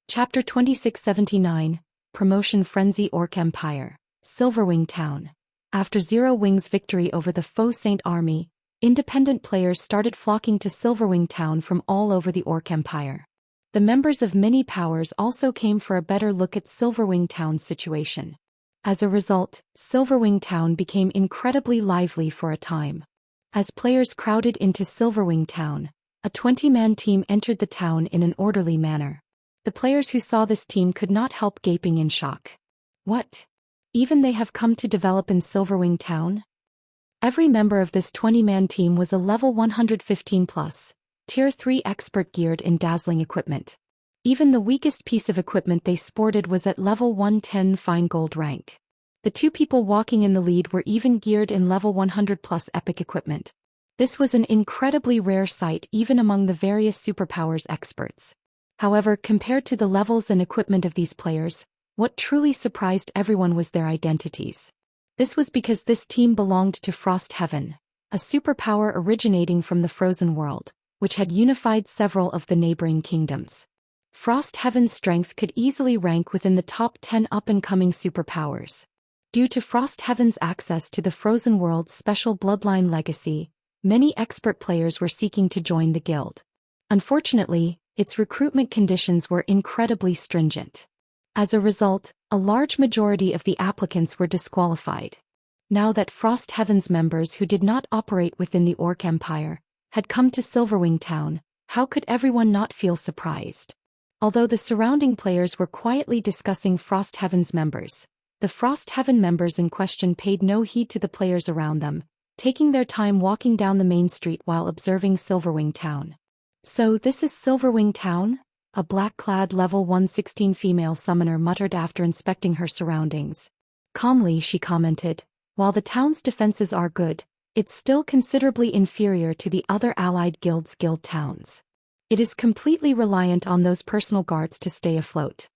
Chapter 2679, Promotion Frenzy Orc Empire, Silverwing Town. After Zero Wing's victory over the Faux Saint army, independent players started flocking to Silverwing Town from all over the Orc Empire. The members of many powers also came for a better look at Silverwing Town's situation. As a result, Silverwing Town became incredibly lively for a time. As players crowded into Silverwing Town, a 20-man team entered the town in an orderly manner. The players who saw this team could not help gaping in shock. What? Even they have come to develop in Silverwing Town? Every member of this 20-man team was a level 115 plus, Tier 3 expert geared in dazzling equipment. Even the weakest piece of equipment they sported was at level 110 fine gold rank. The two people walking in the lead were even geared in level 100 plus epic equipment. This was an incredibly rare sight even among the various superpowers experts. However, compared to the levels and equipment of these players, what truly surprised everyone was their identities. This was because this team belonged to Frost Heaven, a superpower originating from the frozen world, which had unified several of the neighboring kingdoms. Frost Heaven's strength could easily rank within the top 10 up-and-coming superpowers. Due to Frost Heaven's access to the frozen world's special bloodline legacy, many expert players were seeking to join the guild. Unfortunately, its recruitment conditions were incredibly stringent. As a result, a large majority of the applicants were disqualified. Now that Frost Heaven's members who did not operate within the Orc Empire had come to Silverwing Town, How could everyone not feel surprised? Although the surrounding players were quietly discussing Frost Heaven's members, the Frost Heaven members in question paid no heed to the players around them, taking their time walking down the main street while observing Silverwing Town. "So this is Silverwing Town?" a black-clad level 116 female summoner muttered after inspecting her surroundings. Calmly she commented, "While the town's defenses are good, it's still considerably inferior to the other allied guild towns. It is completely reliant on those personal guards to stay afloat.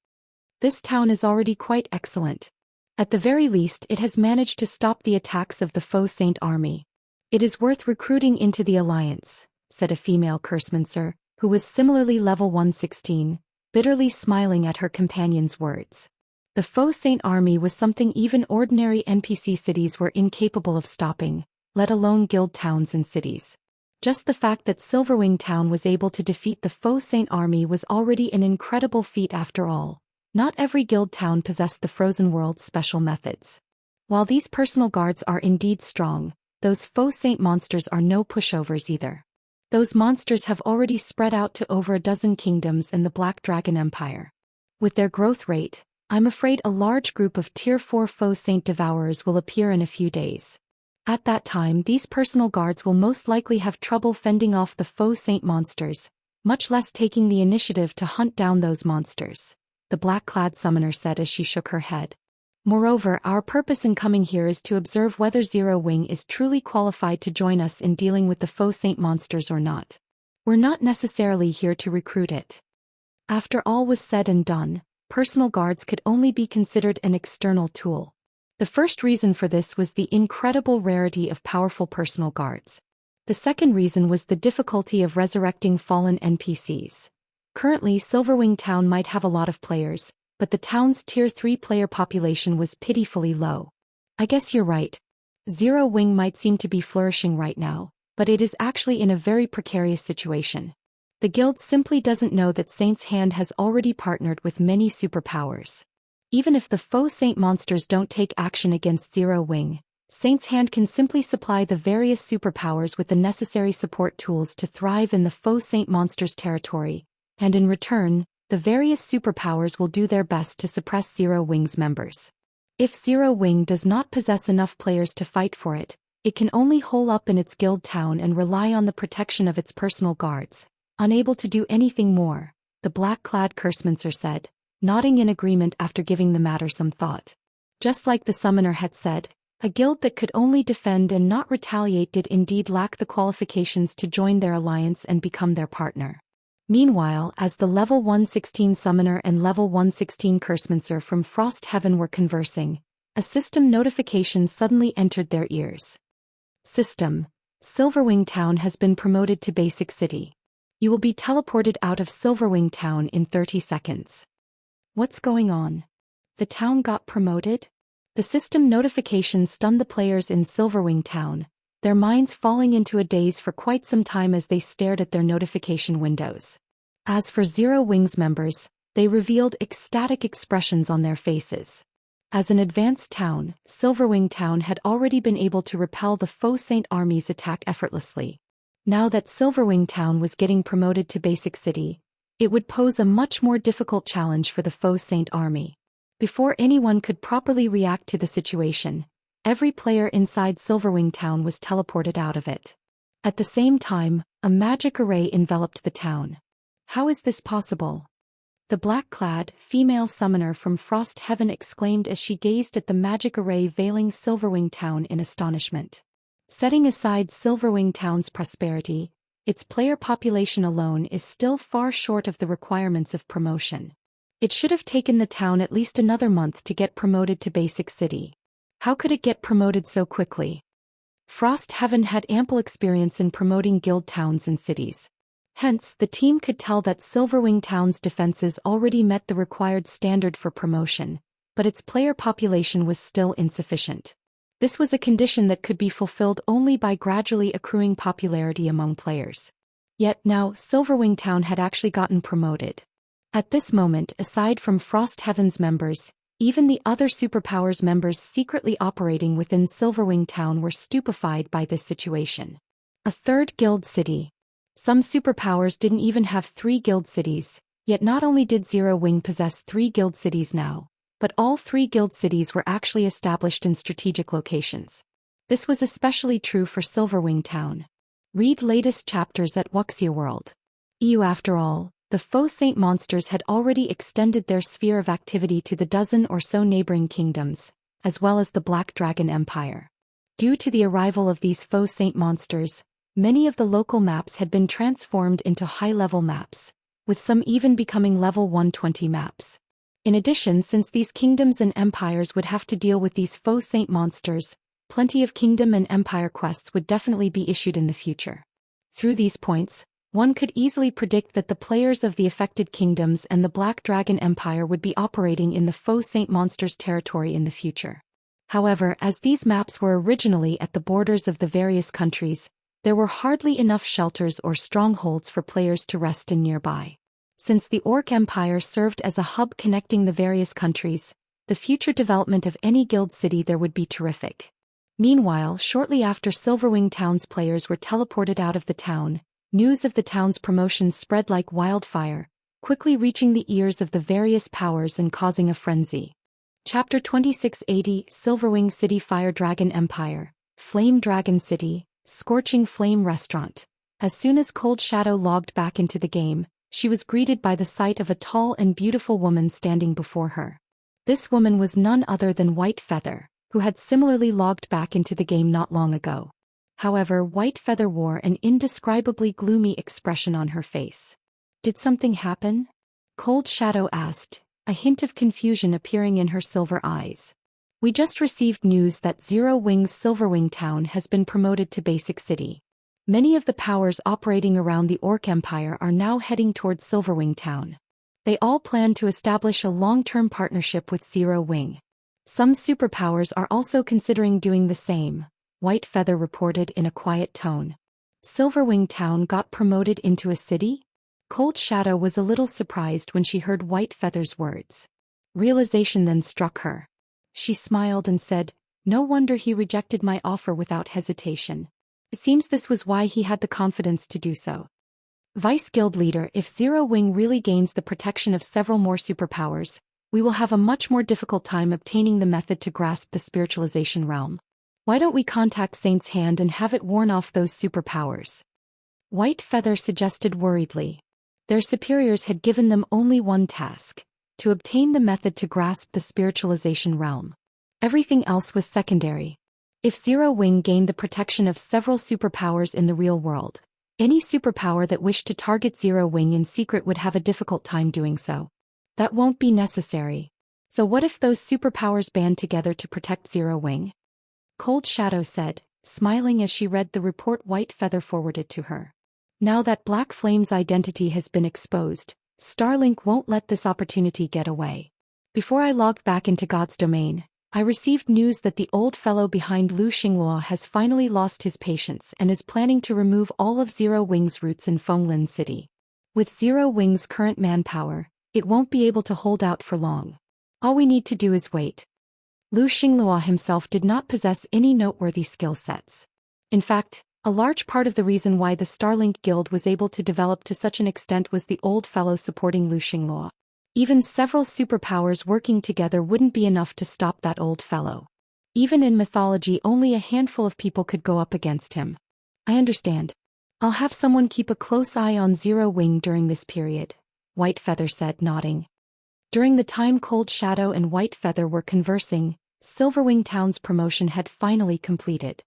This town is already quite excellent. At the very least it has managed to stop the attacks of the Faux Saint army. It is worth recruiting into the alliance," said a female cursemancer, who was similarly level 116, bitterly smiling at her companion's words. The Faux Saint army was something even ordinary NPC cities were incapable of stopping, let alone guild towns and cities. Just the fact that Silverwing Town was able to defeat the Faux Saint army was already an incredible feat after all. Not every guild town possessed the Frozen World's special methods. While these personal guards are indeed strong, those Faux Saint monsters are no pushovers either. Those monsters have already spread out to over a dozen kingdoms and the Black Dragon Empire. With their growth rate, I'm afraid a large group of Tier 4 Faux Saint devourers will appear in a few days. At that time these personal guards will most likely have trouble fending off the Faux Saint monsters, much less taking the initiative to hunt down those monsters," the black-clad summoner said as she shook her head. "Moreover, our purpose in coming here is to observe whether Zero Wing is truly qualified to join us in dealing with the Faux Saint monsters or not. We're not necessarily here to recruit it." After all was said and done, personal guards could only be considered an external tool. The first reason for this was the incredible rarity of powerful personal guards. The second reason was the difficulty of resurrecting fallen NPCs. Currently Silverwing Town might have a lot of players, but the town's Tier 3 player population was pitifully low. "I guess you're right. Zero Wing might seem to be flourishing right now, but it is actually in a very precarious situation. The guild simply doesn't know that Saint's Hand has already partnered with many superpowers. Even if the Faux Saint monsters don't take action against Zero Wing, Saint's Hand can simply supply the various superpowers with the necessary support tools to thrive in the Faux Saint monsters' territory, and in return, the various superpowers will do their best to suppress Zero Wing's members. If Zero Wing does not possess enough players to fight for it, it can only hole up in its guild town and rely on the protection of its personal guards, unable to do anything more," the black-clad cursemancer said, nodding in agreement after giving the matter some thought. Just like the summoner had said, a guild that could only defend and not retaliate did indeed lack the qualifications to join their alliance and become their partner. Meanwhile, as the level 116 summoner and level 116 cursemancer from Frost Heaven were conversing, a system notification suddenly entered their ears. "System: Silverwing Town has been promoted to Basic City. You will be teleported out of Silverwing Town in 30 seconds. What's going on? The town got promoted?" The system notification stunned the players in Silverwing Town, their minds falling into a daze for quite some time as they stared at their notification windows. As for Zero Wing's members, they revealed ecstatic expressions on their faces. As an advanced town, Silverwing Town had already been able to repel the Faux Saint army's attack effortlessly. Now that Silverwing Town was getting promoted to Basic City, it would pose a much more difficult challenge for the Faux Saint army. Before anyone could properly react to the situation, every player inside Silverwing Town was teleported out of it. At the same time, a magic array enveloped the town. "How is this possible?" the black-clad, female summoner from Frost Heaven exclaimed as she gazed at the magic array veiling Silverwing Town in astonishment. Setting aside Silverwing Town's prosperity, its player population alone is still far short of the requirements of promotion. It should have taken the town at least another month to get promoted to Basic City. How could it get promoted so quickly? Frost Heaven had ample experience in promoting guild towns and cities. Hence, the team could tell that Silverwing Town's defenses already met the required standard for promotion, but its player population was still insufficient. This was a condition that could be fulfilled only by gradually accruing popularity among players. Yet now, Silverwing Town had actually gotten promoted. At this moment, aside from Frost Heaven's members, even the other superpowers members secretly operating within Silverwing Town were stupefied by this situation. A third guild city. Some superpowers didn't even have 3 guild cities, yet not only did Zero Wing possess 3 guild cities now, but all 3 guild cities were actually established in strategic locations. This was especially true for Silverwing Town. Read latest chapters at Wuxia World. After all, the Faux Saint monsters had already extended their sphere of activity to the dozen or so neighboring kingdoms, as well as the Black Dragon Empire. Due to the arrival of these Faux Saint monsters, many of the local maps had been transformed into high-level maps, with some even becoming level 120 maps. In addition, since these kingdoms and empires would have to deal with these Faux Saint monsters, plenty of kingdom and empire quests would definitely be issued in the future. Through these points, one could easily predict that the players of the affected kingdoms and the Black Dragon Empire would be operating in the Faux Saint monsters' territory in the future. However, as these maps were originally at the borders of the various countries, there were hardly enough shelters or strongholds for players to rest in nearby. Since the Orc Empire served as a hub connecting the various countries, the future development of any guild city there would be terrific. Meanwhile, shortly after Silverwing Town's players were teleported out of the town, news of the town's promotion spread like wildfire, quickly reaching the ears of the various powers and causing a frenzy. Chapter 2680 Silverwing City Fire Dragon Empire, Flame Dragon City, Scorching Flame Restaurant. As soon as Cold Shadow logged back into the game, she was greeted by the sight of a tall and beautiful woman standing before her. This woman was none other than White Feather, who had similarly logged back into the game not long ago. However, White Feather wore an indescribably gloomy expression on her face. Did something happen? Cold Shadow asked, a hint of confusion appearing in her silver eyes. We just received news that Zero Wing's Silverwing Town has been promoted to Basic City. Many of the powers operating around the Orc Empire are now heading towards Silverwing Town. They all plan to establish a long-term partnership with Zero Wing. Some superpowers are also considering doing the same, White Feather reported in a quiet tone. Silverwing Town got promoted into a city? Cold Shadow was a little surprised when she heard White Feather's words. Realization then struck her. She smiled and said, "No wonder he rejected my offer without hesitation. It seems this was why he had the confidence to do so." Vice Guild Leader, if Zero Wing really gains the protection of several more superpowers, we will have a much more difficult time obtaining the method to grasp the spiritualization realm. Why don't we contact Saint's Hand and have it warn off those superpowers? White Feather suggested worriedly. Their superiors had given them only one task: to obtain the method to grasp the spiritualization realm. Everything else was secondary. If Zero Wing gained the protection of several superpowers in the real world, any superpower that wished to target Zero Wing in secret would have a difficult time doing so. That won't be necessary. So what if those superpowers band together to protect Zero Wing? Cold Shadow said, smiling as she read the report White Feather forwarded to her. Now that Black Flame's identity has been exposed, Starlink won't let this opportunity get away. Before I logged back into God's domain, I received news that the old fellow behind Lu Xinghua has finally lost his patience and is planning to remove all of Zero Wing's roots in Fenglin City. With Zero Wing's current manpower, it won't be able to hold out for long. All we need to do is wait. Lu Xinghua himself did not possess any noteworthy skill sets. In fact, a large part of the reason why the Starlink Guild was able to develop to such an extent was the old fellow supporting Lu Xinghua. Even several superpowers working together wouldn't be enough to stop that old fellow. Even in mythology, only a handful of people could go up against him. I understand. I'll have someone keep a close eye on Zero Wing during this period, White Feather said, nodding. During the time Cold Shadow and White Feather were conversing, Silverwing Town's promotion had finally completed.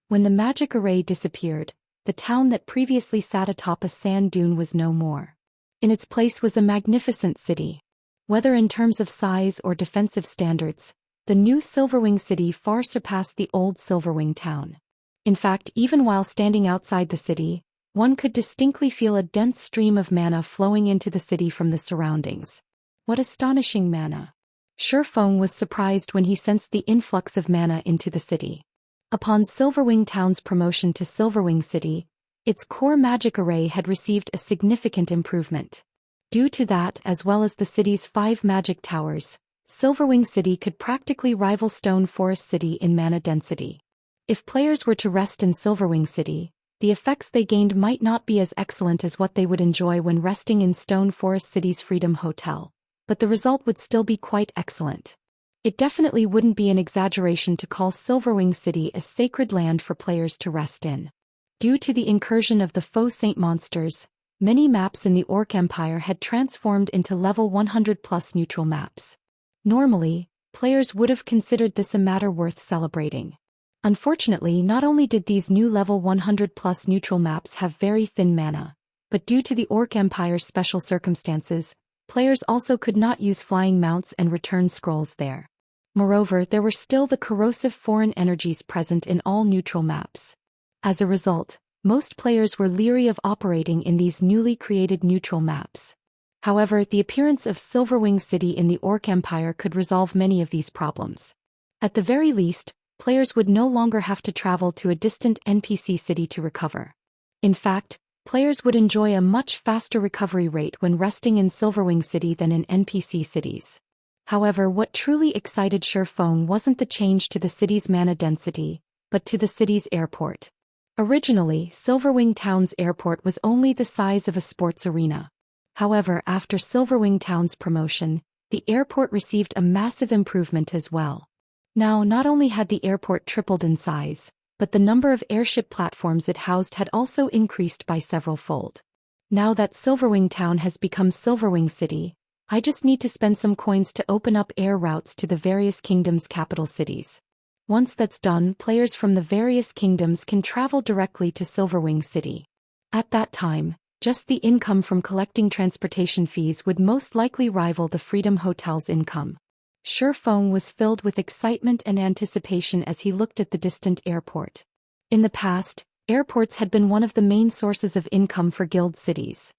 When the magic array disappeared, the town that previously sat atop a sand dune was no more. In its place was a magnificent city. Whether in terms of size or defensive standards, the new Silverwing city far surpassed the old Silverwing town. In fact, even while standing outside the city, one could distinctly feel a dense stream of mana flowing into the city from the surroundings. What astonishing mana! Feng was surprised when he sensed the influx of mana into the city. Upon Silverwing Town's promotion to Silverwing City, its core magic array had received a significant improvement. Due to that, as well as the city's 5 magic towers, Silverwing City could practically rival Stone Forest City in mana density. If players were to rest in Silverwing City, the effects they gained might not be as excellent as what they would enjoy when resting in Stone Forest City's Freedom Hotel, but the result would still be quite excellent. It definitely wouldn't be an exaggeration to call Silverwing City a sacred land for players to rest in. Due to the incursion of the Faux Saint monsters, many maps in the Orc Empire had transformed into level 100+ neutral maps. Normally, players would have considered this a matter worth celebrating. Unfortunately, not only did these new level 100+ neutral maps have very thin mana, but due to the Orc Empire's special circumstances, players also could not use flying mounts and return scrolls there. Moreover, there were still the corrosive foreign energies present in all neutral maps. As a result, most players were leery of operating in these newly created neutral maps. However, the appearance of Silverwing City in the Orc Empire could resolve many of these problems. At the very least, players would no longer have to travel to a distant NPC city to recover. In fact, players would enjoy a much faster recovery rate when resting in Silverwing City than in NPC cities. However, what truly excited Faux wasn't the change to the city's mana density, but to the city's airport. Originally, Silverwing Town's airport was only the size of a sports arena. However, after Silverwing Town's promotion, the airport received a massive improvement as well. Now, not only had the airport tripled in size, but the number of airship platforms it housed had also increased by several-fold. Now that Silverwing Town has become Silverwing City, I just need to spend some coins to open up air routes to the various kingdoms' capital cities. Once that's done, players from the various kingdoms can travel directly to Silverwing City. At that time, just the income from collecting transportation fees would most likely rival the Freedom Hotel's income. Faux was filled with excitement and anticipation as he looked at the distant airport. In the past, airports had been one of the main sources of income for guild cities.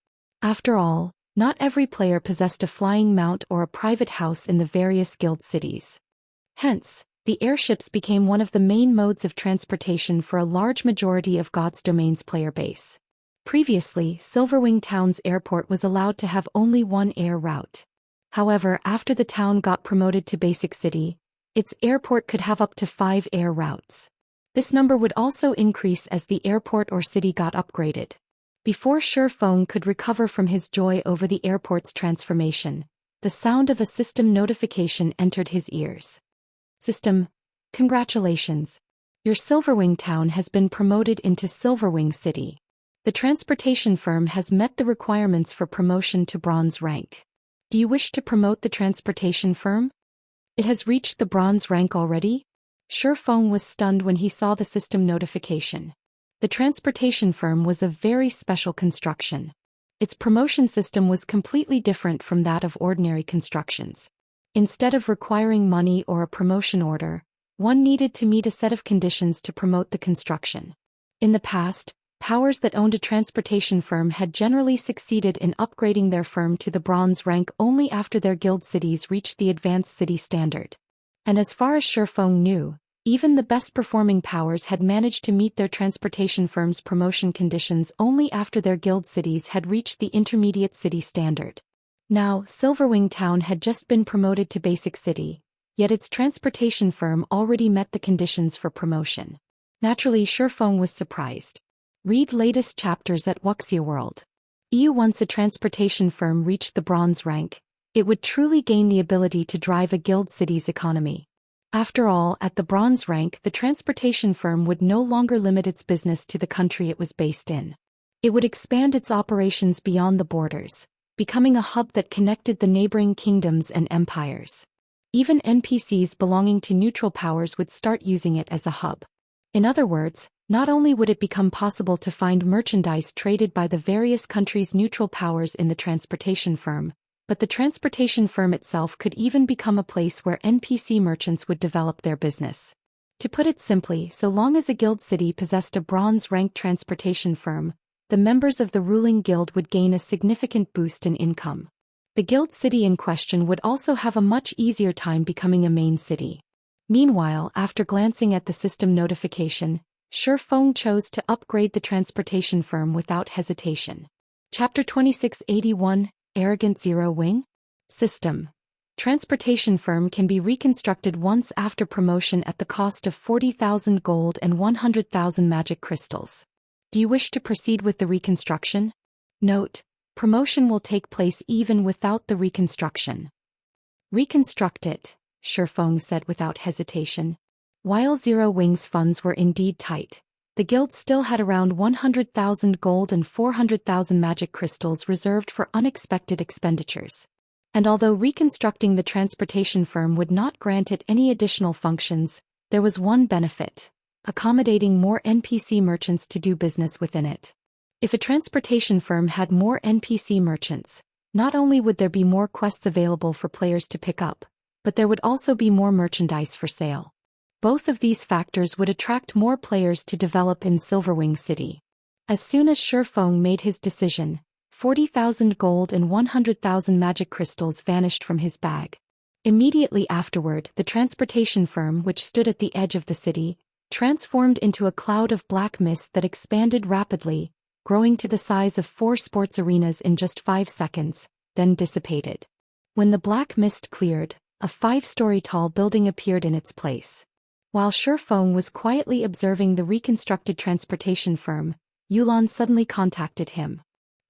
After all, not every player possessed a flying mount or a private house in the various guild cities. Hence, the airships became one of the main modes of transportation for a large majority of God's Domain's player base. Previously, Silverwing Town's airport was allowed to have only one air route. However, after the town got promoted to Basic City, its airport could have up to 5 air routes. This number would also increase as the airport or city got upgraded. Before Faux could recover from his joy over the airport's transformation, the sound of a system notification entered his ears. System, congratulations. Your Silverwing Town has been promoted into Silverwing City. The transportation firm has met the requirements for promotion to bronze rank. Do you wish to promote the transportation firm? It has reached the bronze rank already? Faux was stunned when he saw the system notification. The transportation firm was a very special construction. Its promotion system was completely different from that of ordinary constructions. Instead of requiring money or a promotion order, one needed to meet a set of conditions to promote the construction. In the past, powers that owned a transportation firm had generally succeeded in upgrading their firm to the bronze rank only after their guild cities reached the advanced city standard. And as far as Faux knew, even the best-performing powers had managed to meet their transportation firm's promotion conditions only after their guild cities had reached the intermediate city standard. Now, Silverwing Town had just been promoted to Basic City, yet its transportation firm already met the conditions for promotion. Naturally, Faux was surprised. Read latest chapters at Wuxia World. Once a transportation firm reached the bronze rank, it would truly gain the ability to drive a guild city's economy. After all, at the bronze rank, the transportation firm would no longer limit its business to the country it was based in. It would expand its operations beyond the borders, becoming a hub that connected the neighboring kingdoms and empires. Even NPCs belonging to neutral powers would start using it as a hub. In other words, not only would it become possible to find merchandise traded by the various countries' neutral powers in the transportation firm, but the transportation firm itself could even become a place where NPC merchants would develop their business. To put it simply, so long as a guild city possessed a bronze-ranked transportation firm, the members of the ruling guild would gain a significant boost in income. The guild city in question would also have a much easier time becoming a main city. Meanwhile, after glancing at the system notification, Faux chose to upgrade the transportation firm without hesitation. Chapter 2681, Arrogant Zero Wing? System. Transportation firm can be reconstructed once after promotion at the cost of 40,000 gold and 100,000 magic crystals. Do you wish to proceed with the reconstruction? Note: promotion will take place even without the reconstruction. Reconstruct it, Faux said without hesitation. While Zero Wing's funds were indeed tight, the guild still had around 100,000 gold and 400,000 magic crystals reserved for unexpected expenditures. And although reconstructing the transportation firm would not grant it any additional functions, there was one benefit: accommodating more NPC merchants to do business within it. If a transportation firm had more NPC merchants, not only would there be more quests available for players to pick up, but there would also be more merchandise for sale. Both of these factors would attract more players to develop in Silverwing City. As soon as Faux made his decision, 40,000 gold and 100,000 magic crystals vanished from his bag. Immediately afterward, the transportation firm, which stood at the edge of the city, transformed into a cloud of black mist that expanded rapidly, growing to the size of 4 sports arenas in just 5 seconds, then dissipated. When the black mist cleared, a 5-story tall building appeared in its place. While Faux was quietly observing the reconstructed transportation firm, Yulan suddenly contacted him.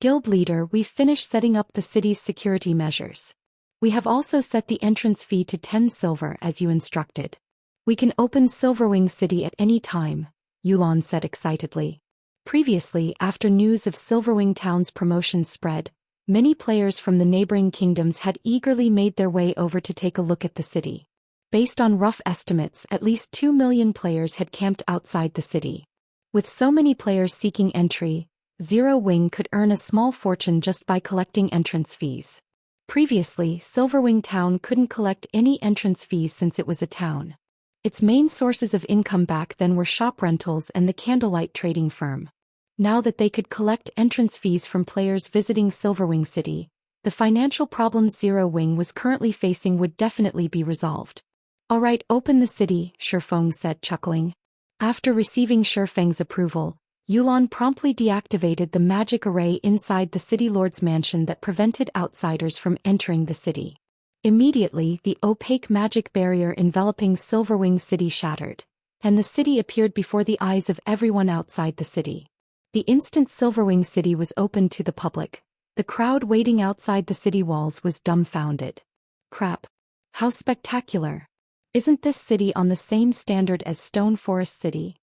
Guild leader, we've finished setting up the city's security measures. We have also set the entrance fee to 10 silver as you instructed. We can open Silverwing City at any time, Yulan said excitedly. Previously, after news of Silverwing Town's promotion spread, many players from the neighboring kingdoms had eagerly made their way over to take a look at the city. Based on rough estimates, at least 2 million players had camped outside the city. With so many players seeking entry, Zero Wing could earn a small fortune just by collecting entrance fees. Previously, Silverwing Town couldn't collect any entrance fees since it was a town. Its main sources of income back then were shop rentals and the candlelight trading firm. Now that they could collect entrance fees from players visiting Silverwing City, the financial problems Zero Wing was currently facing would definitely be resolved. Alright, open the city, Faux said, chuckling. After receiving Feng's approval, Yulan promptly deactivated the magic array inside the city lord's mansion that prevented outsiders from entering the city. Immediately, the opaque magic barrier enveloping Silverwing City shattered, and the city appeared before the eyes of everyone outside the city. The instant Silverwing City was opened to the public, the crowd waiting outside the city walls was dumbfounded. Crap! How spectacular! Isn't this city on the same standard as Stone Forest City?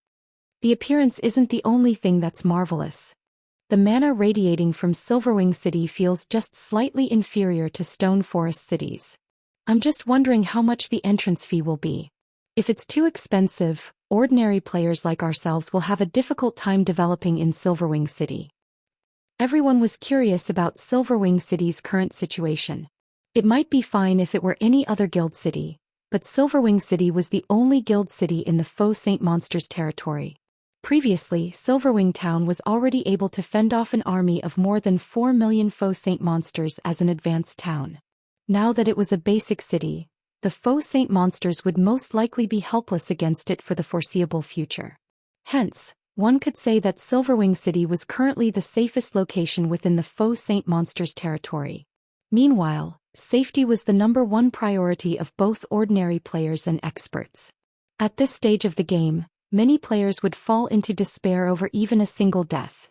The appearance isn't the only thing that's marvelous. The mana radiating from Silverwing City feels just slightly inferior to Stone Forest Cities. I'm just wondering how much the entrance fee will be. If it's too expensive, ordinary players like ourselves will have a difficult time developing in Silverwing City. Everyone was curious about Silverwing City's current situation. It might be fine if it were any other guild city, but Silverwing City was the only guild city in the Faux Saint Monsters territory. Previously, Silverwing Town was already able to fend off an army of more than 4 million Faux Saint Monsters as an advanced town. Now that it was a basic city, the Faux Saint Monsters would most likely be helpless against it for the foreseeable future. Hence, one could say that Silverwing City was currently the safest location within the Faux Saint Monsters territory. Meanwhile, safety was the #1 priority of both ordinary players and experts. At this stage of the game, many players would fall into despair over even a single death.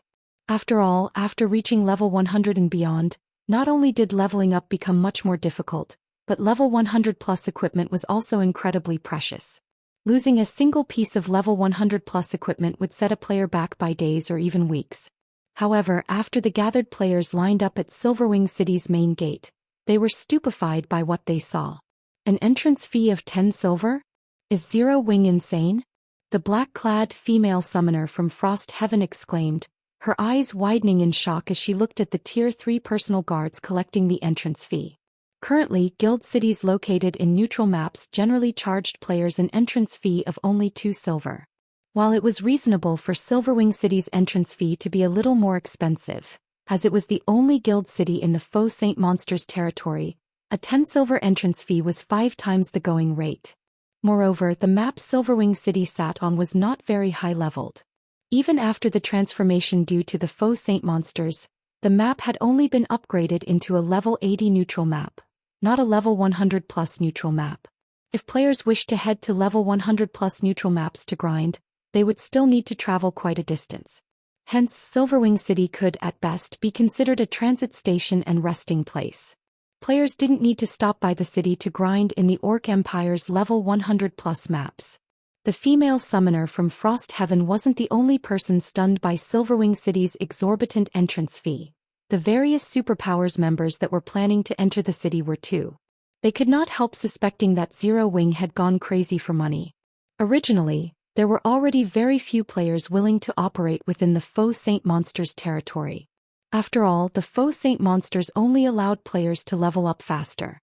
After all, after reaching level 100 and beyond, not only did leveling up become much more difficult, but level 100 plus equipment was also incredibly precious. Losing a single piece of level 100 plus equipment would set a player back by days or even weeks. However, after the gathered players lined up at Silverwing City's main gate, they were stupefied by what they saw. An entrance fee of 10 silver? Is Zero Wing insane? The black-clad female summoner from Frost Heaven exclaimed, her eyes widening in shock as she looked at the Tier 3 personal guards collecting the entrance fee. Currently, guild cities located in neutral maps generally charged players an entrance fee of only 2 silver. While it was reasonable for Silverwing City's entrance fee to be a little more expensive, as it was the only guild city in the Faux Saint Monsters territory, a 10 silver entrance fee was 5 times the going rate. Moreover, the map Silverwing City sat on was not very high-leveled. Even after the transformation due to the Faux Saint Monsters, the map had only been upgraded into a level 80 neutral map, not a level 100 plus neutral map. If players wished to head to level 100 plus neutral maps to grind, they would still need to travel quite a distance. Hence, Silverwing City could, at best, be considered a transit station and resting place. Players didn't need to stop by the city to grind in the Orc Empire's level 100+ maps. The female summoner from Frost Heaven wasn't the only person stunned by Silverwing City's exorbitant entrance fee. The various superpowers members that were planning to enter the city were too. They could not help suspecting that Zero Wing had gone crazy for money. Originally, there were already very few players willing to operate within the Faux Saint Monsters territory. After all, the Faux Saint Monsters only allowed players to level up faster.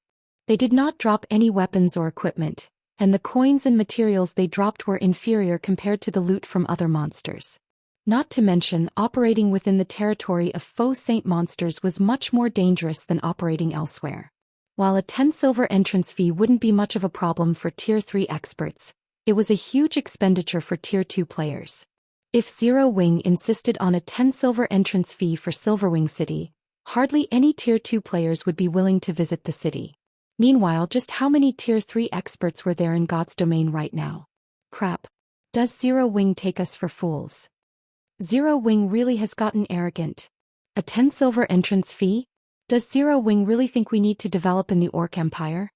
They did not drop any weapons or equipment, and the coins and materials they dropped were inferior compared to the loot from other monsters. Not to mention, operating within the territory of Faux Saint Monsters was much more dangerous than operating elsewhere. While a 10 silver entrance fee wouldn't be much of a problem for Tier 3 experts, it was a huge expenditure for Tier 2 players. If Zero Wing insisted on a 10 silver entrance fee for Silverwing City, hardly any Tier 2 players would be willing to visit the city. Meanwhile, just how many Tier 3 experts were there in God's domain right now? Crap. Does Zero Wing take us for fools? Zero Wing really has gotten arrogant. A 10 silver entrance fee? Does Zero Wing really think we need to develop in the Orc Empire?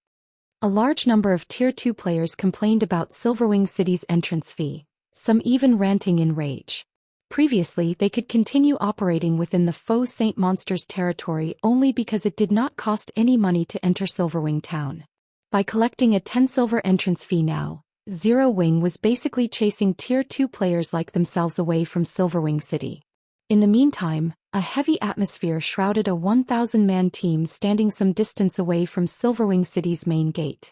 A large number of Tier 2 players complained about Silverwing City's entrance fee, some even ranting in rage. Previously, they could continue operating within the Faux Saint Monsters territory only because it did not cost any money to enter Silverwing Town. By collecting a 10 silver entrance fee now, Zero Wing was basically chasing Tier 2 players like themselves away from Silverwing City. In the meantime, a heavy atmosphere shrouded a 1,000-man team standing some distance away from Silverwing City's main gate.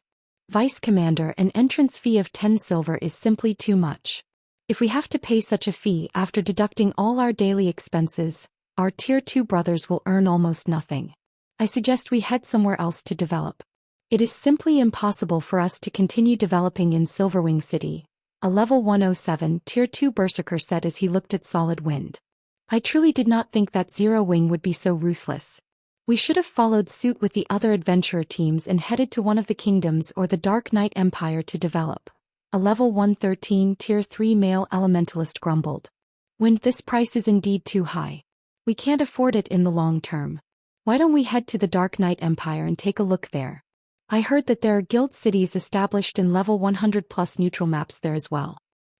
Vice Commander, an entrance fee of 10 silver is simply too much. If we have to pay such a fee after deducting all our daily expenses, our Tier 2 brothers will earn almost nothing. I suggest we head somewhere else to develop. It is simply impossible for us to continue developing in Silverwing City, a level 107 Tier 2 berserker said as he looked at Solid Wind. I truly did not think that Zero Wing would be so ruthless. We should have followed suit with the other adventurer teams and headed to one of the kingdoms or the Dark Knight Empire to develop. A level 113 Tier 3 male elementalist grumbled. Wind, this price is indeed too high. We can't afford it in the long term. Why don't we head to the Dark Knight Empire and take a look there? I heard that there are guild cities established in level 100+ neutral maps there as well.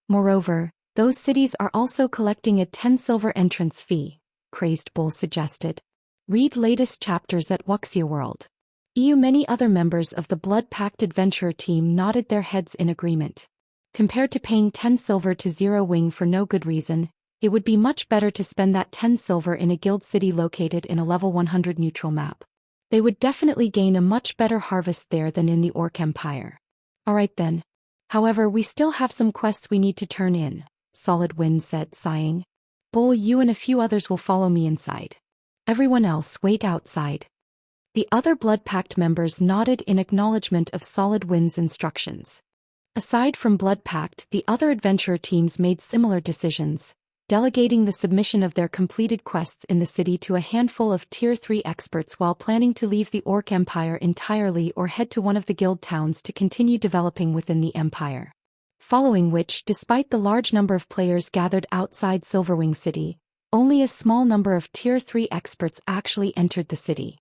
Moreover, those cities are also collecting a 10 silver entrance fee, Crazed Bull suggested. Read latest chapters at Wuxia World. Many other members of the Blood Pact adventurer team nodded their heads in agreement. Compared to paying 10 silver to Zero Wing for no good reason, it would be much better to spend that 10 silver in a guild city located in a level 100 neutral map. They would definitely gain a much better harvest there than in the Orc Empire. Alright then. However, we still have some quests we need to turn in, Solid Wind said, sighing. Bull, you and a few others will follow me inside. Everyone else wait outside. The other Blood Pact members nodded in acknowledgement of Solid Wind's instructions. Aside from Blood Pact, the other adventurer teams made similar decisions, delegating the submission of their completed quests in the city to a handful of Tier 3 experts while planning to leave the Orc Empire entirely or head to one of the guild towns to continue developing within the Empire. Following which, despite the large number of players gathered outside Silverwing City, only a small number of Tier 3 experts actually entered the city.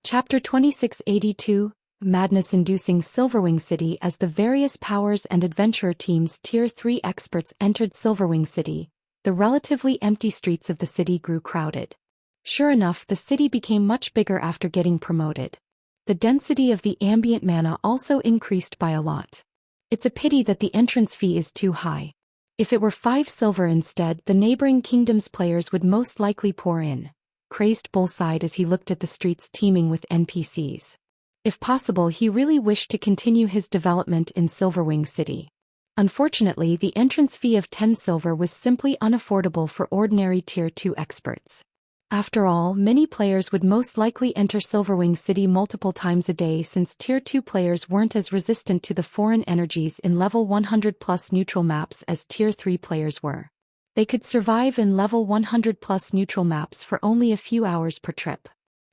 Chapter 2682, Madness-inducing Silverwing City. As the various powers and adventurer teams' Tier 3 experts entered Silverwing City, the relatively empty streets of the city grew crowded. Sure enough, the city became much bigger after getting promoted. The density of the ambient mana also increased by a lot. It's a pity that the entrance fee is too high. If it were 5 silver instead, the neighboring kingdom's players would most likely pour in. Crazed Bull sighed as he looked at the streets teeming with NPCs. If possible, he really wished to continue his development in Silverwing City. Unfortunately, the entrance fee of 10 silver was simply unaffordable for ordinary Tier 2 experts. After all, many players would most likely enter Silverwing City multiple times a day since Tier 2 players weren't as resistant to the foreign energies in level 100+ neutral maps as Tier 3 players were. They could survive in level 100+ neutral maps for only a few hours per trip.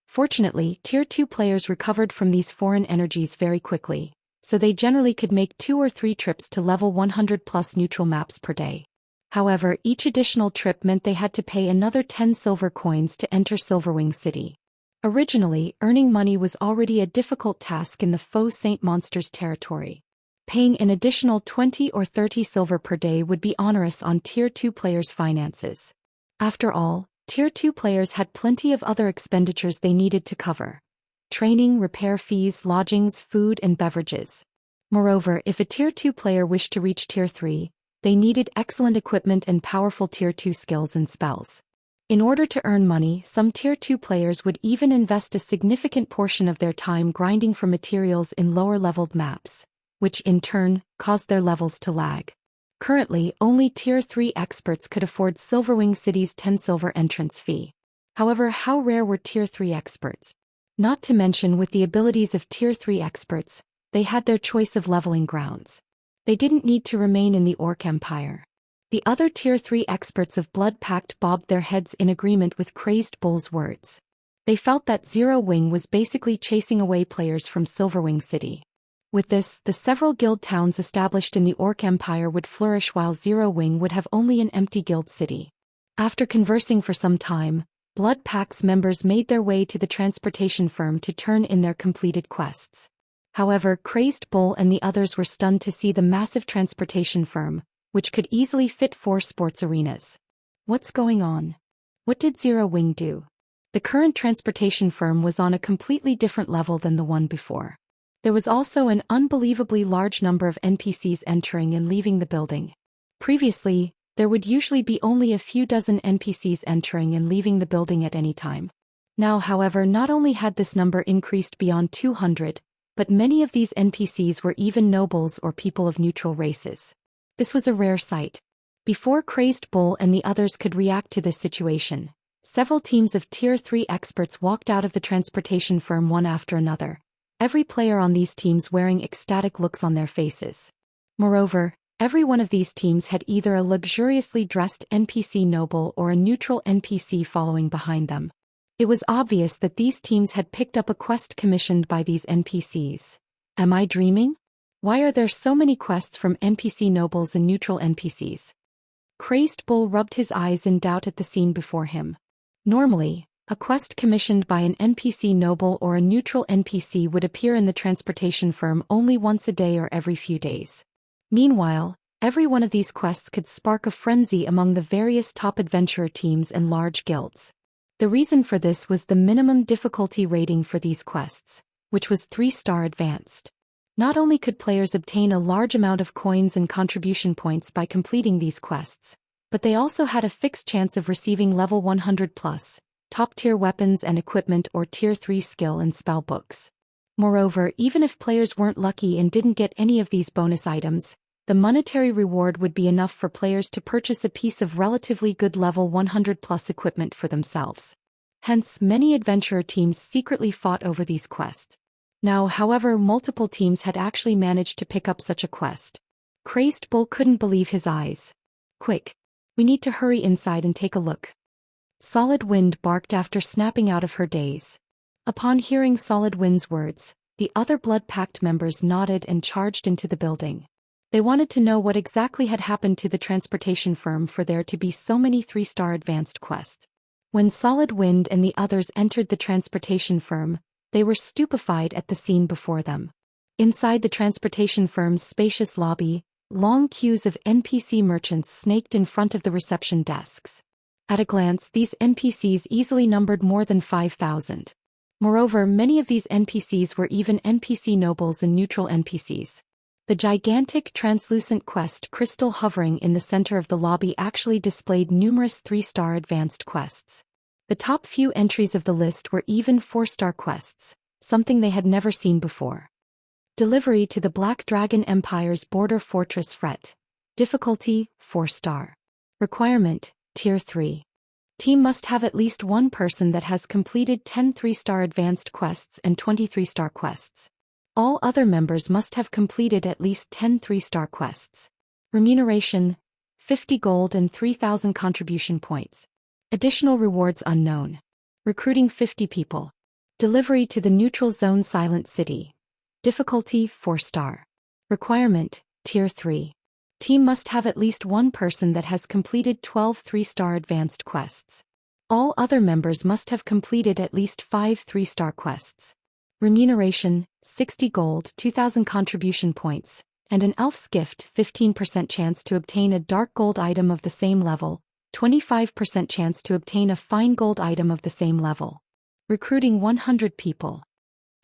Fortunately, Tier 2 players recovered from these foreign energies very quickly, so they generally could make 2 or 3 trips to level 100+ neutral maps per day. However, each additional trip meant they had to pay another 10 silver coins to enter Silverwing City. Originally, earning money was already a difficult task in the Faux Saint Monsters territory. Paying an additional 20 or 30 silver per day would be onerous on Tier 2 players' finances. After all, Tier 2 players had plenty of other expenditures they needed to cover: training, repair fees, lodgings, food, and beverages. Moreover, if a Tier 2 player wished to reach Tier 3, they needed excellent equipment and powerful Tier 2 skills and spells. In order to earn money, some Tier 2 players would even invest a significant portion of their time grinding for materials in lower-leveled maps, which in turn caused their levels to lag. Currently, only Tier 3 experts could afford Silverwing City's 10 silver entrance fee. However, how rare were Tier 3 experts? Not to mention, with the abilities of Tier 3 experts, they had their choice of leveling grounds. They didn't need to remain in the Orc Empire. The other Tier 3 experts of Blood Pact bobbed their heads in agreement with Crazed Bull's words. They felt that Zero Wing was basically chasing away players from Silverwing City. With this, the several guild towns established in the Orc Empire would flourish while Zero Wing would have only an empty guild city. After conversing for some time, Blood Pact's members made their way to the transportation firm to turn in their completed quests. However, Crazed Bull and the others were stunned to see the massive transportation firm, which could easily fit 4 sports arenas. What's going on? What did Zero Wing do? The current transportation firm was on a completely different level than the one before. There was also an unbelievably large number of NPCs entering and leaving the building. Previously, there would usually be only a few dozen NPCs entering and leaving the building at any time. Now, however, not only had this number increased beyond 200, but many of these NPCs were even nobles or people of neutral races. This was a rare sight. Before Crazed Bull and the others could react to this situation, several teams of Tier 3 experts walked out of the transportation firm one after another, every player on these teams wearing ecstatic looks on their faces. Moreover, every one of these teams had either a luxuriously dressed NPC noble or a neutral NPC following behind them. It was obvious that these teams had picked up a quest commissioned by these NPCs. Am I dreaming? Why are there so many quests from NPC nobles and neutral NPCs? Crazed Bull rubbed his eyes in doubt at the scene before him. Normally, a quest commissioned by an NPC noble or a neutral NPC would appear in the transportation firm only once a day or every few days. Meanwhile, every one of these quests could spark a frenzy among the various top adventurer teams and large guilds. The reason for this was the minimum difficulty rating for these quests, which was 3-star advanced. Not only could players obtain a large amount of coins and contribution points by completing these quests, but they also had a fixed chance of receiving level 100+, top-tier weapons and equipment or Tier 3 skill and spell books. Moreover, even if players weren't lucky and didn't get any of these bonus items, the monetary reward would be enough for players to purchase a piece of relatively good level 100+ equipment for themselves. Hence, many adventurer teams secretly fought over these quests. Now, however, multiple teams had actually managed to pick up such a quest. Crazed Bull couldn't believe his eyes. Quick! We need to hurry inside and take a look. Solid Wind barked after snapping out of her daze. Upon hearing Solid Wind's words, the other Blood Pact members nodded and charged into the building. They wanted to know what exactly had happened to the transportation firm for there to be so many 3-star advanced quests. When Solid Wind and the others entered the transportation firm, they were stupefied at the scene before them. Inside the transportation firm's spacious lobby, long queues of NPC merchants snaked in front of the reception desks. At a glance, these NPCs easily numbered more than 5,000. Moreover, many of these NPCs were even NPC nobles and neutral NPCs. The gigantic translucent quest crystal hovering in the center of the lobby actually displayed numerous 3-star advanced quests. The top few entries of the list were even 4-star quests, something they had never seen before. Delivery to the Black Dragon Empire's border fortress Fret. Difficulty, 4-star. Requirement, Tier 3. Team must have at least one person that has completed 10 3-star advanced quests and 20 3-star quests. All other members must have completed at least 10 3-star quests. Remuneration, 50 gold and 3,000 contribution points. Additional rewards unknown. Recruiting 50 people. Delivery to the neutral zone Silent City. Difficulty, 4-star. Requirement, Tier 3. Team must have at least one person that has completed 12 3-star advanced quests. All other members must have completed at least 5 3-star quests. Remuneration, 60 gold, 2,000 contribution points, and an elf's gift, 15% chance to obtain a dark gold item of the same level, 25% chance to obtain a fine gold item of the same level. Recruiting 100 people.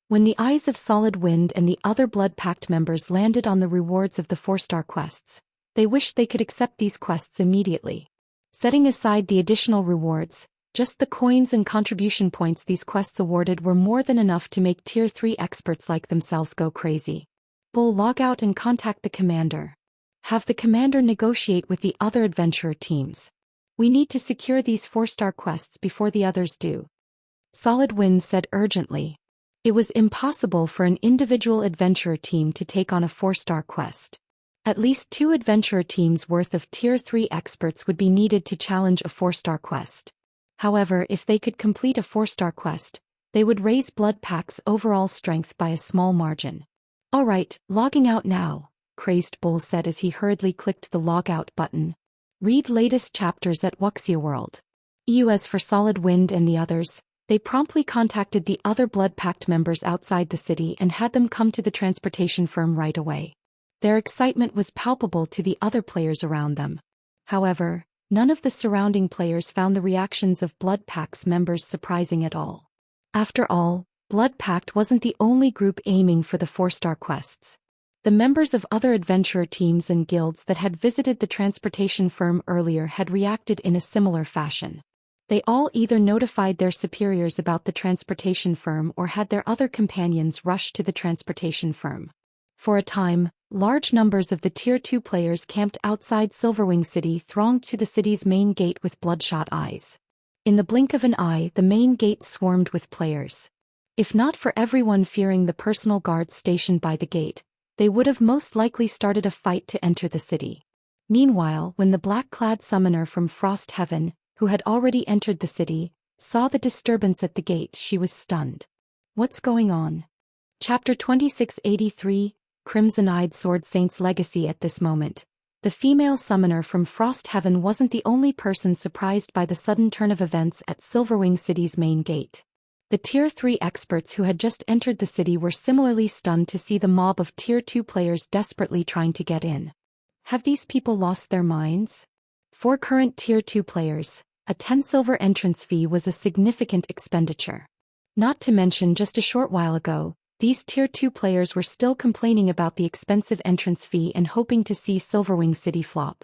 When the eyes of Solid Wind and the other Blood Pact members landed on the rewards of the 4-star quests, they wished they could accept these quests immediately. Setting aside the additional rewards, just the coins and contribution points these quests awarded were more than enough to make Tier 3 experts like themselves go crazy. Bull, log out and contact the commander. Have the commander negotiate with the other adventurer teams. We need to secure these 4-star quests before the others do. Solid Wind said urgently. It was impossible for an individual adventurer team to take on a 4-star quest. At least 2 adventurer teams worth of Tier 3 experts would be needed to challenge a 4-star quest. However, if they could complete a 4-star quest, they would raise Blood Pact's overall strength by a small margin. Alright, logging out now, Crazed Bull said as he hurriedly clicked the logout button. Read latest chapters at Wuxia World. As for Solid Wind and the others, they promptly contacted the other Blood Pact members outside the city and had them come to the transportation firm right away. Their excitement was palpable to the other players around them. However, none of the surrounding players found the reactions of Blood Pact's members surprising at all. After all, Blood Pact wasn't the only group aiming for the 4-star quests. The members of other adventurer teams and guilds that had visited the transportation firm earlier had reacted in a similar fashion. They all either notified their superiors about the transportation firm or had their other companions rush to the transportation firm. For a time, large numbers of the Tier 2 players camped outside Silverwing City thronged to the city's main gate with bloodshot eyes. In the blink of an eye, the main gate swarmed with players. If not for everyone fearing the personal guards stationed by the gate, they would have most likely started a fight to enter the city. Meanwhile, when the black-clad summoner from Frost Heaven, who had already entered the city, saw the disturbance at the gate, she was stunned. What's going on? Chapter 2683, Crimson-Eyed Sword Saint's Legacy. At this moment, the female summoner from Frost Heaven wasn't the only person surprised by the sudden turn of events at Silverwing City's main gate. The Tier 3 experts who had just entered the city were similarly stunned to see the mob of Tier 2 players desperately trying to get in. Have these people lost their minds? For current Tier 2 players, a 10 silver entrance fee was a significant expenditure. Not to mention, just a short while ago, these Tier 2 players were still complaining about the expensive entrance fee and hoping to see Silverwing City flop.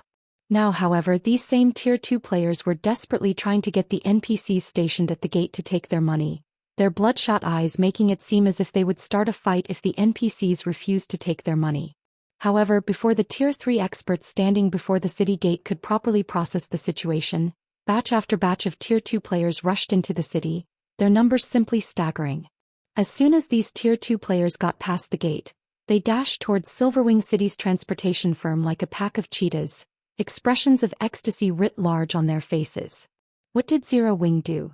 Now, however, these same Tier 2 players were desperately trying to get the NPCs stationed at the gate to take their money, their bloodshot eyes making it seem as if they would start a fight if the NPCs refused to take their money. However, before the Tier 3 experts standing before the city gate could properly process the situation, batch after batch of Tier 2 players rushed into the city, their numbers simply staggering. As soon as these Tier 2 players got past the gate, they dashed towards Silverwing City's transportation firm like a pack of cheetahs, expressions of ecstasy writ large on their faces. What did Zero Wing do?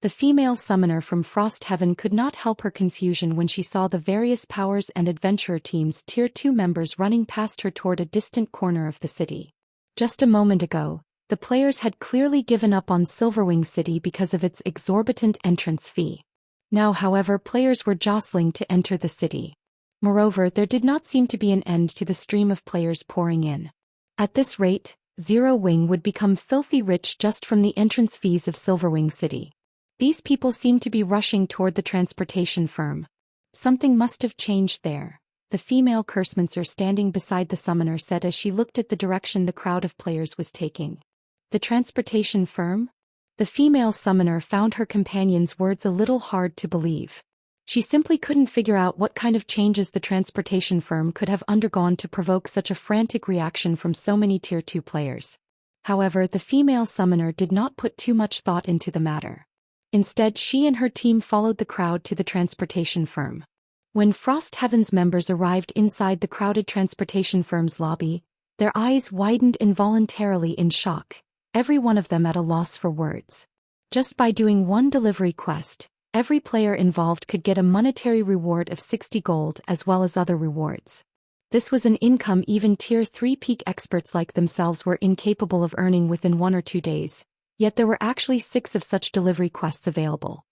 The female summoner from Frost Heaven could not help her confusion when she saw the various powers and adventurer teams' Tier 2 members running past her toward a distant corner of the city. Just a moment ago, the players had clearly given up on Silverwing City because of its exorbitant entrance fee. Now, however, players were jostling to enter the city. Moreover, there did not seem to be an end to the stream of players pouring in. At this rate, Zero Wing would become filthy rich just from the entrance fees of Silverwing City. These people seemed to be rushing toward the transportation firm. Something must have changed there, the female cursemancer standing beside the summoner said as she looked at the direction the crowd of players was taking. The transportation firm? The female summoner found her companion's words a little hard to believe. She simply couldn't figure out what kind of changes the transportation firm could have undergone to provoke such a frantic reaction from so many Tier 2 players. However, the female summoner did not put too much thought into the matter. Instead, she and her team followed the crowd to the transportation firm. When Frost Heaven's members arrived inside the crowded transportation firm's lobby, their eyes widened involuntarily in shock, every one of them at a loss for words. Just by doing one delivery quest, every player involved could get a monetary reward of 60 gold as well as other rewards. This was an income even Tier 3 peak experts like themselves were incapable of earning within 1 or 2 days, yet there were actually 6 of such delivery quests available.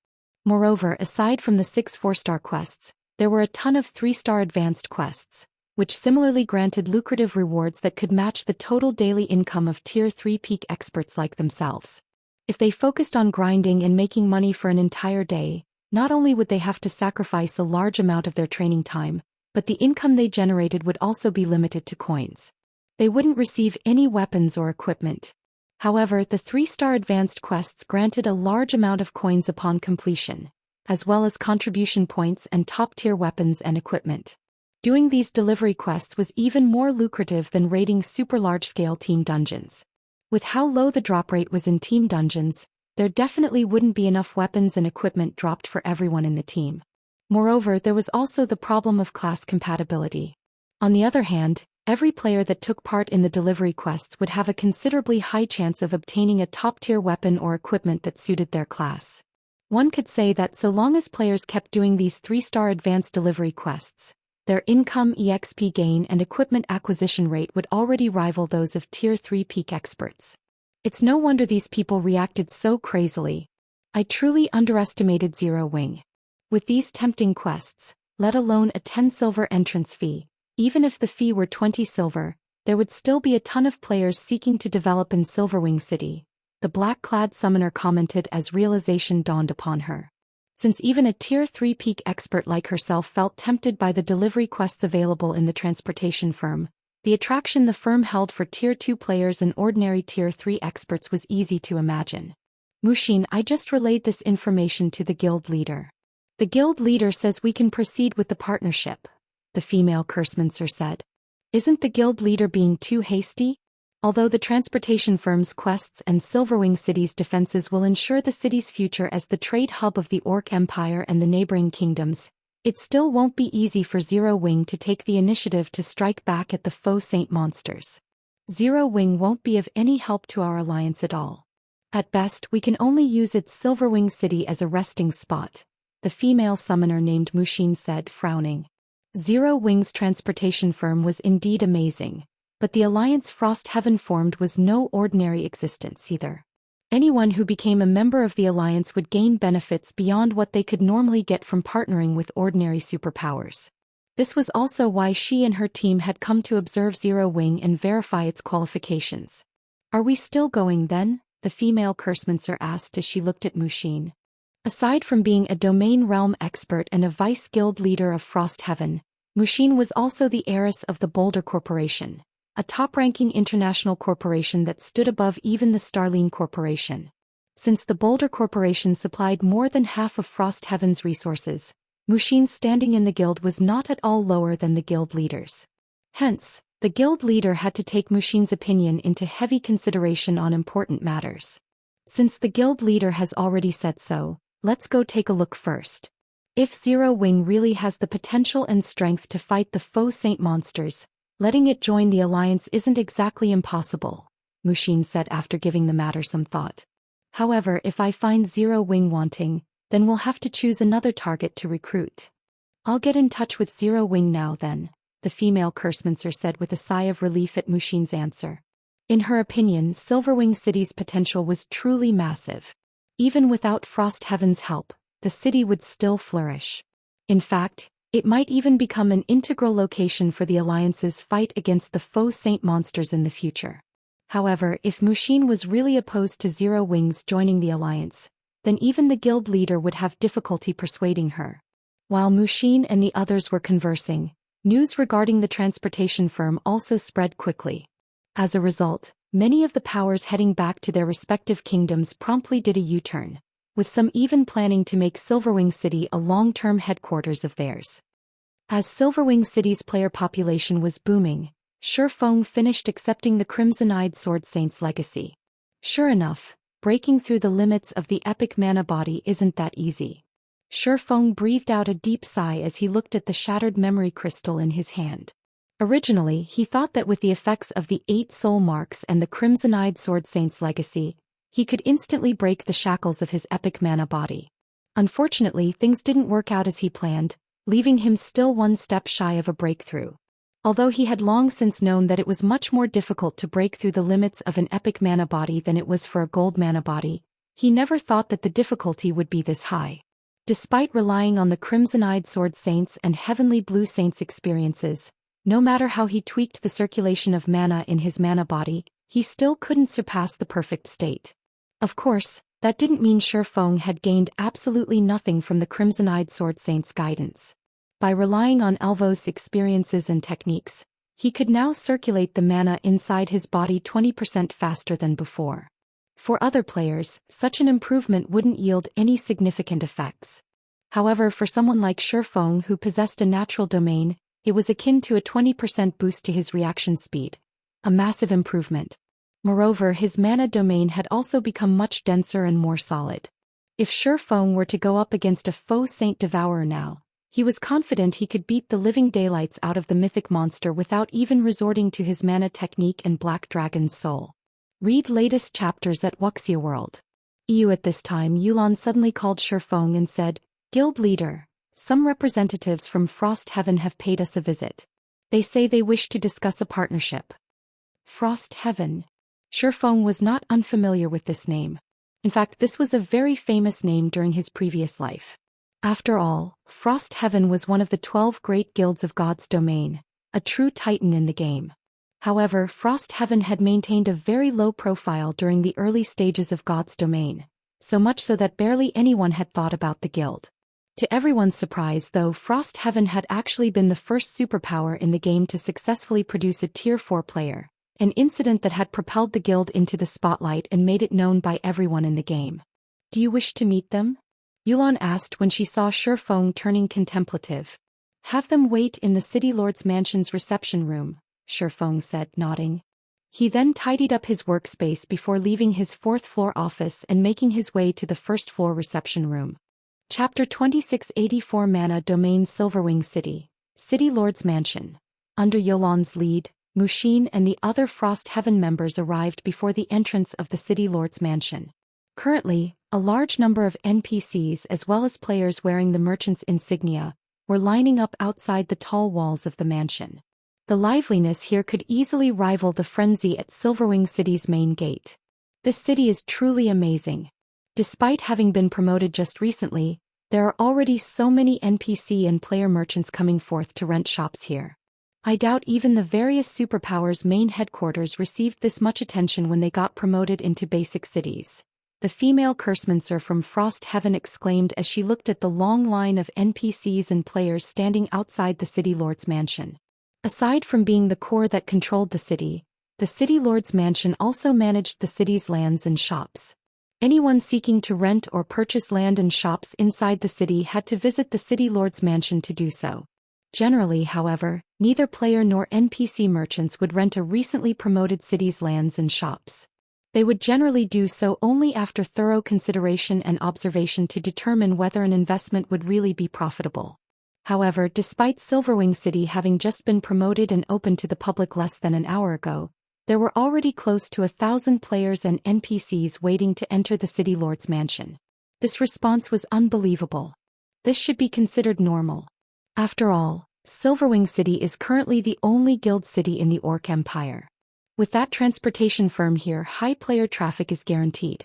Moreover, aside from the 6 4-star quests, there were a ton of 3-star advanced quests, which similarly granted lucrative rewards that could match the total daily income of Tier 3 peak experts like themselves. If they focused on grinding and making money for an entire day, not only would they have to sacrifice a large amount of their training time, but the income they generated would also be limited to coins. They wouldn't receive any weapons or equipment. However, the 3-star advanced quests granted a large amount of coins upon completion, as well as contribution points and top-tier weapons and equipment. Doing these delivery quests was even more lucrative than raiding super large-scale team dungeons. With how low the drop rate was in team dungeons, there definitely wouldn't be enough weapons and equipment dropped for everyone in the team. Moreover, there was also the problem of class compatibility. On the other hand, every player that took part in the delivery quests would have a considerably high chance of obtaining a top-tier weapon or equipment that suited their class. One could say that so long as players kept doing these 3-star advanced delivery quests, their income, EXP gain and equipment acquisition rate would already rival those of Tier 3 peak experts. It's no wonder these people reacted so crazily. I truly underestimated Zero Wing. With these tempting quests, let alone a 10 silver entrance fee, even if the fee were 20 silver, there would still be a ton of players seeking to develop in Silverwing City, the black-clad summoner commented as realization dawned upon her. Since even a Tier 3 peak expert like herself felt tempted by the delivery quests available in the transportation firm, the attraction the firm held for Tier 2 players and ordinary Tier 3 experts was easy to imagine. Mushin, I just relayed this information to the guild leader. The guild leader says we can proceed with the partnership, the female Kursmancer said. Isn't the guild leader being too hasty? Although the transportation firm's quests and Silverwing City's defenses will ensure the city's future as the trade hub of the Orc Empire and the neighboring kingdoms, it still won't be easy for Zero Wing to take the initiative to strike back at the Faux Saint monsters. Zero Wing won't be of any help to our alliance at all. At best, we can only use its Silverwing City as a resting spot, the female summoner named Mushin said, frowning. Zero Wing's transportation firm was indeed amazing, but the alliance Frost Heaven formed was no ordinary existence either. Anyone who became a member of the alliance would gain benefits beyond what they could normally get from partnering with ordinary superpowers. This was also why she and her team had come to observe Zero Wing and verify its qualifications. Are we still going then? The female Kursmancer asked as she looked at Mushin. Aside from being a domain realm expert and a vice guild leader of Frost Heaven, Mushin was also the heiress of the Boulder Corporation, a top-ranking international corporation that stood above even the Starline Corporation. Since the Boulder Corporation supplied more than half of Frost Heaven's resources, Mushin's standing in the guild was not at all lower than the guild leader's. Hence, the guild leader had to take Mushin's opinion into heavy consideration on important matters. Since the guild leader has already said so, let's go take a look first. If Zero Wing really has the potential and strength to fight the Faux Saint monsters, letting it join the alliance isn't exactly impossible, Mushin said after giving the matter some thought. However, if I find Zero Wing wanting, then we'll have to choose another target to recruit. I'll get in touch with Zero Wing now then, the female Kursmancer said with a sigh of relief at Mushin's answer. In her opinion, Silverwing City's potential was truly massive. Even without Frost Heaven's help, the city would still flourish. In fact, it might even become an integral location for the Alliance's fight against the Faux Saint monsters in the future. However, if Mushin was really opposed to Zero Wing's joining the Alliance, then even the guild leader would have difficulty persuading her. While Mushin and the others were conversing, news regarding the transportation firm also spread quickly. As a result, many of the powers heading back to their respective kingdoms promptly did a U-turn, with some even planning to make Silverwing City a long-term headquarters of theirs. As Silverwing City's player population was booming, Feng finished accepting the Crimson-Eyed Sword Saint's legacy. Sure enough, breaking through the limits of the epic mana body isn't that easy. Feng breathed out a deep sigh as he looked at the shattered memory crystal in his hand. Originally, he thought that with the effects of the 8 soul marks and the Crimson-Eyed Sword Saint's legacy, he could instantly break the shackles of his epic mana body. Unfortunately, things didn't work out as he planned, leaving him still one step shy of a breakthrough. Although he had long since known that it was much more difficult to break through the limits of an epic mana body than it was for a gold mana body, he never thought that the difficulty would be this high. Despite relying on the Crimson-Eyed Sword Saints and Heavenly Blue Saints experiences, no matter how he tweaked the circulation of mana in his mana body, he still couldn't surpass the perfect state. Of course, that didn't mean Faux had gained absolutely nothing from the Crimson-Eyed Sword Saints' guidance. By relying on Elvo's experiences and techniques, he could now circulate the mana inside his body 20% faster than before. For other players, such an improvement wouldn't yield any significant effects. However, for someone like Faux who possessed a natural domain, it was akin to a 20% boost to his reaction speed. A massive improvement. Moreover, his mana domain had also become much denser and more solid. If Faux were to go up against a Faux Saint Devourer now, he was confident he could beat the living daylights out of the mythic monster without even resorting to his mana technique and Black Dragon's Soul. Read latest chapters at Wuxia World. EU. At this time, Yulan suddenly called Faux and said, "Guild leader, some representatives from Frost Heaven have paid us a visit. They say they wish to discuss a partnership." Frost Heaven. Faux was not unfamiliar with this name. In fact, this was a very famous name during his previous life. After all, Frost Heaven was one of the 12 great guilds of God's domain, a true titan in the game. However, Frost Heaven had maintained a very low profile during the early stages of God's domain, so much so that barely anyone had thought about the guild. To everyone's surprise though, Frost Heaven had actually been the first superpower in the game to successfully produce a Tier 4 player, an incident that had propelled the guild into the spotlight and made it known by everyone in the game. "Do you wish to meet them?" Yulan asked when she saw Faux turning contemplative. "Have them wait in the City Lord's Mansion's reception room," Faux said, nodding. He then tidied up his workspace before leaving his 4th-floor office and making his way to the 1st-floor reception room. Chapter 2684 Mana Domain Silverwing City, City Lord's Mansion. Under Yulan's lead, Mushin and the other Frost Heaven members arrived before the entrance of the City Lord's Mansion. Currently, a large number of NPCs as well as players wearing the merchant's insignia were lining up outside the tall walls of the mansion. The liveliness here could easily rival the frenzy at Silverwing City's main gate. This city is truly amazing. Despite having been promoted just recently, there are already so many NPC and player merchants coming forth to rent shops here. I doubt even the various superpowers' main headquarters received this much attention when they got promoted into basic cities. The female cursemancer from Frost Heaven exclaimed as she looked at the long line of NPCs and players standing outside the City Lord's Mansion. Aside from being the core that controlled the City Lord's Mansion also managed the city's lands and shops. Anyone seeking to rent or purchase land and shops inside the city had to visit the City Lord's Mansion to do so. Generally, however, neither player nor NPC merchants would rent a recently promoted city's lands and shops. They would generally do so only after thorough consideration and observation to determine whether an investment would really be profitable. However, despite Silverwing City having just been promoted and open to the public less than an hour ago, there were already close to 1,000 players and NPCs waiting to enter the City Lord's Mansion. This response was unbelievable. This should be considered normal. After all, Silverwing City is currently the only guild city in the Orc Empire. With that transportation firm here, high player traffic is guaranteed.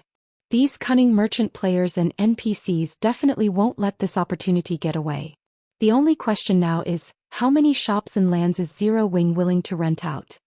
These cunning merchant players and NPCs definitely won't let this opportunity get away. The only question now is, how many shops and lands is Zero-Wing willing to rent out?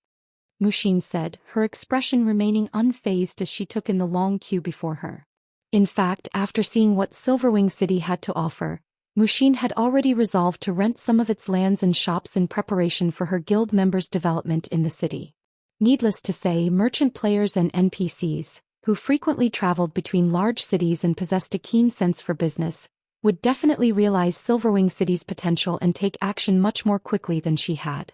Mushin said, her expression remaining unfazed as she took in the long queue before her. In fact, after seeing what Silverwing City had to offer, Mushin had already resolved to rent some of its lands and shops in preparation for her guild members' development in the city. Needless to say, merchant players and NPCs, who frequently traveled between large cities and possessed a keen sense for business, would definitely realize Silverwing City's potential and take action much more quickly than she had.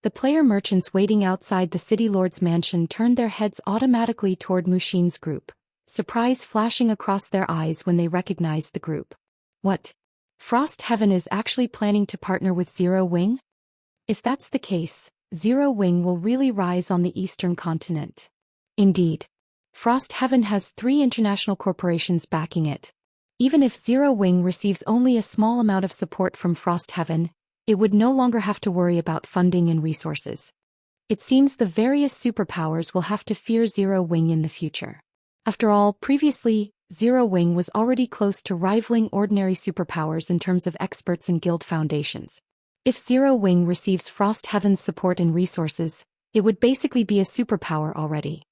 The player merchants waiting outside the City Lord's Mansion turned their heads automatically toward Mushin's group, surprise flashing across their eyes when they recognized the group. What? Frost Heaven is actually planning to partner with Zero-Wing? If that's the case, Zero-Wing will really rise on the eastern continent. Indeed. Frost Heaven has 3 international corporations backing it. Even if Zero-Wing receives only a small amount of support from Frost Heaven, it would no longer have to worry about funding and resources. It seems the various superpowers will have to fear Zero Wing in the future. After all, previously, Zero Wing was already close to rivaling ordinary superpowers in terms of experts and guild foundations. If Zero Wing receives Frost Heaven's support and resources, it would basically be a superpower already.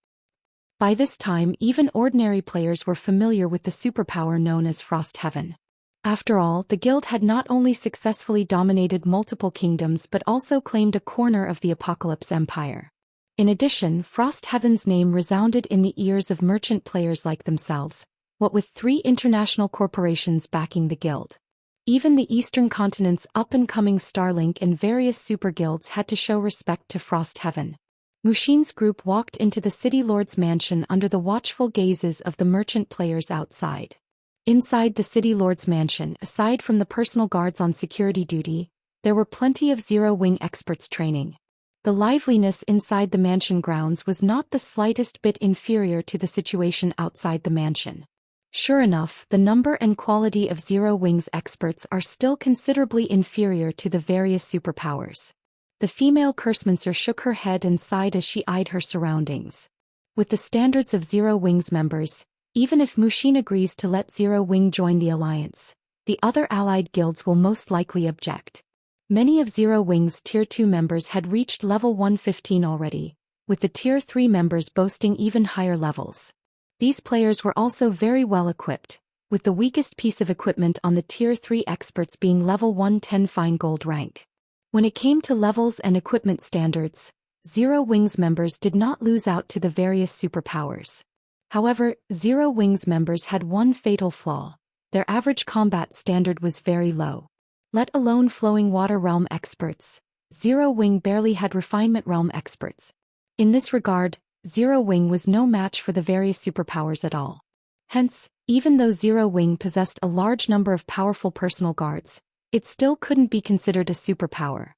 By this time, even ordinary players were familiar with the superpower known as Frost Heaven. After all, the guild had not only successfully dominated multiple kingdoms but also claimed a corner of the Apocalypse Empire. In addition, Frost Heaven's name resounded in the ears of merchant players like themselves, what with 3 international corporations backing the guild. Even the Eastern Continent's up-and-coming Starlink and various super guilds had to show respect to Frost Heaven. Mushin's group walked into the City Lord's mansion under the watchful gazes of the merchant players outside. Inside the City Lord's mansion, aside from the personal guards on security duty, there were plenty of Zero Wing experts training. The liveliness inside the mansion grounds was not the slightest bit inferior to the situation outside the mansion. Sure enough, the number and quality of Zero Wing's experts are still considerably inferior to the various superpowers. The female Cursemancer shook her head and sighed as she eyed her surroundings. With the standards of Zero Wing's members, even if Mushin agrees to let Zero Wing join the alliance, the other allied guilds will most likely object. Many of Zero Wing's Tier 2 members had reached level 115 already, with the Tier 3 members boasting even higher levels. These players were also very well equipped, with the weakest piece of equipment on the Tier 3 experts being level 110 Fine Gold rank. When it came to levels and equipment standards, Zero Wing's members did not lose out to the various superpowers. However, Zero Wing's members had one fatal flaw: their average combat standard was very low. Let alone Flowing Water Realm experts, Zero Wing barely had Refinement Realm experts. In this regard, Zero Wing was no match for the various superpowers at all. Hence, even though Zero Wing possessed a large number of powerful personal guards, it still couldn't be considered a superpower.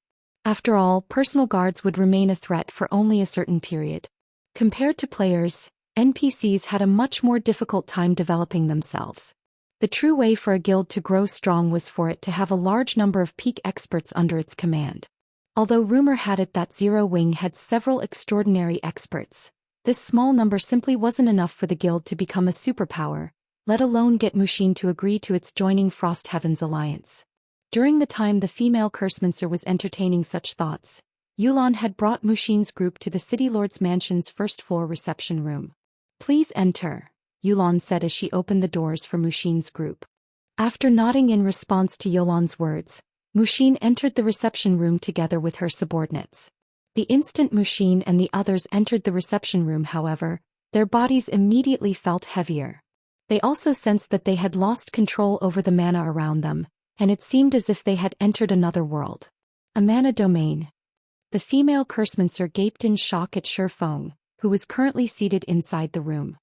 After all, personal guards would remain a threat for only a certain period. Compared to players, NPCs had a much more difficult time developing themselves. The true way for a guild to grow strong was for it to have a large number of peak experts under its command. Although rumor had it that Zero Wing had several extraordinary experts, this small number simply wasn't enough for the guild to become a superpower, let alone get Mushin to agree to its joining Frost Heaven's alliance. During the time the female Cursemancer was entertaining such thoughts, Yulan had brought Mushin's group to the City Lord's mansion's first-floor reception room. "Please enter," Yulan said as she opened the doors for Mushin's group. After nodding in response to Yulan's words, Mushin entered the reception room together with her subordinates. The instant Mushin and the others entered the reception room, however, their bodies immediately felt heavier. They also sensed that they had lost control over the mana around them, and it seemed as if they had entered another world. A mana domain. The female Cursemancer gaped in shock at Faux, who was currently seated inside the room.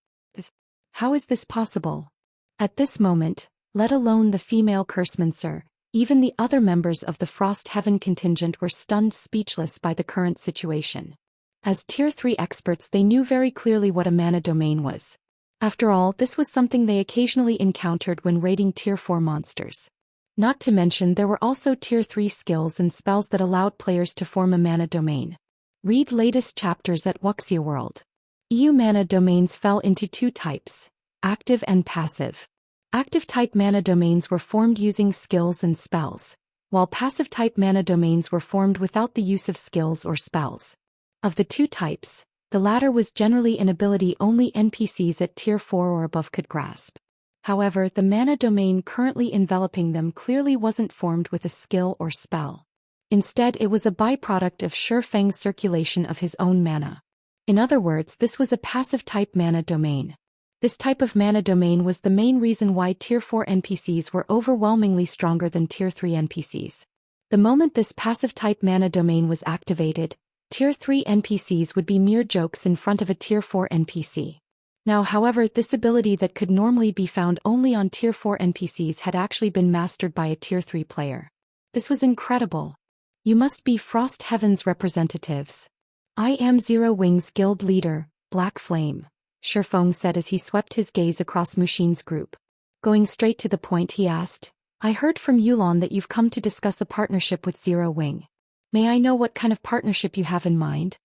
How is this possible? At this moment, let alone the female Cursemancer, even the other members of the Frost Heaven contingent were stunned speechless by the current situation. As Tier 3 experts, they knew very clearly what a mana domain was. After all, this was something they occasionally encountered when raiding Tier 4 monsters. Not to mention there were also Tier 3 skills and spells that allowed players to form a mana domain. Read latest chapters at Wuxia World. EU mana domains fell into 2 types, active and passive. Active-type mana domains were formed using skills and spells, while passive-type mana domains were formed without the use of skills or spells. Of the 2 types, the latter was generally an ability only NPCs at Tier 4 or above could grasp. However, the mana domain currently enveloping them clearly wasn't formed with a skill or spell. Instead, it was a byproduct of Feng's circulation of his own mana. In other words, this was a passive-type mana domain. This type of mana domain was the main reason why Tier 4 NPCs were overwhelmingly stronger than Tier 3 NPCs. The moment this passive-type mana domain was activated, Tier 3 NPCs would be mere jokes in front of a Tier 4 NPC. Now, however, this ability that could normally be found only on Tier 4 NPCs had actually been mastered by a Tier 3 player. This was incredible. You must be Frost Heaven's representatives. I am Zero Wing's guild leader, Black Flame, Faux said as he swept his gaze across Mushin's group. Going straight to the point, he asked, I heard from Yulon that you've come to discuss a partnership with Zero Wing. May I know what kind of partnership you have in mind?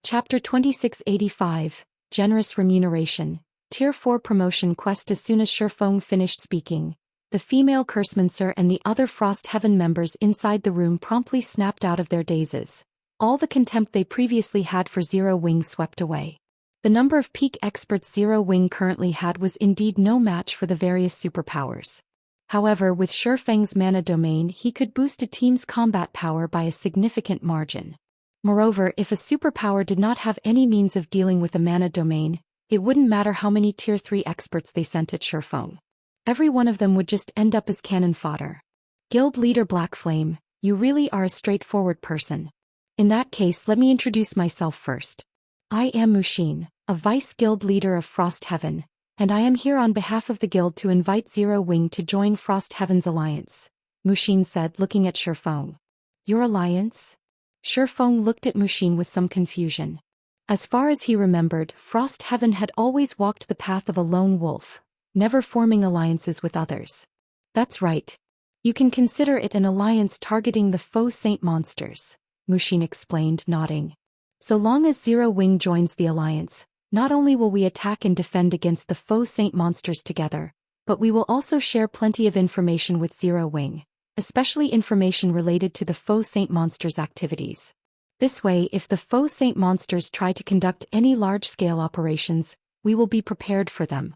Chapter 2685, Generous Remuneration, Tier 4 Promotion Quest. As soon as Shifeng finished speaking, the female Cursemancer and the other Frost Heaven members inside the room promptly snapped out of their dazes. All the contempt they previously had for Zero Wing swept away. The number of peak experts Zero Wing currently had was indeed no match for the various superpowers. However, with Shifeng's mana domain, he could boost a team's combat power by a significant margin. Moreover, if a superpower did not have any means of dealing with a mana domain, it wouldn't matter how many Tier 3 experts they sent at Shifeng. Every one of them would just end up as cannon fodder. Guild Leader Blackflame, you really are a straightforward person. In that case, let me introduce myself first. I am Mushin, a Vice Guild Leader of Frost Heaven, and I am here on behalf of the guild to invite Zero Wing to join Frost Heaven's alliance, Mushin said, looking at Shifeng. Your alliance? Shifeng looked at Mushin with some confusion. As far as he remembered, Frost Heaven had always walked the path of a lone wolf, never forming alliances with others. That's right. You can consider it an alliance targeting the Faux Saint monsters, Mushin explained, nodding. So long as Zero Wing joins the alliance, not only will we attack and defend against the Faux Saint monsters together, but we will also share plenty of information with Zero Wing, especially information related to the Faux Saint monsters' activities. This way, if the Faux Saint monsters try to conduct any large-scale operations, we will be prepared for them.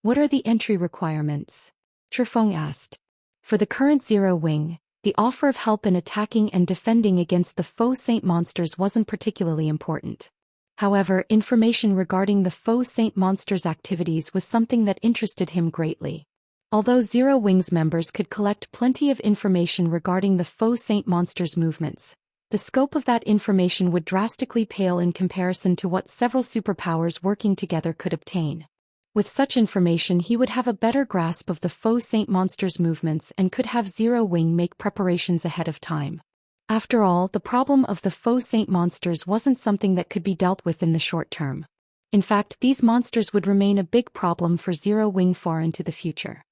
What are the entry requirements? Shifeng asked. For the current Zero Wing, the offer of help in attacking and defending against the Faux Saint monsters wasn't particularly important. However, information regarding the Faux Saint monsters' activities was something that interested him greatly. Although Zero Wing's members could collect plenty of information regarding the Faux Saint monsters' movements, the scope of that information would drastically pale in comparison to what several superpowers working together could obtain. With such information, he would have a better grasp of the Faux Saint monsters' movements and could have Zero Wing make preparations ahead of time. After all, the problem of the Faux Saint monsters wasn't something that could be dealt with in the short term. In fact, these monsters would remain a big problem for Zero Wing far into the future.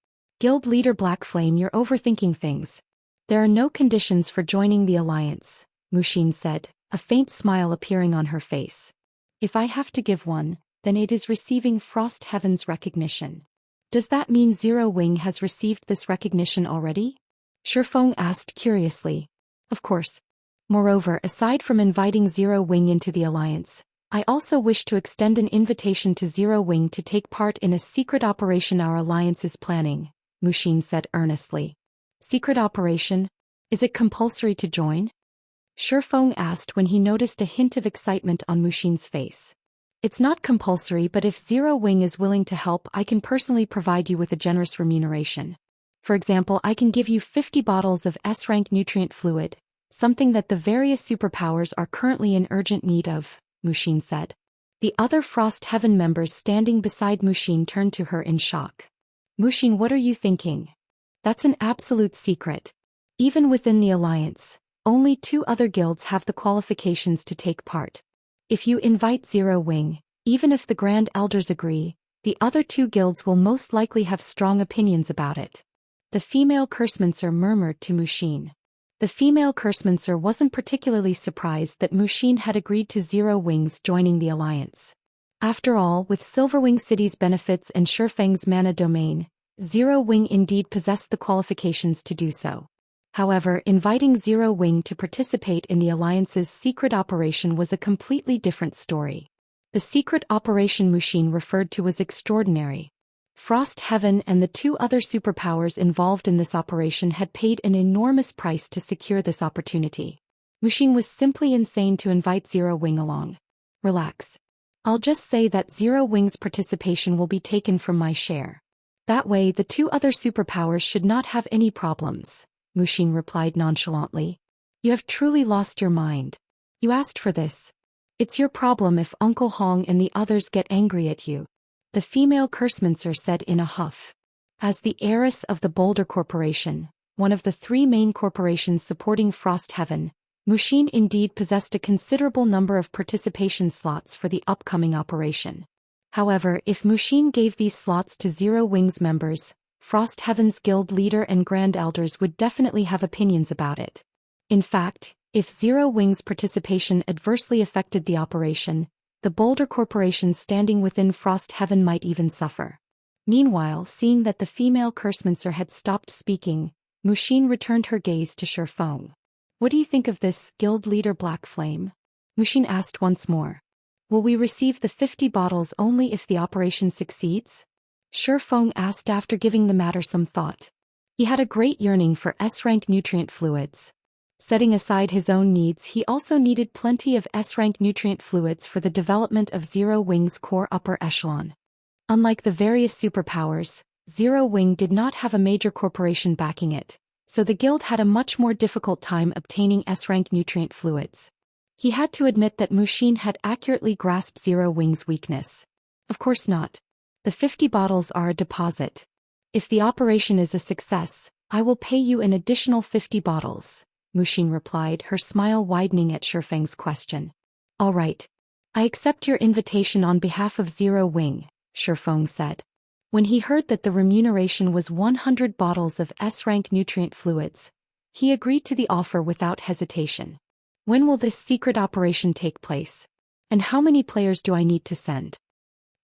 Guild Leader Blackflame, you're overthinking things. There are no conditions for joining the alliance, Mushin said, a faint smile appearing on her face. If I have to give one, then it is receiving Frost Heaven's recognition. Does that mean Zero Wing has received this recognition already? Shifeng asked curiously. Of course. Moreover, aside from inviting Zero Wing into the alliance, I also wish to extend an invitation to Zero Wing to take part in a secret operation our alliance is planning, Mushin said earnestly. Secret operation? Is it compulsory to join? Shifeng asked when he noticed a hint of excitement on Mushin's face. It's not compulsory, but if Zero Wing is willing to help, I can personally provide you with a generous remuneration. For example, I can give you 50 bottles of S-rank nutrient fluid, something that the various superpowers are currently in urgent need of, Mushin said. The other Frost Heaven members standing beside Mushin turned to her in shock. Mushin, what are you thinking? That's an absolute secret. Even within the alliance, only 2 other guilds have the qualifications to take part. If you invite Zero Wing, even if the Grand Elders agree, the other 2 guilds will most likely have strong opinions about it. The female Cursemancer murmured to Mushin. The female Cursemancer wasn't particularly surprised that Mushin had agreed to Zero Wing's joining the alliance. After all, with Silverwing City's benefits and Shifeng's mana domain, Zero Wing indeed possessed the qualifications to do so. However, inviting Zero Wing to participate in the alliance's secret operation was a completely different story. The secret operation Mushin referred to was extraordinary. Frost Heaven and the 2 other superpowers involved in this operation had paid an enormous price to secure this opportunity. Mushin was simply insane to invite Zero Wing along. Relax. I'll just say that Zero Wing's participation will be taken from my share. That way, the 2 other superpowers should not have any problems, Mushin replied nonchalantly. You have truly lost your mind. You asked for this. It's your problem if Uncle Hong and the others get angry at you, the female Cursemancer said in a huff. As the heiress of the Boulder Corporation, one of the 3 main corporations supporting Frost Heaven, Mushin indeed possessed a considerable number of participation slots for the upcoming operation. However, if Mushin gave these slots to Zero Wing's members, Frost Heaven's guild leader and grand elders would definitely have opinions about it. In fact, if Zero Wing's participation adversely affected the operation, the bolder corporations standing within Frost Heaven might even suffer. Meanwhile, seeing that the female cursemancer had stopped speaking, Mushin returned her gaze to Shi Feng. "What do you think of this, guild leader Black Flame?" Mushin asked once more. "Will we receive the 50 bottles only if the operation succeeds?" Shi Feng asked after giving the matter some thought. He had a great yearning for S-rank nutrient fluids. Setting aside his own needs, he also needed plenty of S-rank nutrient fluids for the development of Zero Wing's core upper echelon. Unlike the various superpowers, Zero Wing did not have a major corporation backing it, so the guild had a much more difficult time obtaining S-rank nutrient fluids. He had to admit that Mushin had accurately grasped Zero Wing's weakness. "Of course not. The 50 bottles are a deposit. If the operation is a success, I will pay you an additional 50 bottles. Mushin replied, her smile widening at Shi Feng's question. "All right. I accept your invitation on behalf of Zero Wing," Shi Feng said. When he heard that the remuneration was 100 bottles of S-rank nutrient fluids, he agreed to the offer without hesitation. "When will this secret operation take place? And how many players do I need to send?"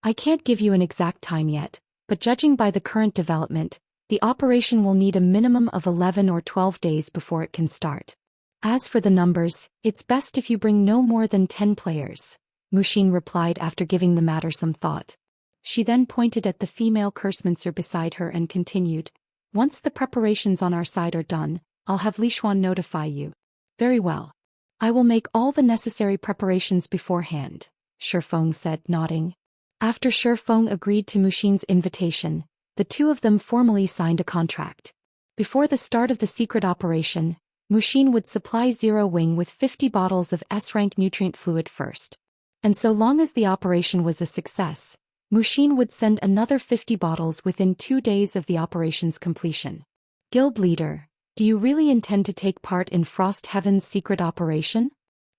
"I can't give you an exact time yet, but judging by the current development, the operation will need a minimum of 11 or 12 days before it can start. As for the numbers, it's best if you bring no more than 10 players," Mushin replied after giving the matter some thought. She then pointed at the female cursemancer beside her and continued, "Once the preparations on our side are done, I'll have Li Xuan notify you." "Very well. I will make all the necessary preparations beforehand," Shi Feng said, nodding. After Shi Feng agreed to Mushin's invitation, the two of them formally signed a contract. Before the start of the secret operation, Mushin would supply Zero Wing with 50 bottles of S-rank nutrient fluid first. And so long as the operation was a success, Mushin would send another 50 bottles within 2 days of the operation's completion. "Guild leader, do you really intend to take part in Frost Heaven's secret operation?"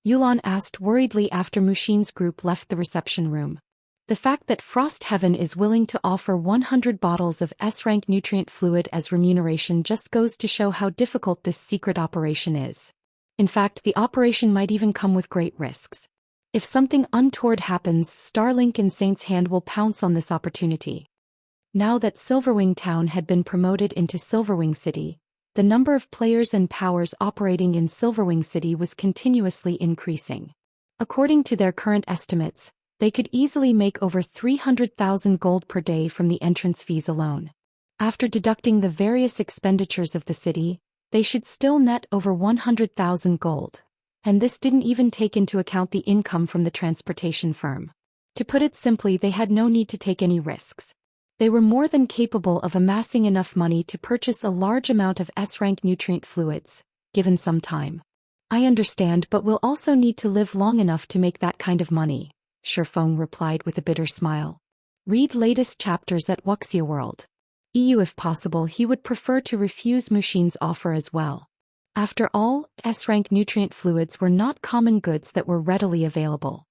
Yulan asked worriedly after Mushin's group left the reception room. The fact that Frost Heaven is willing to offer 100 bottles of S-rank nutrient fluid as remuneration just goes to show how difficult this secret operation is. In fact, the operation might even come with great risks. If something untoward happens, Starlink and Saint's Hand will pounce on this opportunity. Now that Silverwing Town had been promoted into Silverwing City, the number of players and powers operating in Silverwing City was continuously increasing. According to their current estimates, they could easily make over 300,000 gold per day from the entrance fees alone. After deducting the various expenditures of the city, they should still net over 100,000 gold. And this didn't even take into account the income from the transportation firm. To put it simply, they had no need to take any risks. They were more than capable of amassing enough money to purchase a large amount of S-rank nutrient fluids, given some time. "I understand, but we'll also need to live long enough to make that kind of money," Shi Feng replied with a bitter smile. Read latest chapters at Wuxia World. EU. If possible, he would prefer to refuse Mushin's offer as well. After all, S-rank nutrient fluids were not common goods that were readily available.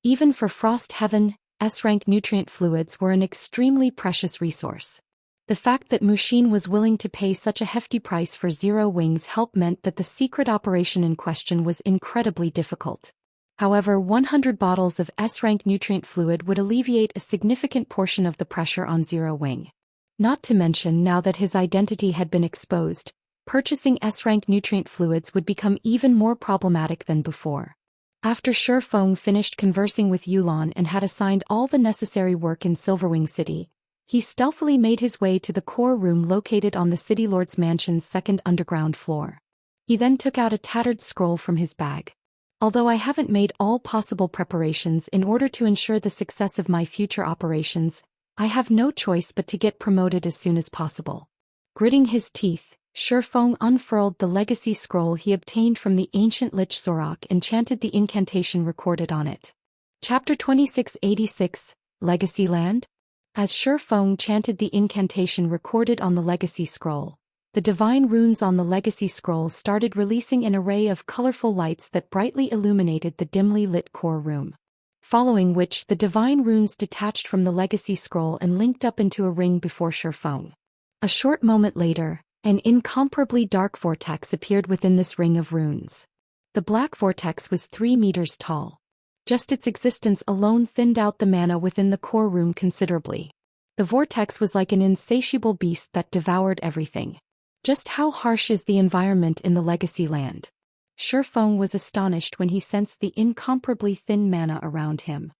Even for Frost Heaven, S-rank nutrient fluids were an extremely precious resource. The fact that Mushin was willing to pay such a hefty price for Zero Wing's help meant that the secret operation in question was incredibly difficult. However, 100 bottles of S-rank nutrient fluid would alleviate a significant portion of the pressure on Zero Wing. Not to mention, now that his identity had been exposed, purchasing S-rank nutrient fluids would become even more problematic than before. After Shi Feng finished conversing with Yulan and had assigned all the necessary work in Silverwing City, he stealthily made his way to the core room located on the City Lord's mansion's second underground floor. He then took out a tattered scroll from his bag. "Although I haven't made all possible preparations in order to ensure the success of my future operations, I have no choice but to get promoted as soon as possible." Gritting his teeth, Shi Feng unfurled the legacy scroll he obtained from the ancient Lich Sorok and chanted the incantation recorded on it. Chapter 2686, Legacy Land? As Shi Feng chanted the incantation recorded on the legacy scroll, the divine runes on the legacy scroll started releasing an array of colorful lights that brightly illuminated the dimly lit core room. Following which, the divine runes detached from the legacy scroll and linked up into a ring before Shi Feng. A short moment later, an incomparably dark vortex appeared within this ring of runes. The black vortex was 3 meters tall. Just its existence alone thinned out the mana within the core room considerably. The vortex was like an insatiable beast that devoured everything. Just how harsh is the environment in the Legacy Land? Feng was astonished when he sensed the incomparably thin mana around him.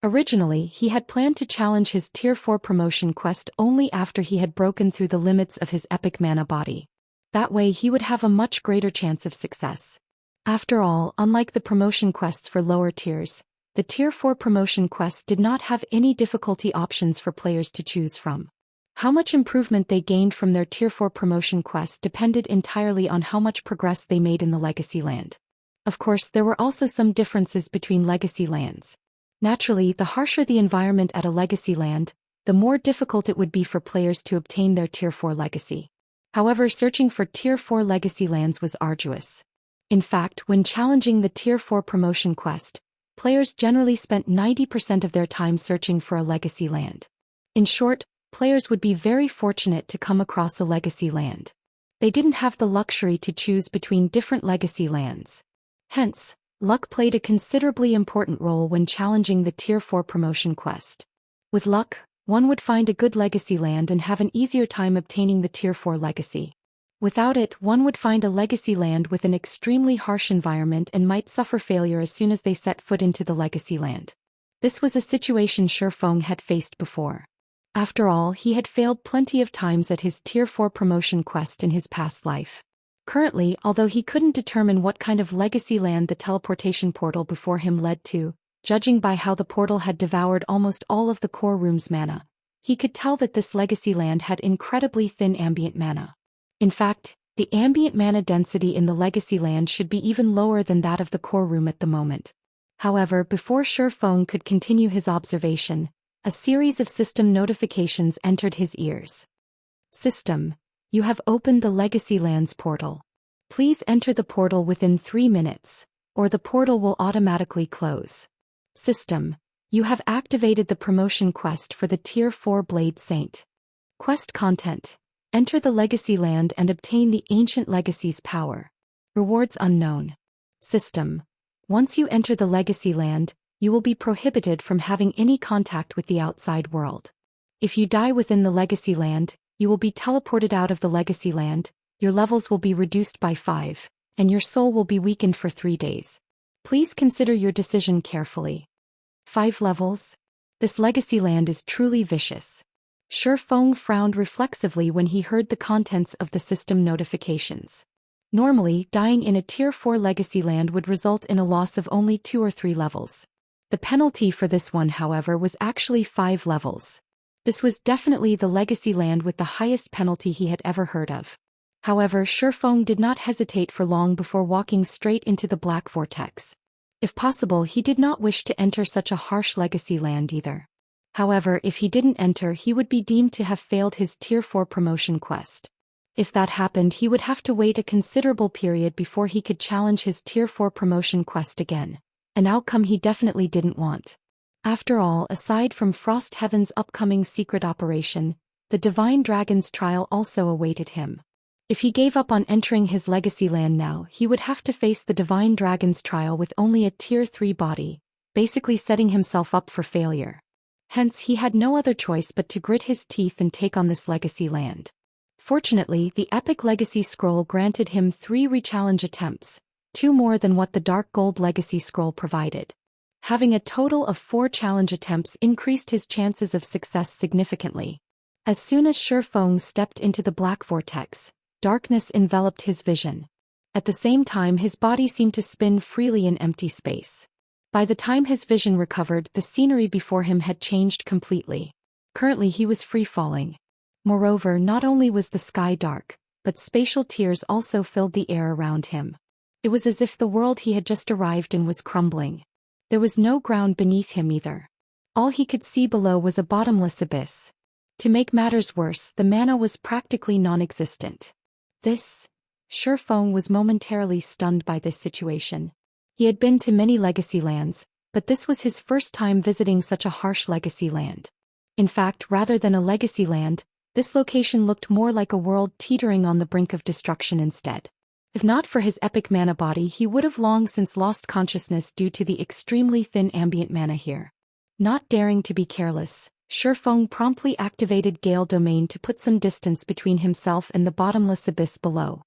Originally, he had planned to challenge his Tier 4 promotion quest only after he had broken through the limits of his epic mana body. That way he would have a much greater chance of success. After all, unlike the promotion quests for lower tiers, the Tier 4 promotion quest did not have any difficulty options for players to choose from. How much improvement they gained from their Tier 4 promotion quest depended entirely on how much progress they made in the Legacy Land. Of course, there were also some differences between Legacy Lands. Naturally, the harsher the environment at a Legacy Land, the more difficult it would be for players to obtain their Tier 4 Legacy. However, searching for Tier 4 Legacy Lands was arduous. In fact, when challenging the Tier 4 promotion quest, players generally spent 90% of their time searching for a Legacy Land. In short, players would be very fortunate to come across a Legacy Land. They didn't have the luxury to choose between different Legacy Lands. Hence, luck played a considerably important role when challenging the Tier 4 promotion quest. With luck, one would find a good Legacy Land and have an easier time obtaining the Tier 4 Legacy. Without it, one would find a Legacy Land with an extremely harsh environment and might suffer failure as soon as they set foot into the Legacy Land. This was a situation Feng had faced before. After all, he had failed plenty of times at his Tier 4 promotion quest in his past life. Currently, although he couldn't determine what kind of Legacy Land the teleportation portal before him led to, judging by how the portal had devoured almost all of the core room's mana, he could tell that this Legacy Land had incredibly thin ambient mana. In fact, the ambient mana density in the Legacy Land should be even lower than that of the core room at the moment. However, before Feng could continue his observation, a series of system notifications entered his ears. System: you have opened the Legacy Lands portal. Please enter the portal within 3 minutes, or the portal will automatically close. System: you have activated the promotion quest for the Tier 4 Blade Saint. Quest content: enter the Legacy Land and obtain the Ancient Legacy's power. Rewards unknown. System: once you enter the Legacy Land, you will be prohibited from having any contact with the outside world. If you die within the Legacy Land, you will be teleported out of the Legacy Land, your levels will be reduced by 5, and your soul will be weakened for 3 days. Please consider your decision carefully. 5 levels? This Legacy Land is truly vicious. Feng frowned reflexively when he heard the contents of the system notifications. Normally, dying in a Tier 4 Legacy Land would result in a loss of only 2 or 3 levels. The penalty for this one, however, was actually 5 levels. This was definitely the Legacy Land with the highest penalty he had ever heard of. However, Feng did not hesitate for long before walking straight into the Black Vortex. If possible, he did not wish to enter such a harsh Legacy Land either. However, if he didn't enter, he would be deemed to have failed his Tier 4 promotion quest. If that happened, he would have to wait a considerable period before he could challenge his Tier 4 promotion quest again, an outcome he definitely didn't want. After all, aside from Frost Heaven's upcoming secret operation, the Divine Dragon's trial also awaited him. If he gave up on entering his Legacy Land now, he would have to face the Divine Dragon's trial with only a Tier 3 body, basically setting himself up for failure. Hence, he had no other choice but to grit his teeth and take on this Legacy Land. Fortunately, the Epic Legacy Scroll granted him 3 rechallenge attempts, 2 more than what the Dark Gold Legacy Scroll provided. Having a total of 4 challenge attempts increased his chances of success significantly. As soon as Feng stepped into the Black Vortex, darkness enveloped his vision. At the same time, his body seemed to spin freely in empty space. By the time his vision recovered, the scenery before him had changed completely. Currently he was free-falling. Moreover, not only was the sky dark, but spatial tears also filled the air around him. It was as if the world he had just arrived in was crumbling. There was no ground beneath him either. All he could see below was a bottomless abyss. To make matters worse, the mana was practically non-existent. Feng was momentarily stunned by this situation. He had been to many Legacy Lands, but this was his first time visiting such a harsh Legacy Land. In fact, rather than a Legacy Land, This location looked more like a world teetering on the brink of destruction instead. If not for his epic mana body, he would have long since lost consciousness due to the extremely thin ambient mana here. Not daring to be careless, Feng promptly activated Gale Domain to put some distance between himself and the bottomless abyss below.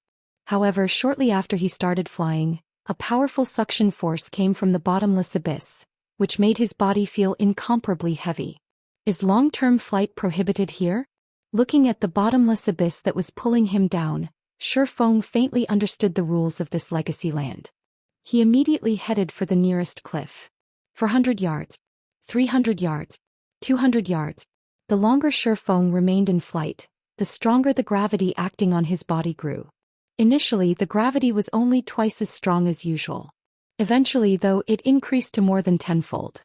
However, shortly after he started flying, a powerful suction force came from the bottomless abyss, which made his body feel incomparably heavy. Is long-term flight prohibited here? Looking at the bottomless abyss that was pulling him down, Feng faintly understood the rules of this legacy land. He immediately headed for the nearest cliff. 400 yards. 300 yards. 200 yards. The longer Feng remained in flight, the stronger the gravity acting on his body grew. Initially, the gravity was only twice as strong as usual. Eventually, though, it increased to more than tenfold.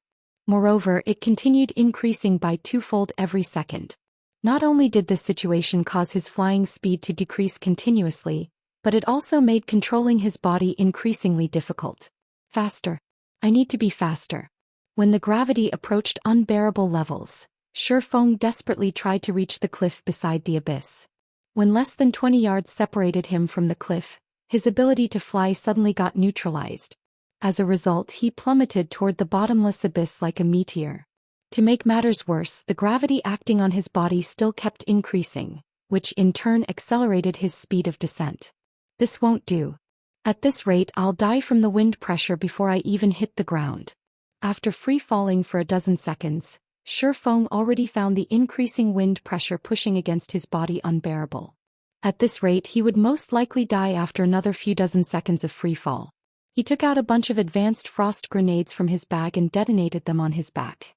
Moreover, it continued increasing by twofold every second. Not only did this situation cause his flying speed to decrease continuously, but it also made controlling his body increasingly difficult. Faster. I need to be faster. When the gravity approached unbearable levels, Feng desperately tried to reach the cliff beside the abyss. When less than 20 yards separated him from the cliff, his ability to fly suddenly got neutralized. As a result, he plummeted toward the bottomless abyss like a meteor. To make matters worse, the gravity acting on his body still kept increasing, which in turn accelerated his speed of descent. This won't do. At this rate, I'll die from the wind pressure before I even hit the ground. After free falling for a dozen seconds, Feng already found the increasing wind pressure pushing against his body unbearable. At this rate, he would most likely die after another few dozen seconds of free fall. He took out a bunch of advanced frost grenades from his bag and detonated them on his back.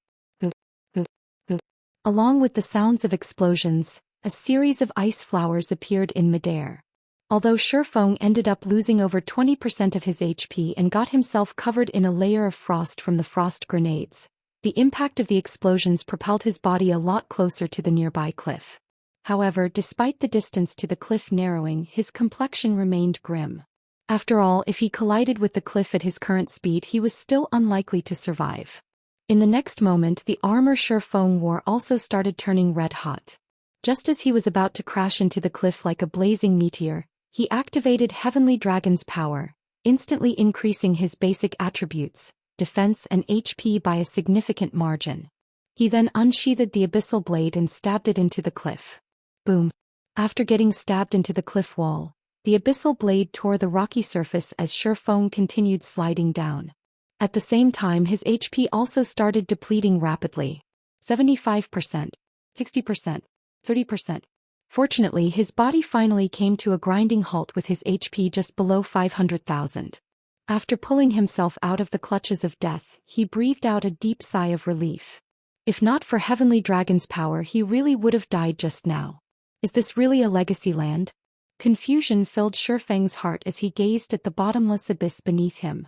Along with the sounds of explosions, a series of ice flowers appeared in midair. Although Feng ended up losing over 20% of his HP and got himself covered in a layer of frost from the frost grenades, the impact of the explosions propelled his body a lot closer to the nearby cliff. However, despite the distance to the cliff narrowing, his complexion remained grim. After all, if he collided with the cliff at his current speed, he was still unlikely to survive. In the next moment, the armor Feng wore also started turning red hot. Just as he was about to crash into the cliff like a blazing meteor, he activated Heavenly Dragon's power, instantly increasing his basic attributes, defense and HP by a significant margin. He then unsheathed the abyssal blade and stabbed it into the cliff. Boom. After getting stabbed into the cliff wall, the abyssal blade tore the rocky surface as Feng continued sliding down. At the same time, his HP also started depleting rapidly. 75%, 60%, 30%. Fortunately, his body finally came to a grinding halt with his HP just below 500,000. After pulling himself out of the clutches of death, he breathed out a deep sigh of relief. If not for Heavenly Dragon's power, he really would have died just now. Is this really a legacy land? Confusion filled Feng's heart as he gazed at the bottomless abyss beneath him.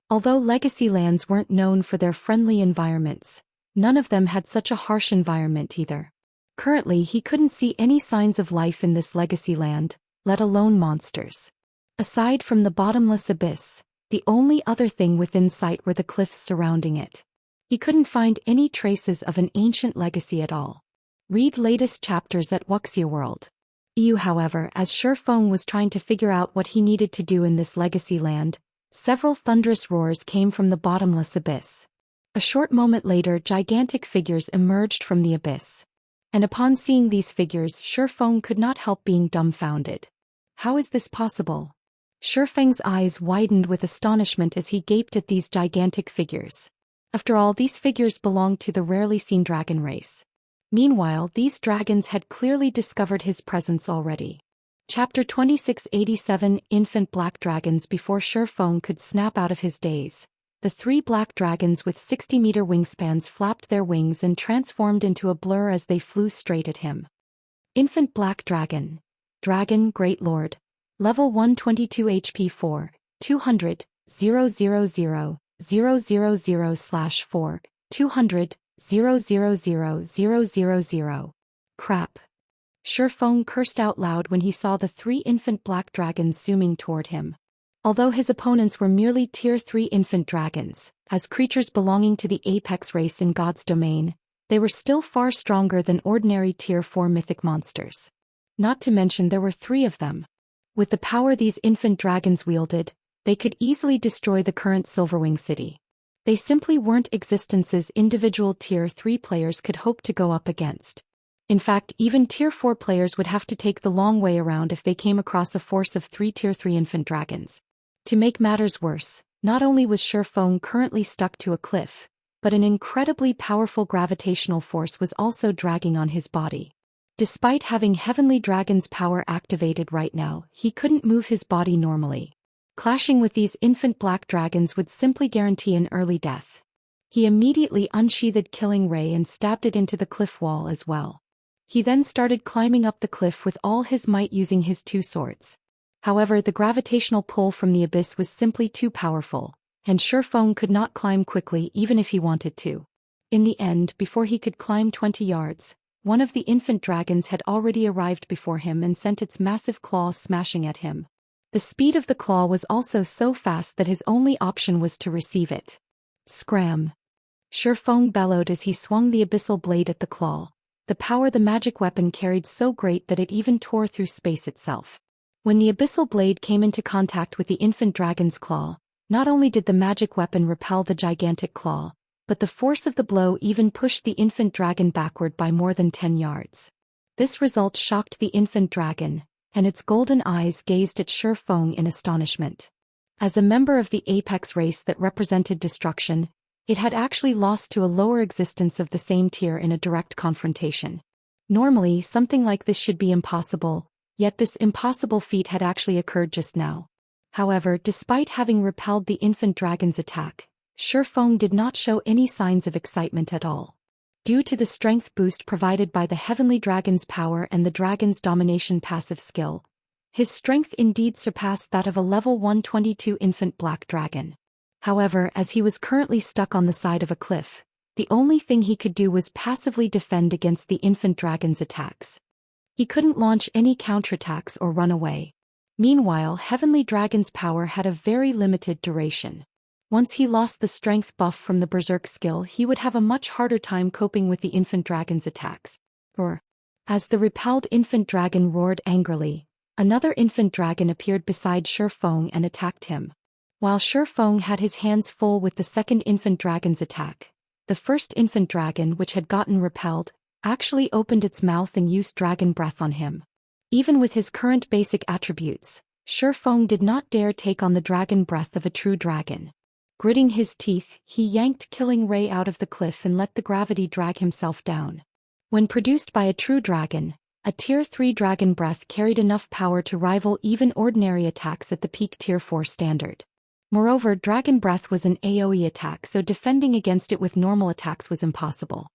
Although legacy lands weren't known for their friendly environments, none of them had such a harsh environment either. Currently, he couldn't see any signs of life in this legacy land, let alone monsters. Aside from the bottomless abyss, the only other thing within sight were the cliffs surrounding it. He couldn't find any traces of an ancient legacy at all. Read latest chapters at Wuxia World. However, as Feng was trying to figure out what he needed to do in this legacy land, several thunderous roars came from the bottomless abyss. A short moment later, gigantic figures emerged from the abyss. And upon seeing these figures, Feng could not help being dumbfounded. How is this possible? Feng's eyes widened with astonishment as he gaped at these gigantic figures. After all, these figures belonged to the rarely seen dragon race. Meanwhile, these dragons had clearly discovered his presence already. Chapter 2687 Infant Black Dragons. Before Feng could snap out of his daze, the three black dragons with 60-meter wingspans flapped their wings and transformed into a blur as they flew straight at him. Infant Black Dragon. Dragon, Great Lord. Level 122 HP 4, 200, 000, 000/4, 200, 000. Crap. Feng cursed out loud when he saw the three infant black dragons zooming toward him. Although his opponents were merely Tier 3 infant dragons, as creatures belonging to the apex race in God's domain, They were still far stronger than ordinary Tier 4 mythic monsters. Not to mention there were 3 of them. With the power these infant dragons wielded, they could easily destroy the current Silverwing city. They simply weren't existences individual Tier 3 players could hope to go up against. In fact, even Tier 4 players would have to take the long way around if they came across a force of 3 Tier 3 infant dragons. To make matters worse, not only was Faux currently stuck to a cliff, but an incredibly powerful gravitational force was also dragging on his body. Despite having Heavenly Dragon's power activated right now, he couldn't move his body normally. Clashing with these infant black dragons would simply guarantee an early death. He immediately unsheathed Killing Ray and stabbed it into the cliff wall as well. He then started climbing up the cliff with all his might using his 2 swords. However, the gravitational pull from the abyss was simply too powerful, and Faux could not climb quickly even if he wanted to. In the end, before he could climb 20 yards, one of the infant dragons had already arrived before him and sent its massive claw smashing at him. The speed of the claw was also so fast that his only option was to receive it. Scram! Faux bellowed as he swung the abyssal blade at the claw. The power the magic weapon carried so great that it even tore through space itself. When the abyssal blade came into contact with the infant dragon's claw, not only did the magic weapon repel the gigantic claw, but the force of the blow even pushed the infant dragon backward by more than 10 yards. This result shocked the infant dragon, and its golden eyes gazed at Faux in astonishment. As a member of the apex race that represented destruction, it had actually lost to a lower existence of the same tier in a direct confrontation. Normally, something like this should be impossible, yet this impossible feat had actually occurred just now. However, despite having repelled the infant dragon's attack, Faux did not show any signs of excitement at all. Due to the strength boost provided by the Heavenly Dragon's power and the Dragon's Domination passive skill, his strength indeed surpassed that of a level 122 infant black dragon. However, as he was currently stuck on the side of a cliff, the only thing he could do was passively defend against the infant dragon's attacks. He couldn't launch any counterattacks or run away. Meanwhile, Heavenly Dragon's power had a very limited duration. Once he lost the strength buff from the Berserk skill, he would have a much harder time coping with the infant dragon's attacks. As the repelled infant dragon roared angrily, another infant dragon appeared beside Faux and attacked him. While Faux had his hands full with the second infant dragon's attack, the first infant dragon, which had gotten repelled, actually opened its mouth and used dragon breath on him. Even with his current basic attributes, Faux did not dare take on the dragon breath of a true dragon. Gritting his teeth, he yanked Killing Ray out of the cliff and let the gravity drag himself down. When produced by a true dragon, a Tier 3 dragon breath carried enough power to rival even ordinary attacks at the peak Tier 4 standard. Moreover, dragon breath was an AoE attack, so defending against it with normal attacks was impossible.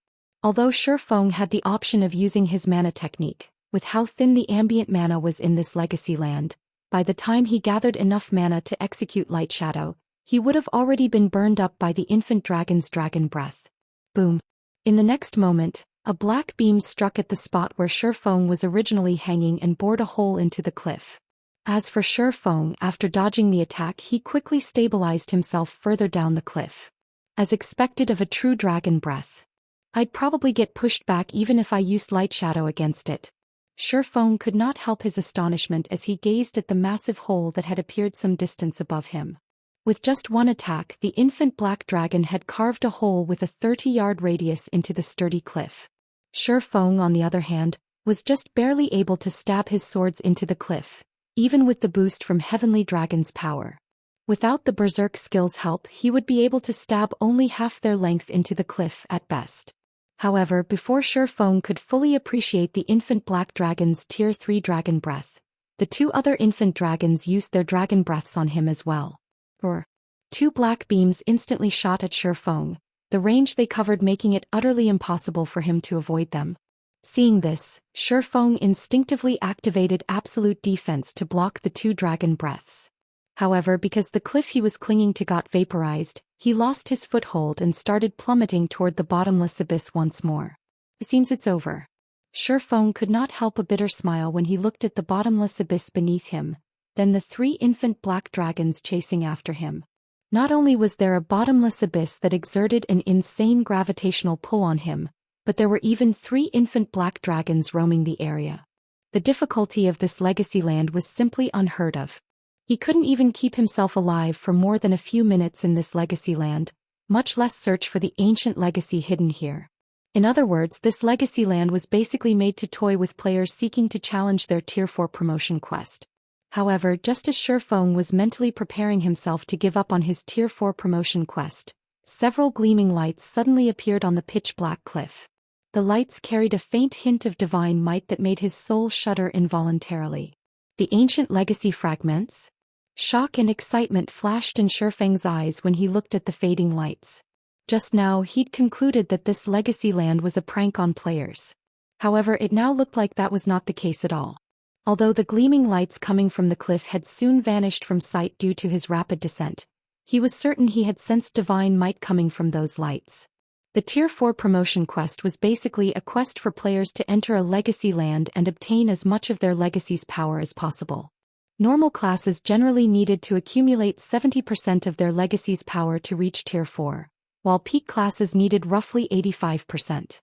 Although Faux had the option of using his mana technique, with how thin the ambient mana was in this legacy land, by the time he gathered enough mana to execute Light Shadow, he would have already been burned up by the infant dragon's dragon breath. Boom. In the next moment, a black beam struck at the spot where Faux was originally hanging and bored a hole into the cliff. As for Faux, after dodging the attack, he quickly stabilized himself further down the cliff. As expected of a true dragon breath, I'd probably get pushed back even if I used Light Shadow against it. Faux could not help his astonishment as he gazed at the massive hole that had appeared some distance above him. With just one attack, the infant black dragon had carved a hole with a 30-yard radius into the sturdy cliff. Faux, on the other hand, was just barely able to stab his swords into the cliff, even with the boost from Heavenly Dragon's power. Without the Berserk skill's help, he would be able to stab only half their length into the cliff at best. However, before Faux could fully appreciate the infant black dragon's Tier 3 dragon breath, the 2 other infant dragons used their dragon breaths on him as well. 2 black beams instantly shot at Faux, the range they covered making it utterly impossible for him to avoid them. Seeing this, Faux instinctively activated absolute defense to block the 2 dragon breaths. However, because the cliff he was clinging to got vaporized, he lost his foothold and started plummeting toward the bottomless abyss once more. It seems it's over. Faux could not help a bitter smile when he looked at the bottomless abyss beneath him, then the 3 infant black dragons chasing after him. Not only was there a bottomless abyss that exerted an insane gravitational pull on him, but there were even 3 infant black dragons roaming the area. The difficulty of this legacy land was simply unheard of. He couldn't even keep himself alive for more than a few minutes in this legacy land, much less search for the ancient legacy hidden here. In other words, this legacy land was basically made to toy with players seeking to challenge their Tier 4 promotion quest. However, just as Faux was mentally preparing himself to give up on his Tier 4 promotion quest, several gleaming lights suddenly appeared on the pitch-black cliff. The lights carried a faint hint of divine might that made his soul shudder involuntarily. The ancient legacy fragments? Shock and excitement flashed in Feng's eyes when he looked at the fading lights. Just now he'd concluded that this legacy land was a prank on players. However, it now looked like that was not the case at all. Although the gleaming lights coming from the cliff had soon vanished from sight due to his rapid descent, he was certain he had sensed divine might coming from those lights. The Tier 4 promotion quest was basically a quest for players to enter a legacy land and obtain as much of their legacy's power as possible. Normal classes generally needed to accumulate 70% of their legacy's power to reach Tier 4, while peak classes needed roughly 85%.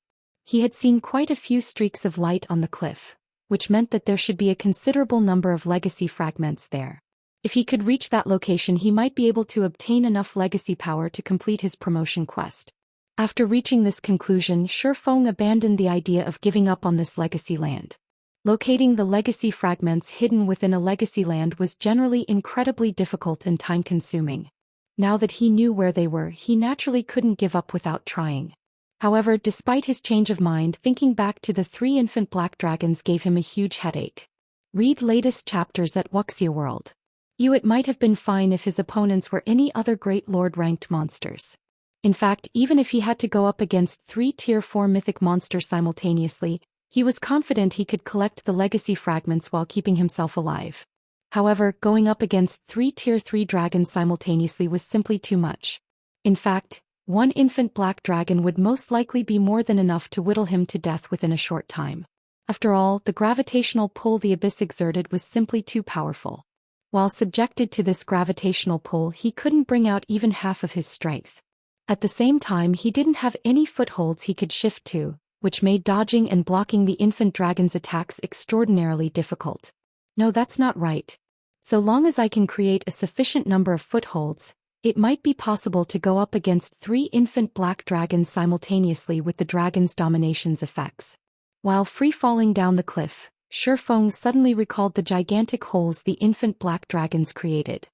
He had seen quite a few streaks of light on the cliff, which meant that there should be a considerable number of legacy fragments there. If he could reach that location, he might be able to obtain enough legacy power to complete his promotion quest. After reaching this conclusion, Faux abandoned the idea of giving up on this legacy land. Locating the legacy fragments hidden within a legacy land was generally incredibly difficult and time-consuming. Now that he knew where they were, he naturally couldn't give up without trying. However, despite his change of mind, thinking back to the 3 infant black dragons gave him a huge headache. Read latest chapters at Wuxia World. It might have been fine if his opponents were any other Great Lord-ranked monsters. In fact, even if he had to go up against 3 Tier 4 mythic monsters simultaneously, he was confident he could collect the legacy fragments while keeping himself alive. However, going up against 3 Tier 3 dragons simultaneously was simply too much. In fact, 1 infant black dragon would most likely be more than enough to whittle him to death within a short time. After all, the gravitational pull the abyss exerted was simply too powerful. While subjected to this gravitational pull, he couldn't bring out even half of his strength. At the same time, he didn't have any footholds he could shift to, which made dodging and blocking the infant dragon's attacks extraordinarily difficult. No, that's not right. So long as I can create a sufficient number of footholds, it might be possible to go up against 3 infant black dragons simultaneously with the dragon's domination's effects. While free-falling down the cliff, Faux suddenly recalled the gigantic holes the infant black dragons created.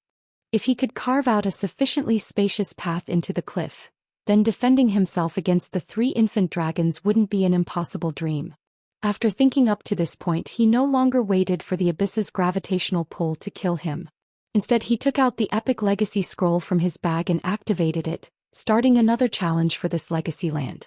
If he could carve out a sufficiently spacious path into the cliff, then defending himself against the 3 infant dragons wouldn't be an impossible dream. After thinking up to this point, he no longer waited for the abyss's gravitational pull to kill him. Instead, he took out the epic legacy scroll from his bag and activated it, starting another challenge for this legacy land.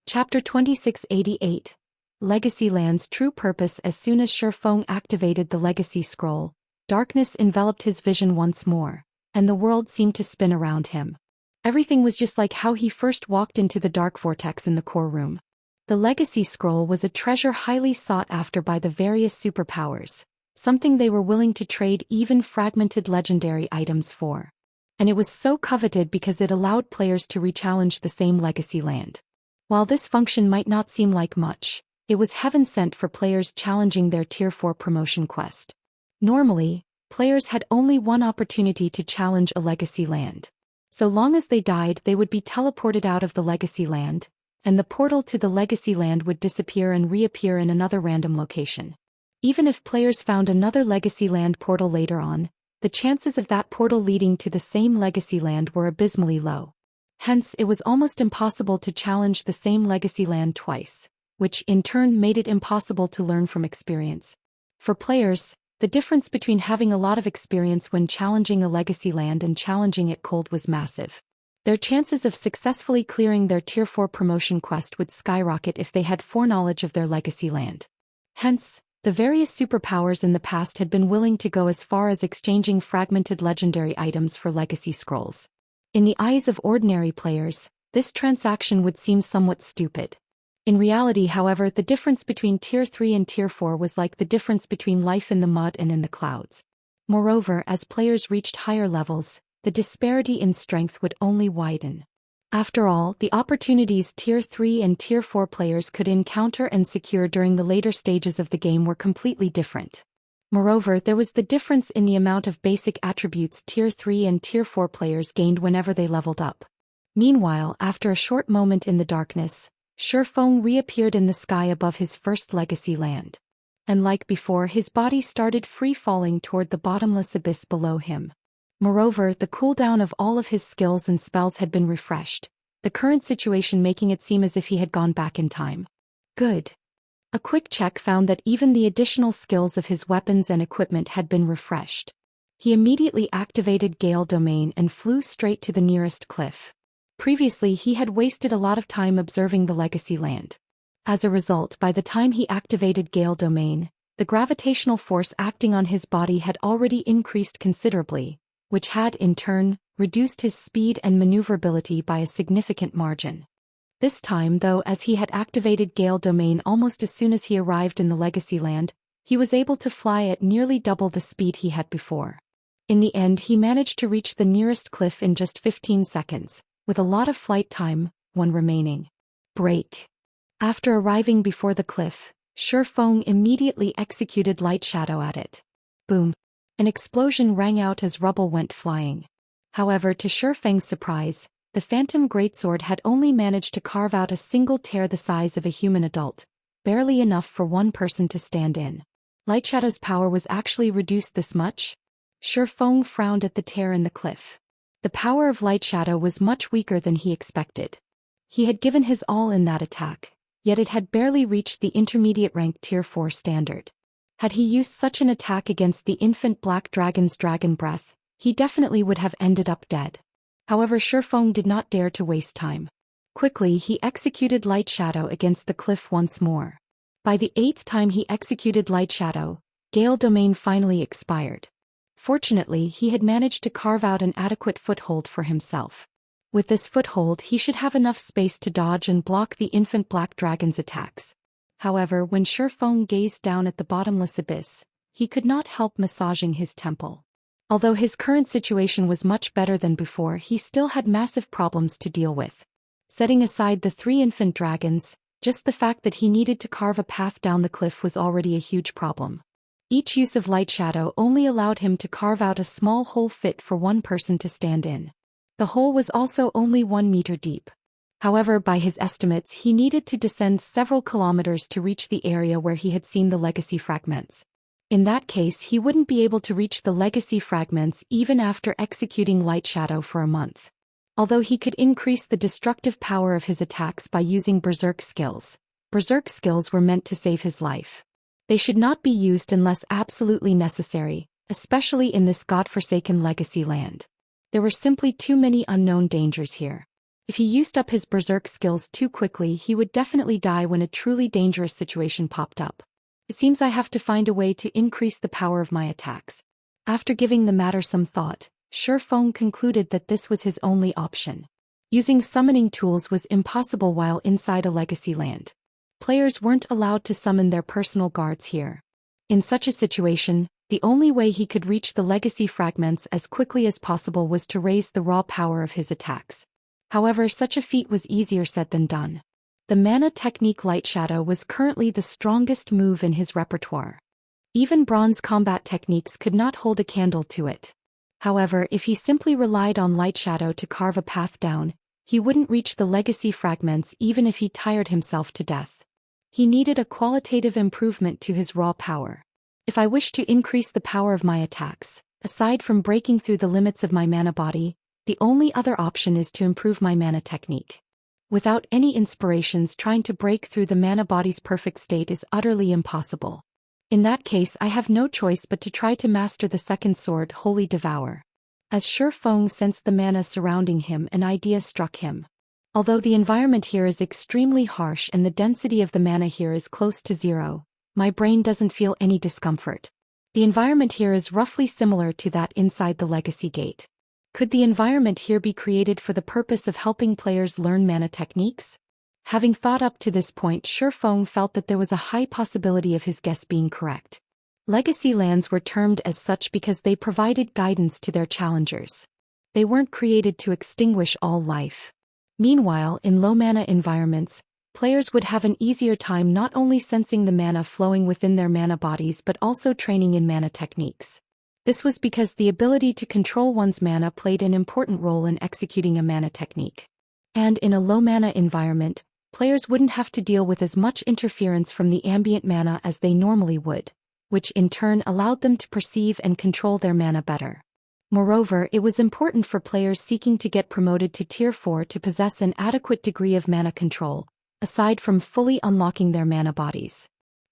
Chapter 2688. Legacy Land's True Purpose. As soon as Faux activated the legacy scroll, darkness enveloped his vision once more, and the world seemed to spin around him. Everything was just like how he first walked into the dark vortex in the core room. The legacy scroll was a treasure highly sought after by the various superpowers, something they were willing to trade even fragmented legendary items for. And it was so coveted because it allowed players to re-challenge the same legacy land. While this function might not seem like much, it was heaven sent for players challenging their Tier 4 promotion quest. Normally, players had only one opportunity to challenge a legacy land. So long as they died, they would be teleported out of the legacy land, and the portal to the legacy land would disappear and reappear in another random location. Even if players found another legacy land portal later on, the chances of that portal leading to the same legacy land were abysmally low. Hence, it was almost impossible to challenge the same legacy land twice, which in turn made it impossible to learn from experience. For players, the difference between having a lot of experience when challenging a legacy land and challenging it cold was massive. Their chances of successfully clearing their Tier 4 promotion quest would skyrocket if they had foreknowledge of their legacy land. Hence, the various superpowers in the past had been willing to go as far as exchanging fragmented legendary items for legacy scrolls. In the eyes of ordinary players, this transaction would seem somewhat stupid. In reality, however, the difference between Tier 3 and Tier 4 was like the difference between life in the mud and in the clouds. Moreover, as players reached higher levels, the disparity in strength would only widen. After all, the opportunities Tier 3 and Tier 4 players could encounter and secure during the later stages of the game were completely different. Moreover, there was the difference in the amount of basic attributes Tier 3 and Tier 4 players gained whenever they leveled up. Meanwhile, after a short moment in the darkness, Faux reappeared in the sky above his first legacy land. And like before, his body started free-falling toward the bottomless abyss below him. Moreover, the cooldown of all of his skills and spells had been refreshed, the current situation making it seem as if he had gone back in time. Good. A quick check found that even the additional skills of his weapons and equipment had been refreshed. He immediately activated Gale Domain and flew straight to the nearest cliff. Previously, he had wasted a lot of time observing the legacy land. As a result, by the time he activated Gale Domain, the gravitational force acting on his body had already increased considerably, which had, in turn, reduced his speed and maneuverability by a significant margin. This time, though, as he had activated Gale Domain almost as soon as he arrived in the legacy land, he was able to fly at nearly double the speed he had before. In the end, he managed to reach the nearest cliff in just 15 seconds, with a lot of flight time, one remaining. Break. After arriving before the cliff, Faux immediately executed Light Shadow at it. Boom. An explosion rang out as rubble went flying. However, to Feng's surprise, the Phantom Greatsword had only managed to carve out a single tear the size of a human adult, barely enough for one person to stand in. Light Shadow's power was actually reduced this much? Feng frowned at the tear in the cliff. The power of Light Shadow was much weaker than he expected. He had given his all in that attack, yet it had barely reached the intermediate rank Tier 4 standard. Had he used such an attack against the infant Black Dragon's Dragon Breath, he definitely would have ended up dead. However, Feng did not dare to waste time. Quickly, he executed Light Shadow against the cliff once more. By the 8th time he executed Light Shadow, Gale Domain finally expired. Fortunately, he had managed to carve out an adequate foothold for himself. With this foothold, he should have enough space to dodge and block the infant Black Dragon's attacks. However, when Feng gazed down at the bottomless abyss, he could not help massaging his temple. Although his current situation was much better than before, he still had massive problems to deal with. Setting aside the 3 infant dragons, just the fact that he needed to carve a path down the cliff was already a huge problem. Each use of Light Shadow only allowed him to carve out a small hole fit for one person to stand in. The hole was also only 1 meter deep. However, by his estimates, he needed to descend several kilometers to reach the area where he had seen the legacy fragments. In that case, he wouldn't be able to reach the legacy fragments even after executing Light Shadow for a month. Although he could increase the destructive power of his attacks by using Berserk skills. Berserk skills were meant to save his life. They should not be used unless absolutely necessary, especially in this godforsaken legacy land. There were simply too many unknown dangers here. If he used up his Berserk skills too quickly, he would definitely die when a truly dangerous situation popped up. It seems I have to find a way to increase the power of my attacks. After giving the matter some thought, Feng concluded that this was his only option. Using summoning tools was impossible while inside a legacy land. Players weren't allowed to summon their personal guards here. In such a situation, the only way he could reach the legacy fragments as quickly as possible was to raise the raw power of his attacks. However, such a feat was easier said than done. The mana technique Light Shadow was currently the strongest move in his repertoire. Even bronze combat techniques could not hold a candle to it. However, if he simply relied on Light Shadow to carve a path down, he wouldn't reach the legacy fragments even if he tired himself to death. He needed a qualitative improvement to his raw power. If I wish to increase the power of my attacks, aside from breaking through the limits of my mana body, the only other option is to improve my mana technique. Without any inspirations, trying to break through the mana body's perfect state is utterly impossible. In that case, I have no choice but to try to master the second sword, Holy Devour. As Feng sensed the mana surrounding him, an idea struck him. Although the environment here is extremely harsh and the density of the mana here is close to 0, my brain doesn't feel any discomfort. The environment here is roughly similar to that inside the Legacy Gate. Could the environment here be created for the purpose of helping players learn mana techniques? Having thought up to this point, Feng felt that there was a high possibility of his guess being correct. Legacy lands were termed as such because they provided guidance to their challengers. They weren't created to extinguish all life. Meanwhile, in low-mana environments, players would have an easier time not only sensing the mana flowing within their mana bodies but also training in mana techniques. This was because the ability to control one's mana played an important role in executing a mana technique. And in a low-mana environment, players wouldn't have to deal with as much interference from the ambient mana as they normally would, which in turn allowed them to perceive and control their mana better. Moreover, it was important for players seeking to get promoted to Tier 4 to possess an adequate degree of mana control, aside from fully unlocking their mana bodies.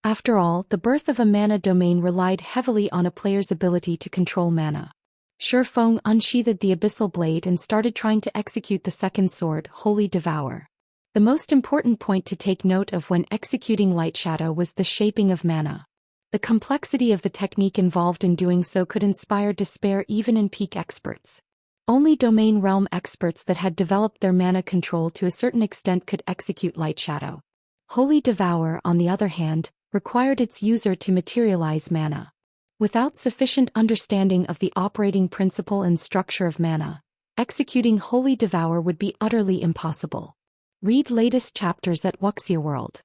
After all, the birth of a mana domain relied heavily on a player's ability to control mana. Faux unsheathed the Abyssal Blade and started trying to execute the second sword, Holy Devour. The most important point to take note of when executing Light Shadow was the shaping of mana. The complexity of the technique involved in doing so could inspire despair even in peak experts. Only domain realm experts that had developed their mana control to a certain extent could execute Light Shadow. Holy Devour, on the other hand, required its user to materialize mana. Without sufficient understanding of the operating principle and structure of mana, executing Holy Devour would be utterly impossible. Read latest chapters at Wuxia World.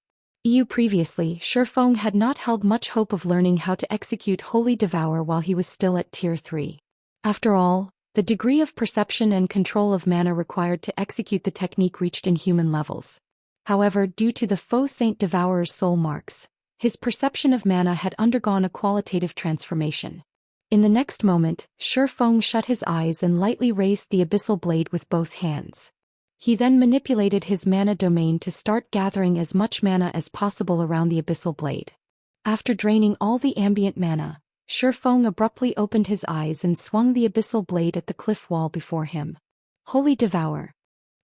Previously, Faux had not held much hope of learning how to execute Holy Devour while he was still at Tier 3. After all, the degree of perception and control of mana required to execute the technique reached inhuman levels. However, due to the Faux Saint Devourer's soul marks, his perception of mana had undergone a qualitative transformation. In the next moment, Faux shut his eyes and lightly raised the Abyssal Blade with both hands. He then manipulated his mana domain to start gathering as much mana as possible around the Abyssal Blade. After draining all the ambient mana, Faux abruptly opened his eyes and swung the Abyssal Blade at the cliff wall before him. Holy Devour.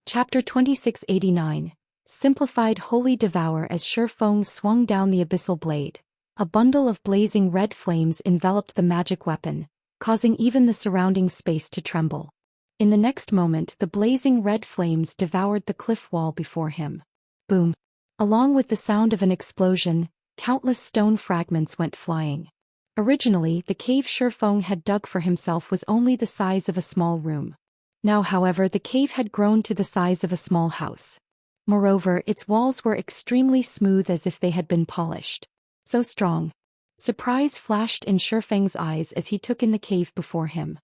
Chapter 2689. Simplified Holy Devour. As Faux swung down the Abyssal Blade, a bundle of blazing red flames enveloped the magic weapon, causing even the surrounding space to tremble. In the next moment, the blazing red flames devoured the cliff wall before him. Boom! Along with the sound of an explosion, countless stone fragments went flying. Originally, the cave Faux had dug for himself was only the size of a small room. Now, however, the cave had grown to the size of a small house. Moreover, its walls were extremely smooth as if they had been polished. So strong. Surprise flashed in Faux's eyes as he took in the cave before him.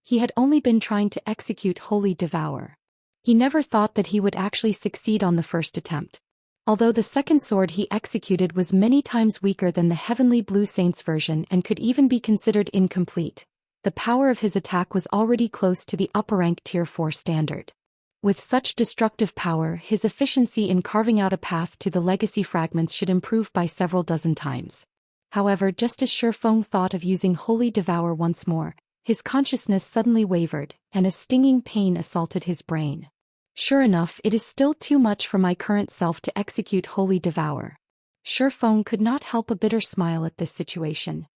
He had only been trying to execute Holy Devour. He never thought that he would actually succeed on the first attempt. Although the second sword he executed was many times weaker than the Heavenly Blue Saints version and could even be considered incomplete, the power of his attack was already close to the upper-rank Tier 4 standard. With such destructive power, his efficiency in carving out a path to the legacy fragments should improve by several dozen times. However, just as Faux thought of using Holy Devour once more, his consciousness suddenly wavered, and a stinging pain assaulted his brain. Sure enough, it is still too much for my current self to execute Holy Devour. Faux could not help a bitter smile at this situation.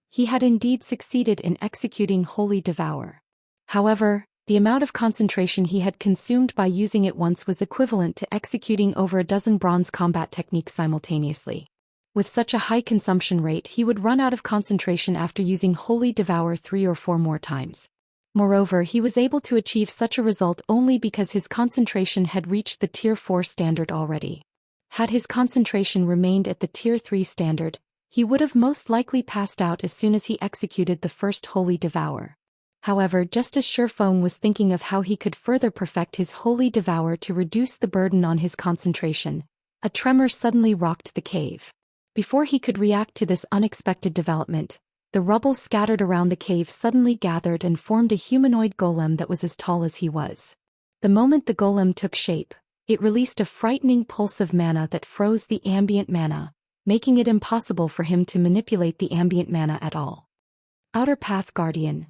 He had indeed succeeded in executing Holy Devour. However, the amount of concentration he had consumed by using it once was equivalent to executing over a dozen bronze combat techniques simultaneously. With such a high consumption rate, he would run out of concentration after using Holy Devour 3 or 4 more times. Moreover, he was able to achieve such a result only because his concentration had reached the Tier 4 standard already. Had his concentration remained at the Tier 3 standard, he would have most likely passed out as soon as he executed the first Holy Devour. However, just as Faux was thinking of how he could further perfect his Holy Devour to reduce the burden on his concentration, a tremor suddenly rocked the cave. Before he could react to this unexpected development, the rubble scattered around the cave suddenly gathered and formed a humanoid golem that was as tall as he was. The moment the golem took shape, it released a frightening pulse of mana that froze the ambient mana, making it impossible for him to manipulate the ambient mana at all. Outer Path Guardian.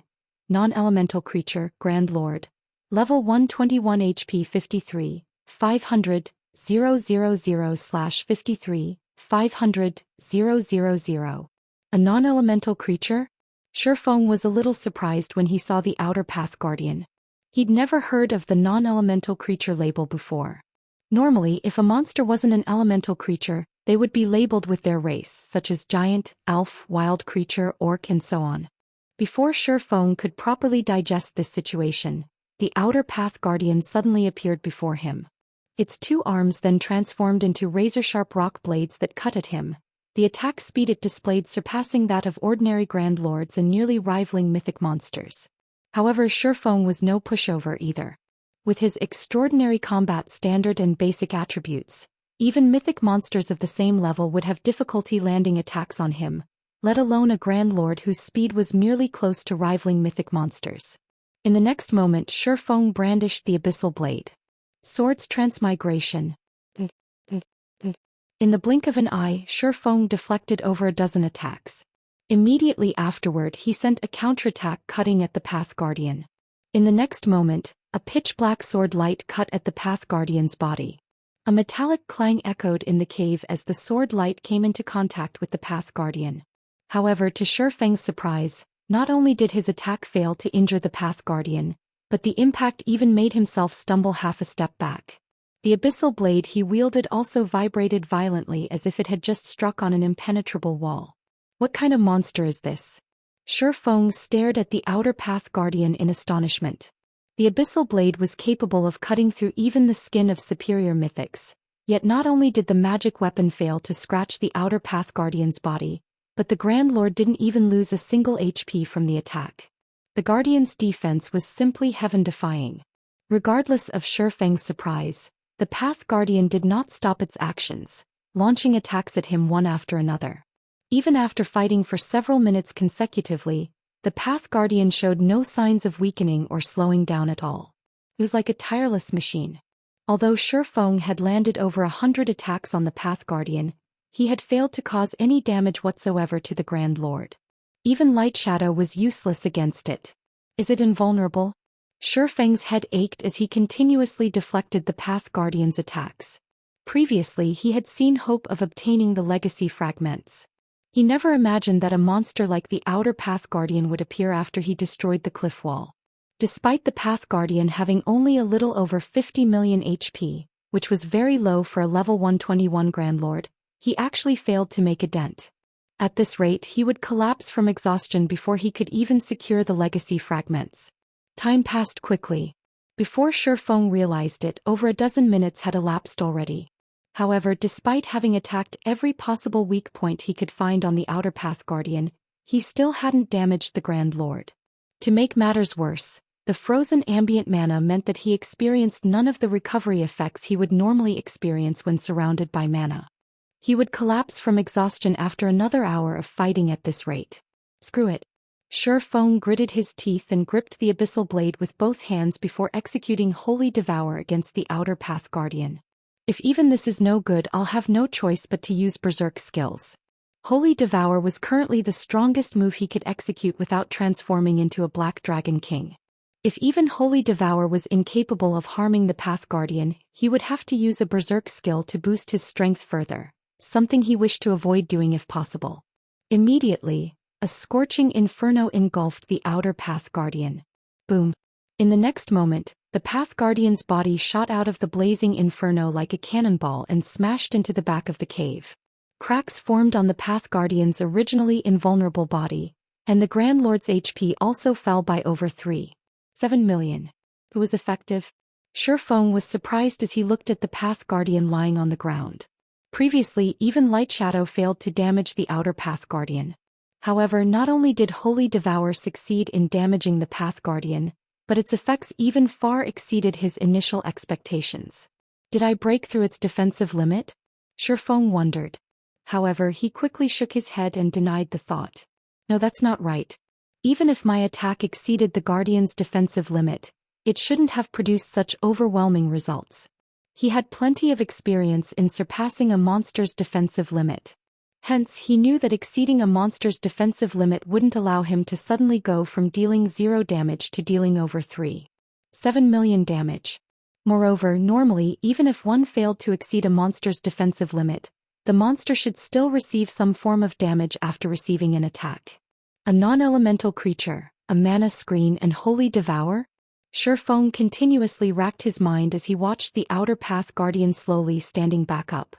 Non-elemental creature, Grand Lord. Level 121 HP 53, 500, 000/53, 500, 000. A non-elemental creature? Faux was a little surprised when he saw the Outer Path Guardian. He'd never heard of the non-elemental creature label before. Normally, if a monster wasn't an elemental creature, they would be labeled with their race, such as giant, elf, wild creature, orc, and so on. Before Faux could properly digest this situation, the Outer Path Guardian suddenly appeared before him. Its two arms then transformed into razor-sharp rock blades that cut at him. The attack speed it displayed surpassing that of ordinary Grand Lords and nearly rivaling mythic monsters. However, Faux was no pushover either. With his extraordinary combat standard and basic attributes, even mythic monsters of the same level would have difficulty landing attacks on him, let alone a Grand Lord whose speed was merely close to rivaling mythic monsters. In the next moment, Faux brandished the abyssal blade. Sword's transmigration. In the blink of an eye, Faux deflected over a dozen attacks. Immediately afterward, he sent a counterattack cutting at the Path Guardian. In the next moment, a pitch-black sword light cut at the Path Guardian's body. A metallic clang echoed in the cave as the sword light came into contact with the Path Guardian. However, to Feng's surprise, not only did his attack fail to injure the Path Guardian, but the impact even made himself stumble half a step back. The abyssal blade he wielded also vibrated violently as if it had just struck on an impenetrable wall. What kind of monster is this? Feng stared at the outer Path Guardian in astonishment. The abyssal blade was capable of cutting through even the skin of superior mythics, yet not only did the magic weapon fail to scratch the outer Path Guardian's body, but the Grand Lord didn't even lose a single HP from the attack. The Guardian's defense was simply heaven-defying. Regardless of Feng's surprise, the Path Guardian did not stop its actions, launching attacks at him one after another. Even after fighting for several minutes consecutively, the Path Guardian showed no signs of weakening or slowing down at all. It was like a tireless machine. Although Feng had landed over 100 attacks on the Path Guardian, he had failed to cause any damage whatsoever to the Grand Lord. Even Light Shadow was useless against it. Is it invulnerable? Feng's head ached as he continuously deflected the Path Guardian's attacks. Previously, he had seen hope of obtaining the legacy fragments. He never imagined that a monster like the outer Path Guardian would appear after he destroyed the cliff wall. Despite the Path Guardian having only a little over 50 million HP, which was very low for a level 121 Grand Lord, he actually failed to make a dent. At this rate, he would collapse from exhaustion before he could even secure the legacy fragments. Time passed quickly. Before Feng realized it, over a dozen minutes had elapsed already. However, despite having attacked every possible weak point he could find on the outer Path Guardian, he still hadn't damaged the Grand Lord. To make matters worse, the frozen ambient mana meant that he experienced none of the recovery effects he would normally experience when surrounded by mana. He would collapse from exhaustion after another hour of fighting at this rate. Screw it. Feng gritted his teeth and gripped the abyssal blade with both hands before executing Holy Devour against the outer Path Guardian. If even this is no good, I'll have no choice but to use Berserk skills. Holy Devour was currently the strongest move he could execute without transforming into a Black Dragon King. If even Holy Devour was incapable of harming the Path Guardian, he would have to use a Berserk skill to boost his strength further, something he wished to avoid doing if possible. Immediately, a scorching inferno engulfed the outer Path Guardian. Boom. In the next moment, the Path Guardian's body shot out of the blazing inferno like a cannonball and smashed into the back of the cave. Cracks formed on the Path Guardian's originally invulnerable body, and the Grand Lord's HP also fell by over 3.7 million. It was effective. Feng was surprised as he looked at the Path Guardian lying on the ground. Previously, even Light Shadow failed to damage the outer Path Guardian. However, not only did Holy Devour succeed in damaging the Path Guardian, but its effects even far exceeded his initial expectations. Did I break through its defensive limit? Feng wondered. However, he quickly shook his head and denied the thought. No, that's not right. Even if my attack exceeded the Guardian's defensive limit, it shouldn't have produced such overwhelming results. He had plenty of experience in surpassing a monster's defensive limit. Hence, he knew that exceeding a monster's defensive limit wouldn't allow him to suddenly go from dealing 0 damage to dealing over 3.7 million damage. Moreover, normally, even if one failed to exceed a monster's defensive limit, the monster should still receive some form of damage after receiving an attack. A non-elemental creature, a mana screen and Holy Devour? Feng continuously racked his mind as he watched the outer Path Guardian slowly standing back up.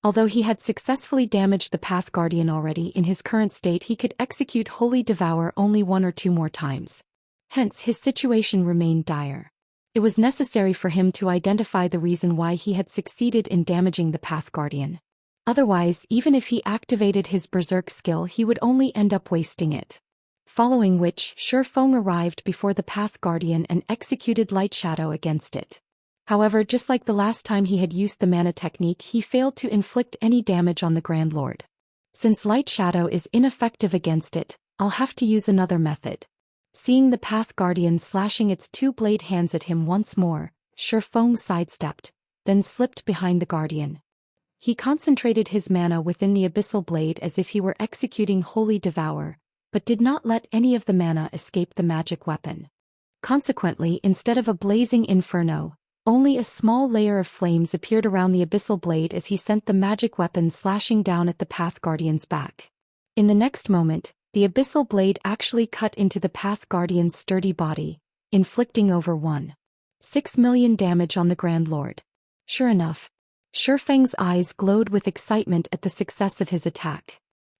Although he had successfully damaged the Path Guardian already, in his current state he could execute Holy Devour only 1 or 2 more times. Hence, his situation remained dire. It was necessary for him to identify the reason why he had succeeded in damaging the Path Guardian. Otherwise, even if he activated his Berserk skill, he would only end up wasting it. Following which, Faux arrived before the Path Guardian and executed Light Shadow against it. However, just like the last time he had used the mana technique, he failed to inflict any damage on the Grand Lord. Since Light Shadow is ineffective against it, I'll have to use another method. Seeing the Path Guardian slashing its two blade hands at him once more, Faux sidestepped, then slipped behind the Guardian. He concentrated his mana within the Abyssal Blade as if he were executing Holy Devour, but did not let any of the mana escape the magic weapon. Consequently, instead of a blazing inferno, only a small layer of flames appeared around the Abyssal Blade as he sent the magic weapon slashing down at the Path Guardian's back. In the next moment, the Abyssal Blade actually cut into the Path Guardian's sturdy body, inflicting over 1.6 million damage on the Grand Lord. Sure enough, Feng's eyes glowed with excitement at the success of his attack.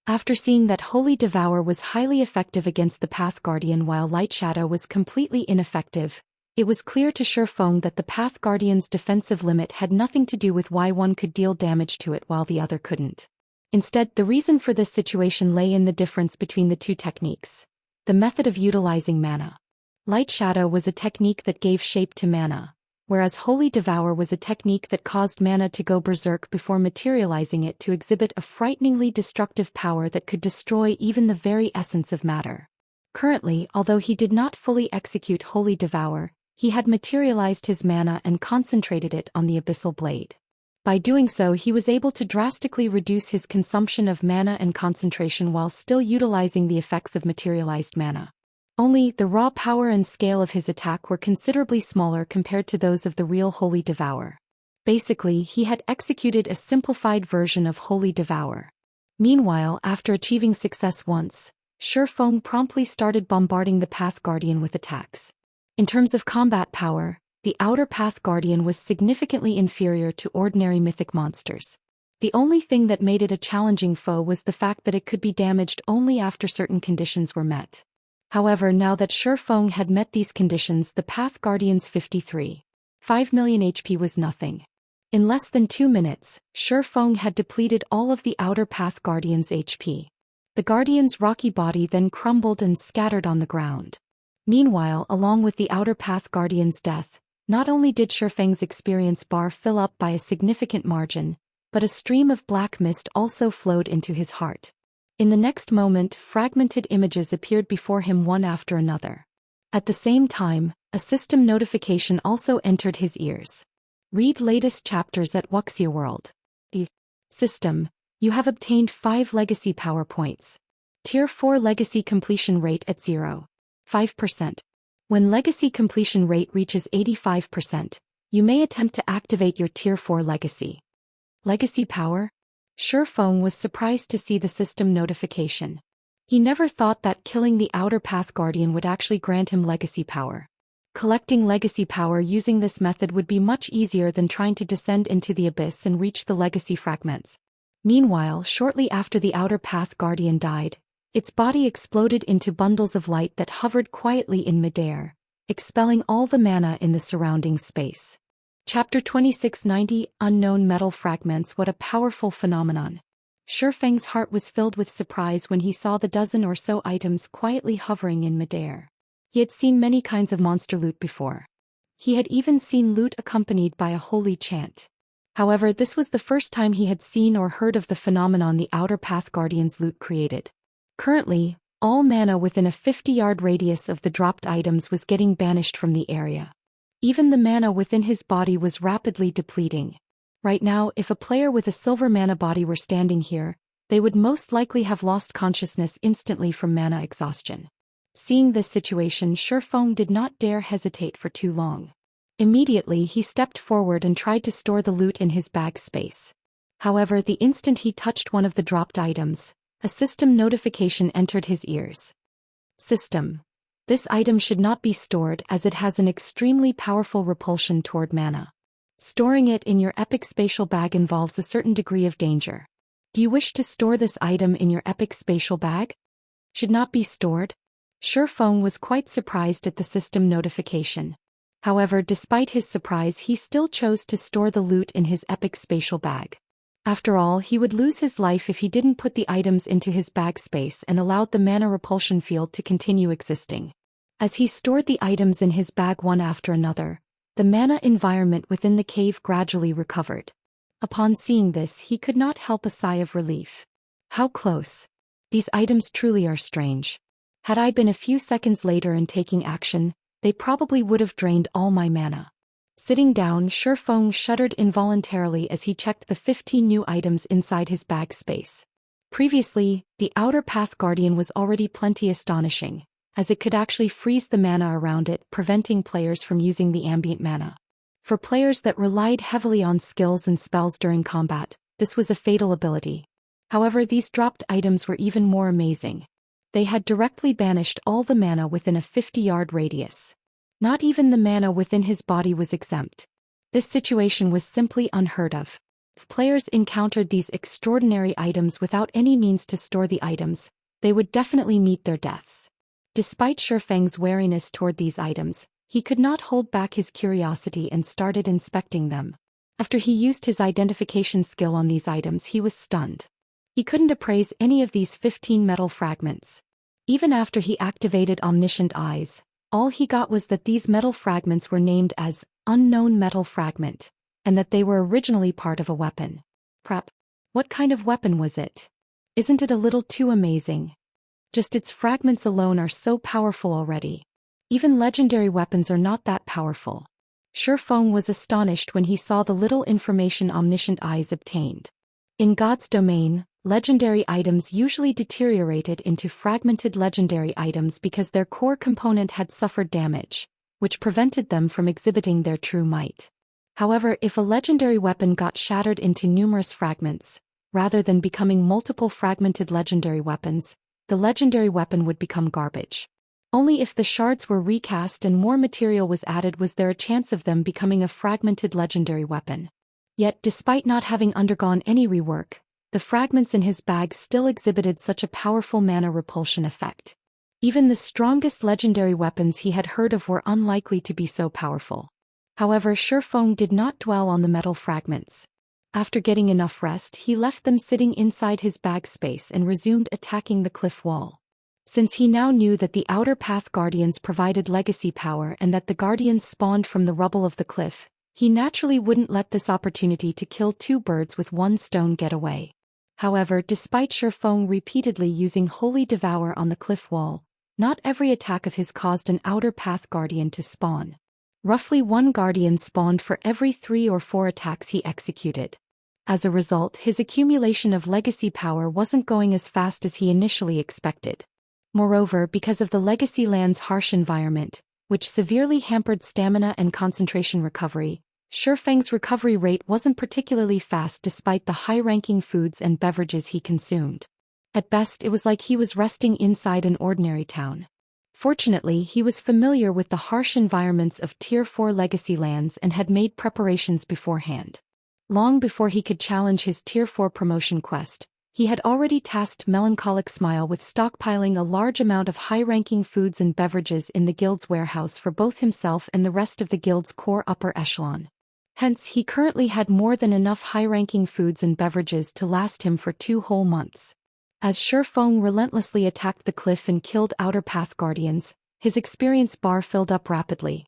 After seeing that Holy Devour was highly effective against the Path Guardian while Light Shadow was completely ineffective, it was clear to Feng that the Path Guardian's defensive limit had nothing to do with why one could deal damage to it while the other couldn't. Instead, the reason for this situation lay in the difference between the two techniques. The method of utilizing mana. Light Shadow was a technique that gave shape to mana, whereas Holy Devour was a technique that caused mana to go berserk before materializing it to exhibit a frighteningly destructive power that could destroy even the very essence of matter. Currently, although he did not fully execute Holy Devour, he had materialized his mana and concentrated it on the Abyssal Blade. By doing so, he was able to drastically reduce his consumption of mana and concentration while still utilizing the effects of materialized mana. Only, the raw power and scale of his attack were considerably smaller compared to those of the real Holy Devour. Basically, he had executed a simplified version of Holy Devour. Meanwhile, after achieving success once, Feng promptly started bombarding the Path Guardian with attacks. In terms of combat power, the Outer Path Guardian was significantly inferior to ordinary mythic monsters. The only thing that made it a challenging foe was the fact that it could be damaged only after certain conditions were met. However, now that Feng had met these conditions, the Path Guardian's 53.5 million HP was nothing. In less than 2 minutes, Feng had depleted all of the Outer Path Guardian's HP. The Guardian's rocky body then crumbled and scattered on the ground. Meanwhile, along with the Outer Path Guardian's death, not only did Feng's experience bar fill up by a significant margin, but a stream of black mist also flowed into his heart. In the next moment, fragmented images appeared before him one after another. At the same time, a system notification also entered his ears. Read latest chapters at Wuxia World. The system. You have obtained 5 legacy power points. Tier 4 legacy completion rate at 0.5%. When legacy completion rate reaches 85%, you may attempt to activate your Tier 4 legacy. Legacy power? Feng was surprised to see the system notification. He never thought that killing the Outer Path Guardian would actually grant him legacy power. Collecting legacy power using this method would be much easier than trying to descend into the abyss and reach the legacy fragments. Meanwhile, shortly after the Outer Path Guardian died, its body exploded into bundles of light that hovered quietly in midair, expelling all the mana in the surrounding space. Chapter 2690, Unknown Metal Fragments. What a powerful phenomenon. Feng's heart was filled with surprise when he saw the dozen or so items quietly hovering in midair. He had seen many kinds of monster loot before. He had even seen loot accompanied by a holy chant. However, this was the first time he had seen or heard of the phenomenon the Outer Path Guardian's loot created. Currently, all mana within a 50-yard radius of the dropped items was getting banished from the area. Even the mana within his body was rapidly depleting. Right now, if a player with a silver mana body were standing here, they would most likely have lost consciousness instantly from mana exhaustion. Seeing this situation, Feng did not dare hesitate for too long. Immediately, he stepped forward and tried to store the loot in his bag space. However, the instant he touched one of the dropped items, a system notification entered his ears. System. This item should not be stored as it has an extremely powerful repulsion toward mana. Storing it in your epic spatial bag involves a certain degree of danger. Do you wish to store this item in your epic spatial bag? Should not be stored? Feng was quite surprised at the system notification. However, despite his surprise, he still chose to store the loot in his epic spatial bag. After all, he would lose his life if he didn't put the items into his bag space and allowed the mana repulsion field to continue existing. As he stored the items in his bag one after another, the mana environment within the cave gradually recovered. Upon seeing this, he could not help a sigh of relief. How close. These items truly are strange. Had I been a few seconds later in taking action, they probably would have drained all my mana. Sitting down, Faux shuddered involuntarily as he checked the 15 new items inside his bag space. Previously, the Outer Path Guardian was already plenty astonishing, as it could actually freeze the mana around it, preventing players from using the ambient mana. For players that relied heavily on skills and spells during combat, this was a fatal ability. However, these dropped items were even more amazing. They had directly banished all the mana within a 50-yard radius. Not even the mana within his body was exempt. This situation was simply unheard of. If players encountered these extraordinary items without any means to store the items, they would definitely meet their deaths. Despite Faux's wariness toward these items, he could not hold back his curiosity and started inspecting them. After he used his identification skill on these items, he was stunned. He couldn't appraise any of these 15 metal fragments. Even after he activated omniscient eyes, all he got was that these metal fragments were named as unknown metal fragment, and that they were originally part of a weapon. Prep. What kind of weapon was it? Isn't it a little too amazing? Just its fragments alone are so powerful already. Even legendary weapons are not that powerful. Faux was astonished when he saw the little information omniscient eyes obtained. In God's domain, legendary items usually deteriorated into fragmented legendary items because their core component had suffered damage, which prevented them from exhibiting their true might. However, if a legendary weapon got shattered into numerous fragments, rather than becoming multiple fragmented legendary weapons, the legendary weapon would become garbage. Only if the shards were recast and more material was added was there a chance of them becoming a fragmented legendary weapon. Yet, despite not having undergone any rework, the fragments in his bag still exhibited such a powerful mana repulsion effect. Even the strongest legendary weapons he had heard of were unlikely to be so powerful. However, Faux did not dwell on the metal fragments. After getting enough rest, he left them sitting inside his bag space and resumed attacking the cliff wall. Since he now knew that the Outer Path Guardians provided legacy power and that the Guardians spawned from the rubble of the cliff, he naturally wouldn't let this opportunity to kill two birds with one stone get away. However, despite Faux repeatedly using Holy Devour on the cliff wall, not every attack of his caused an Outer Path Guardian to spawn. Roughly one Guardian spawned for every 3 or 4 attacks he executed. As a result, his accumulation of legacy power wasn't going as fast as he initially expected. Moreover, because of the legacy land's harsh environment, which severely hampered stamina and concentration recovery, Faux's recovery rate wasn't particularly fast despite the high-ranking foods and beverages he consumed. At best, it was like he was resting inside an ordinary town. Fortunately, he was familiar with the harsh environments of Tier 4 legacy lands and had made preparations beforehand. Long before he could challenge his Tier 4 promotion quest, he had already tasked Melancholic Smile with stockpiling a large amount of high-ranking foods and beverages in the guild's warehouse for both himself and the rest of the guild's core upper echelon. Hence, he currently had more than enough high-ranking foods and beverages to last him for 2 whole months. As Faux relentlessly attacked the cliff and killed Outer Path Guardians, his experience bar filled up rapidly.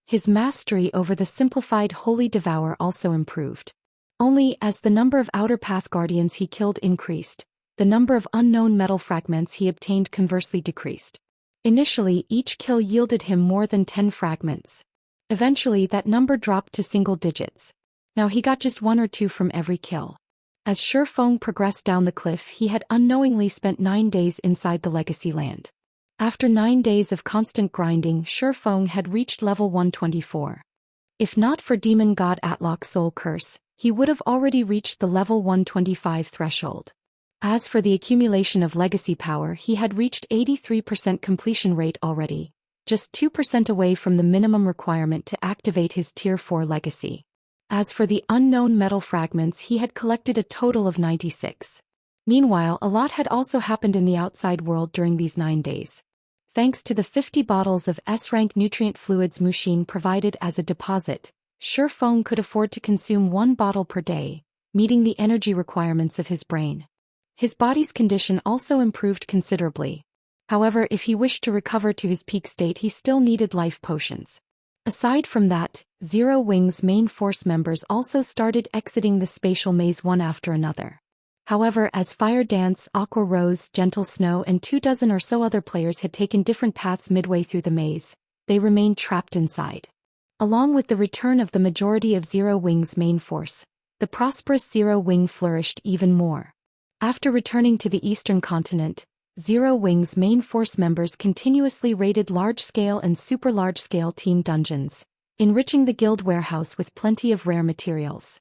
His mastery over the simplified Holy Devour also improved. Only as the number of Outer Path Guardians he killed increased, the number of unknown metal fragments he obtained conversely decreased. Initially, each kill yielded him more than 10 fragments. Eventually, that number dropped to single digits. Now he got just 1 or 2 from every kill. As Faux progressed down the cliff, he had unknowingly spent 9 days inside the legacy land. After 9 days of constant grinding, Faux had reached level 124. If not for Demon God Atlok's soul curse, he would have already reached the level 125 threshold. As for the accumulation of legacy power, he had reached 83% completion rate already, just 2% away from the minimum requirement to activate his Tier 4 legacy. As for the unknown metal fragments, he had collected a total of 96. Meanwhile, a lot had also happened in the outside world during these 9 days. Thanks to the 50 bottles of S-rank nutrient fluids Muxin provided as a deposit, Faux could afford to consume 1 bottle per day, meeting the energy requirements of his brain. His body's condition also improved considerably. However, if he wished to recover to his peak state, he still needed life potions. Aside from that, Zero Wing's main force members also started exiting the spatial maze one after another. However, as Fire Dance, Aqua Rose, Gentle Snow and 24 or so other players had taken different paths midway through the maze, they remained trapped inside. Along with the return of the majority of Zero Wing's main force, the prosperous Zero Wing flourished even more. After returning to the eastern continent, Zero Wing's main force members continuously raided large-scale and super-large-scale team dungeons, enriching the guild warehouse with plenty of rare materials.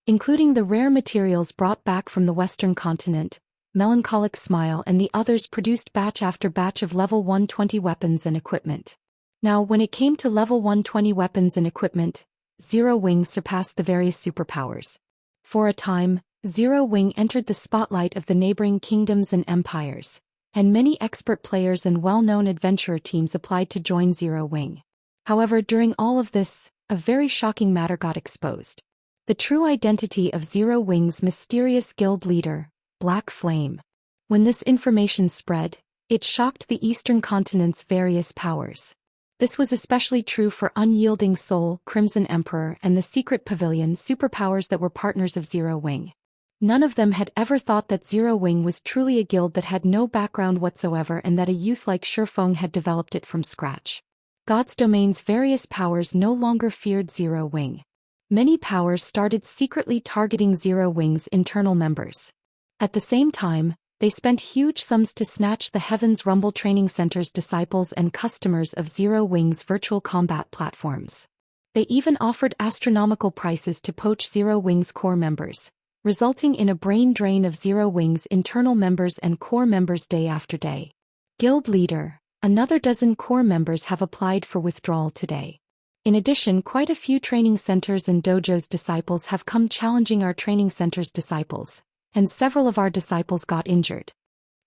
Including the rare materials brought back from the western continent, Melancholic Smile and the others produced batch after batch of level 120 weapons and equipment. Now, when it came to level 120 weapons and equipment, Zero Wing surpassed the various superpowers. For a time, Zero Wing entered the spotlight of the neighboring kingdoms and empires, and many expert players and well-known adventurer teams applied to join Zero Wing. However, during all of this, a very shocking matter got exposed. The true identity of Zero Wing's mysterious guild leader, Black Flame. When this information spread, it shocked the Eastern continent's various powers. This was especially true for Unyielding Soul, Crimson Emperor and the Secret Pavilion superpowers that were partners of Zero Wing. None of them had ever thought that Zero Wing was truly a guild that had no background whatsoever and that a youth like Faux had developed it from scratch. God's Domain's various powers no longer feared Zero Wing. Many powers started secretly targeting Zero Wing's internal members. At the same time, they spent huge sums to snatch the Heaven's Rumble Training Center's disciples and customers of Zero Wing's virtual combat platforms. They even offered astronomical prices to poach Zero Wing's core members, resulting in a brain drain of Zero Wing's internal members and core members day after day. Guild Leader, another dozen core members have applied for withdrawal today. In addition, quite a few training centers and dojos disciples have come challenging our training center's disciples, and several of our disciples got injured.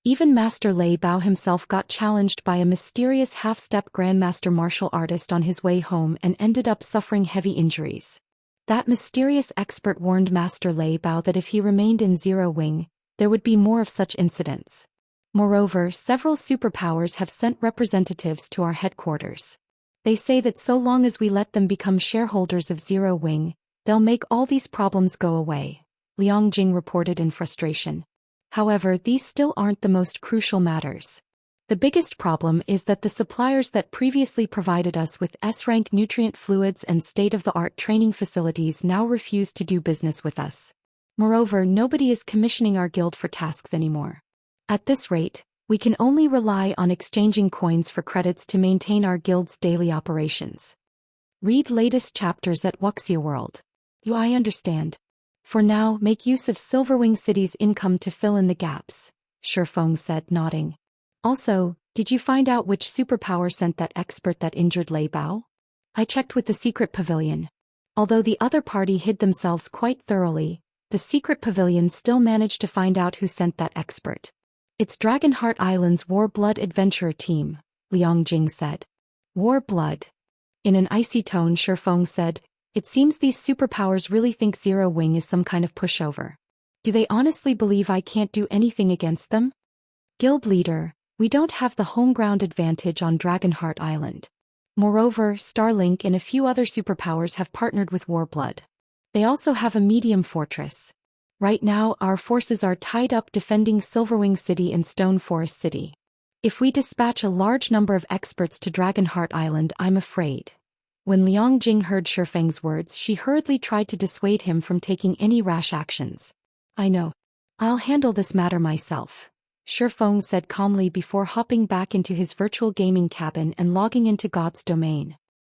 Even Master Lei Bao himself got challenged by a mysterious half-step grandmaster martial artist on his way home and ended up suffering heavy injuries. That mysterious expert warned Master Lei Bao that if he remained in Zero Wing, there would be more of such incidents. Moreover, several superpowers have sent representatives to our headquarters. They say that so long as we let them become shareholders of Zero Wing, they'll make all these problems go away, Liang Jing reported in frustration. However, these still aren't the most crucial matters. The biggest problem is that the suppliers that previously provided us with S-rank nutrient fluids and state-of-the-art training facilities now refuse to do business with us. Moreover, nobody is commissioning our guild for tasks anymore. At this rate, we can only rely on exchanging coins for credits to maintain our guild's daily operations. Read latest chapters at Wuxia World. I understand. For now, make use of Silverwing City's income to fill in the gaps, Faux said, nodding. Also, did you find out which superpower sent that expert that injured Lei Bao? I checked with the Secret Pavilion. Although the other party hid themselves quite thoroughly, the Secret Pavilion still managed to find out who sent that expert. It's Dragonheart Island's War Blood Adventurer team, Liang Jing said. War Blood. In an icy tone, Faux said, it seems these superpowers really think Zero Wing is some kind of pushover. Do they honestly believe I can't do anything against them? Guild Leader, we don't have the home ground advantage on Dragonheart Island. Moreover, Starlink and a few other superpowers have partnered with Warblood. They also have a medium fortress. Right now, our forces are tied up defending Silverwing City and Stone Forest City. If we dispatch a large number of experts to Dragonheart Island, I'm afraid. When Liang Jing heard Feng's words, she hurriedly tried to dissuade him from taking any rash actions. I know. I'll handle this matter myself, Feng said calmly before hopping back into his virtual gaming cabin and logging into God's Domain.